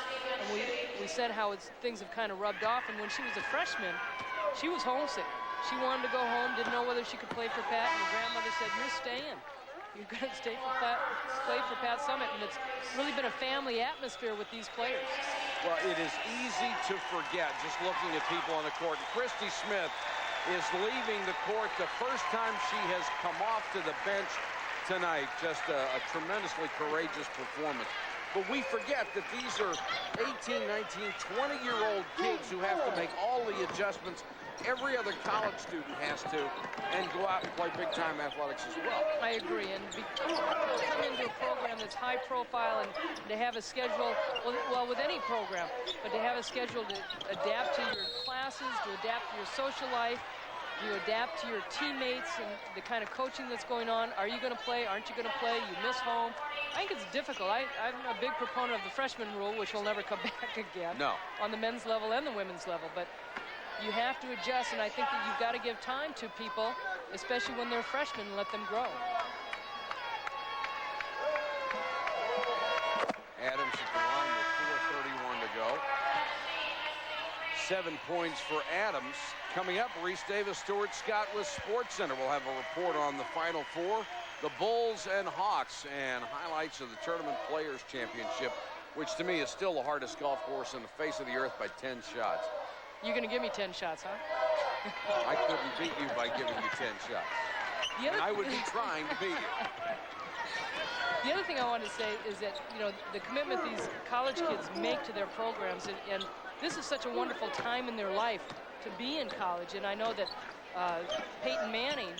we said how things have kind of rubbed off. And when she was a freshman, she was homesick. She wanted to go home, didn't know whether she could play for Pat, and her grandmother said, "You're staying. You're going to play for Pat Summitt." And it's really been a family atmosphere with these players. Well, it is easy to forget just looking at people on the court. Christy Smith is leaving the court the first time she has come off to the bench tonight. Just a tremendously courageous performance. But we forget that these are 18, 19, 20-year-old kids who have to make all the adjustments every other college student has to, and go out and play big-time athletics as well. I agree, and come into a program that's high profile and to have a schedule, well, with any program, but to have a schedule to adapt to your classes, to adapt to your social life, you adapt to your teammates and the kind of coaching that's going on. Are you going to play? Aren't you going to play? You miss home. I think it's difficult. I'm a big proponent of the freshman rule, which will never come back again. No. On the men's level and the women's level, but you have to adjust, and I think that you've got to give time to people, especially when they're freshmen, and let them grow. Adams at the line with 4:31 to go. 7 points for Adams. Coming up, Reese Davis, Stuart Scott with SportsCenter. We'll have a report on the Final Four, the Bulls and Hawks, and highlights of the Tournament Players Championship, which to me is still the hardest golf course on the face of the earth by 10 shots. You're going to give me 10 shots, huh? I couldn't beat you by giving you 10 shots. And I would be trying to beat you. The other thing I wanted to say is that, you know, the commitment these college kids make to their programs, and this is such a wonderful time in their life to be in college. And I know that Peyton Manning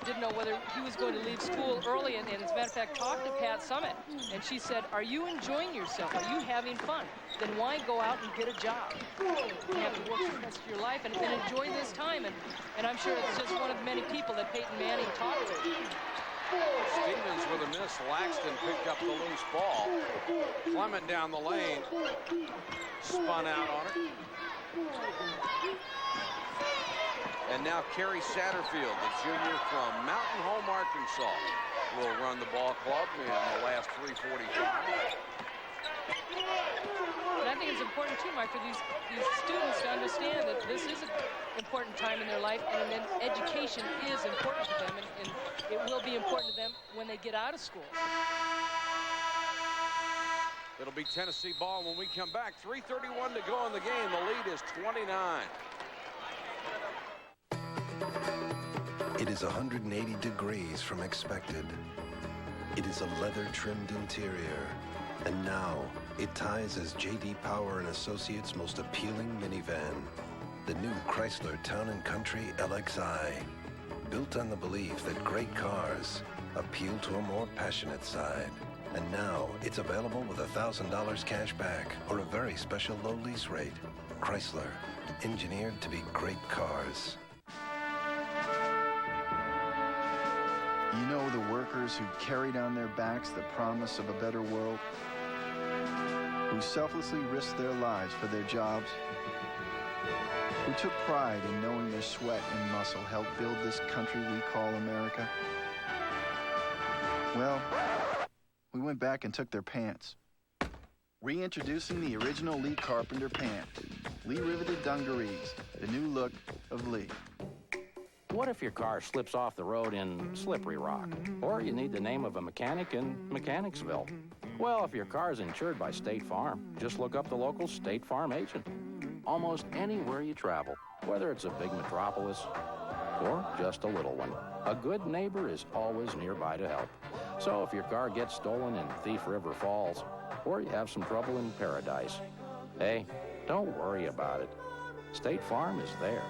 didn't know whether he was going to leave school early, and as a matter of fact, talked to Pat Summitt, and she said, "Are you enjoying yourself? Are you having fun? Then why go out and get a job? You have to work the rest of your life and enjoy this time." And I'm sure it's just one of the many people that Peyton Manning talked to. Stevens with a miss. Laxton picked up the loose ball. Clement down the lane. Spun out on it. And now Kerry Satterfield, the junior from Mountain Home, Arkansas, will run the ball club in the last 3:45. And I think it's important too, Mike, for these students to understand that this is an important time in their life, and then education is important to them, and it will be important to them when they get out of school. It'll be Tennessee ball when we come back. 3:31 to go in the game. The lead is 29. It is 180 degrees from expected. It is a leather-trimmed interior. And now, it ties as J.D. Power and Associates' most appealing minivan. The new Chrysler Town & Country LXI. Built on the belief that great cars appeal to a more passionate side. And now, it's available with $1,000 cash back or a very special low lease rate. Chrysler, engineered to be great cars. You know the workers who carried on their backs the promise of a better world? Who selflessly risked their lives for their jobs? Who took pride in knowing their sweat and muscle helped build this country we call America? Well, we went back and took their pants. Reintroducing the original Lee Carpenter pant. Lee riveted dungarees, the new look of Lee. What if your car slips off the road in Slippery Rock? Or you need the name of a mechanic in Mechanicsville? Well, if your car is insured by State Farm, just look up the local State Farm agent. Almost anywhere you travel, whether it's a big metropolis or just a little one, a good neighbor is always nearby to help. So if your car gets stolen in Thief River Falls, or you have some trouble in Paradise, hey, don't worry about it. State Farm is there.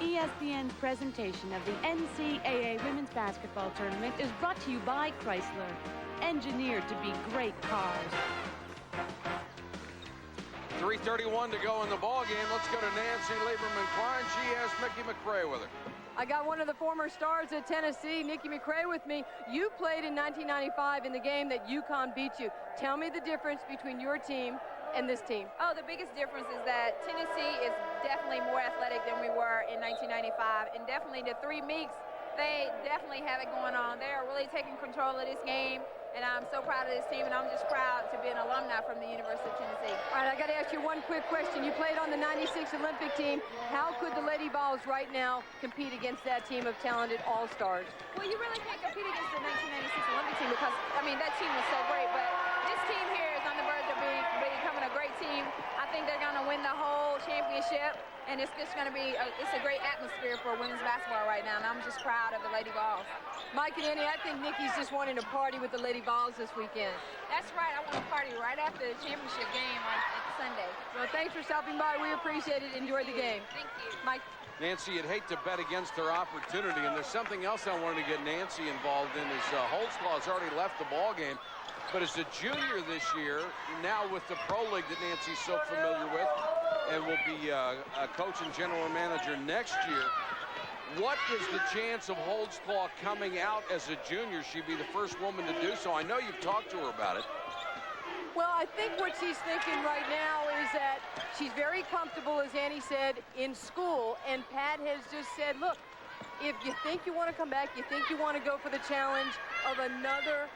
ESPN's presentation of the NCAA Women's Basketball Tournament is brought to you by Chrysler, engineered to be great cars. 3:31 to go in the ball game. Let's go to Nancy Lieberman-Klein. She has Mickey McRae with her. I got one of the former stars at Tennessee, Nikki McRae, with me. You played in 1995 in the game that UConn beat you. Tell me the difference between your team and this team. Oh, the biggest difference is that Tennessee is definitely more athletic than we were in 1995. And definitely the three Meeks, they definitely have it going on. They are really taking control of this game. And I'm so proud of this team, and I'm just proud to be an alumni from the University of Tennessee. All right, I got to ask you one quick question. You played on the 96 Olympic team. How could the Lady Vols right now compete against that team of talented all-stars? Well, you really can't compete against the 1996 Olympic team because, I mean, that team was so great. But this team here is on the verge of becoming a great team. I think they're going to win the whole championship. And it's just going to be, it's a great atmosphere for women's basketball right now, and I'm just proud of the Lady Vols. Mike and Annie, I think Nikki's just wanting to party with the Lady Vols this weekend. That's right. I want to party right after the championship game on Sunday. Well, thanks for stopping by. We appreciate it. Enjoy the game. Thank you. Mike. Nancy, you'd hate to bet against their opportunity, and there's something else I wanted to get Nancy involved in. Is Holtzclaw has already left the ball game, but as a junior this year, now with the Pro League that Nancy's so familiar with, and will be a coach and general manager next year. What is the chance of Holtzclaw coming out as a junior? She'd be the first woman to do so. I know you've talked to her about it. Well, I think what she's thinking right now is that she's very comfortable, as Annie said, in school. And Pat has just said, look, if you think you want to come back, you think you want to go for the challenge of another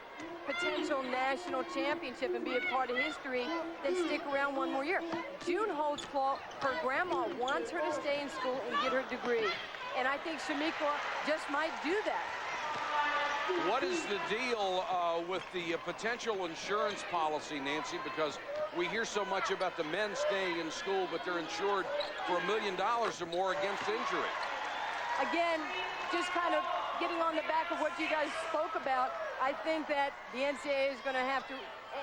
potential national championship and be a part of history, then stick around one more year. June Holtzclaw, her grandma wants her to stay in school and get her degree. And I think Shamika just might do that. What is the deal with the potential insurance policy, Nancy? Because we hear so much about the men staying in school, but they're insured for $1 million or more against injury. Again, just kind of getting on the back of what you guys spoke about, I think that the NCAA is going to have to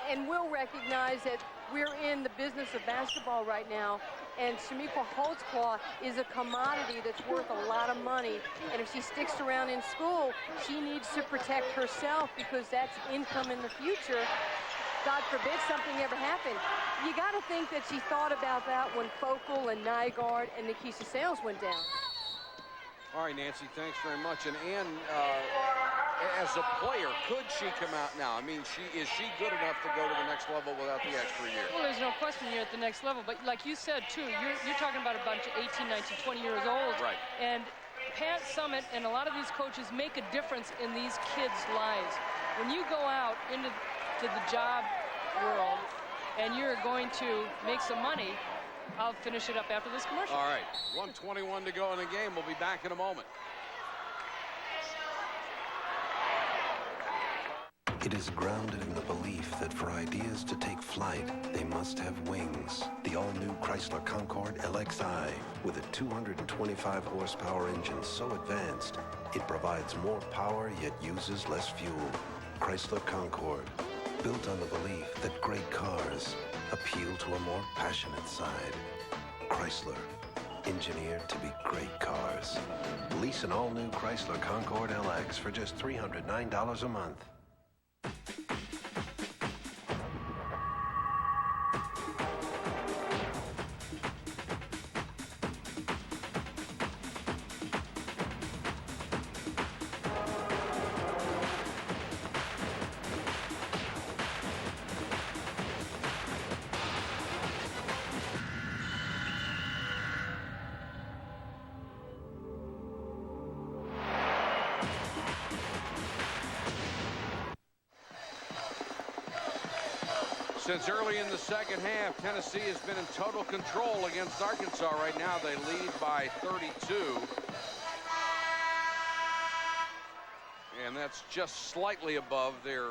and will recognize that we're in the business of basketball right now, and Shamika Holtzclaw is a commodity that's worth a lot of money, and if she sticks around in school, she needs to protect herself because that's income in the future. God forbid something ever happened. You got to think that she thought about that when Focal and Nygaard and Nikisha Sales went down. All right, Nancy, thanks very much. And Ann, as a player, could she come out now? I mean, is she good enough to go to the next level without the extra year? Well, there's no question you're at the next level. But like you said, too, you're talking about a bunch of 18, 19, 20 years old. Right. And Pat Summitt and a lot of these coaches make a difference in these kids' lives. When you go out into the job world and you're going to make some money, I'll finish it up after this commercial. All right, 1:21 to go in the game. We'll be back in a moment. It is grounded in the belief that for ideas to take flight, they must have wings. The all-new Chrysler Concorde LXI, with a 225 horsepower engine so advanced, it provides more power yet uses less fuel. Chrysler Concorde, built on the belief that great cars appeal to a more passionate side. Chrysler, engineered to be great cars. Lease an all-new Chrysler Concorde LX for just $309 a month. Since early in the second half, Tennessee has been in total control against Arkansas. Right now, they lead by 32. And that's just slightly above their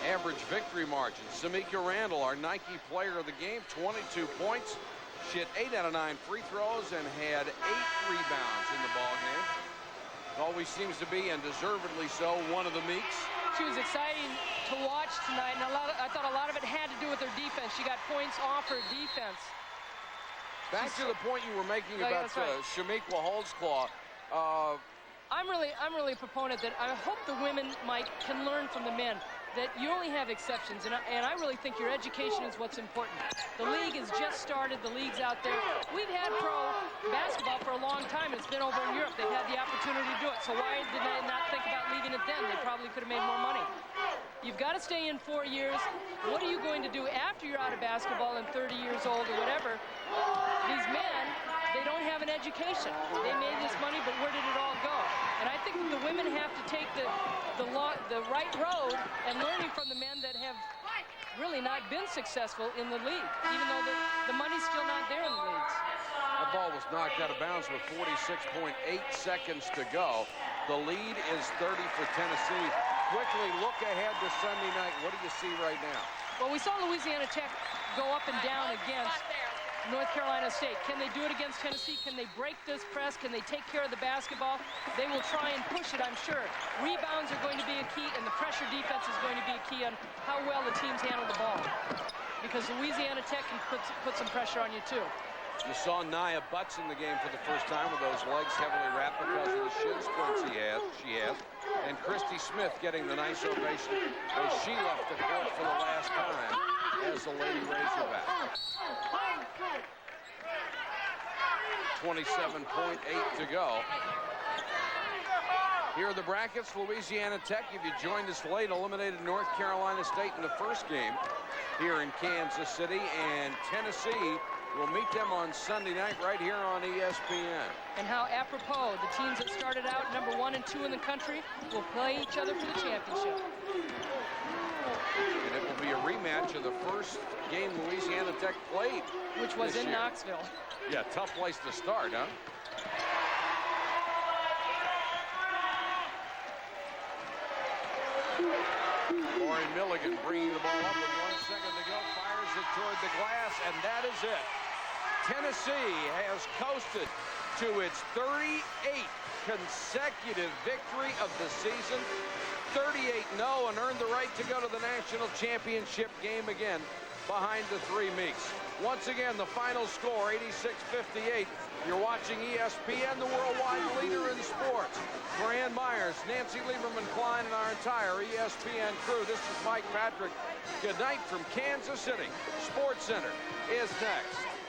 average victory margin. Samika Randall, our Nike player of the game, 22 points. She hit 8 out of 9 free throws and had 8 rebounds in the ballgame. Always seems to be, and deservedly so, one of the Meeks. She was exciting to watch tonight, and I thought a lot of it had to do with her defense. She got points off her defense. Back to the point you were making about Shamiqua Holdsclaw. I'm really a proponent that I hope the women, Mike, can learn from the men that you only have exceptions, and I really think your education is what's important. The league has just started. The league's out there. We've had pro basketball for a long time. It's been over in Europe. They've had the opportunity to do it. So why did they not think about leaving it then? They probably could have made more money. You've got to stay in 4 years. What are you going to do after you're out of basketball and 30 years old or whatever? These men, they don't have an education. They made this money, but where did it all go? And I think that the women have to take the right road and learning from the men that have really not been successful in the league, even though the money's still not there in the leagues. That ball was knocked out of bounds with 46.8 seconds to go. The lead is 30 for Tennessee. Quickly look ahead to Sunday night. What do you see right now? Well, we saw Louisiana Tech go up and down against North Carolina State. Can they do it against Tennessee? Can they break this press? Can they take care of the basketball? They will try and push it, I'm sure. Rebounds are going to be a key, and the pressure defense is going to be a key on how well the teams handle the ball. Because Louisiana Tech can put some pressure on you, too. You saw Nia Butts in the game for the first time with those legs heavily wrapped because of the shin splints she has. And Christy Smith getting the nice ovation as she left the court for the last time as the Lady Razorback. 27.8 to go. Here are the brackets. Louisiana Tech, if you joined us late, eliminated North Carolina State in the first game here in Kansas City. And Tennessee will meet them on Sunday night right here on ESPN. And how apropos, the teams that started out number 1 and 2 in the country will play each other for the championship. And it will be a rematch of the first game Louisiana Tech played, which was in Knoxville. Yeah, tough place to start, huh? Lauren Milligan bringing the ball up with 1 second to go, fires it toward the glass, and that is it. Tennessee has coasted to its 38th consecutive victory of the season, 38-0, and earned the right to go to the national championship game again behind the three Meeks. Once again, the final score, 86-58. You're watching ESPN, the worldwide leader in sports. For Ann Myers, Nancy Lieberman-Klein, and our entire ESPN crew, this is Mike Patrick. Good night from Kansas City. Sports Center is next.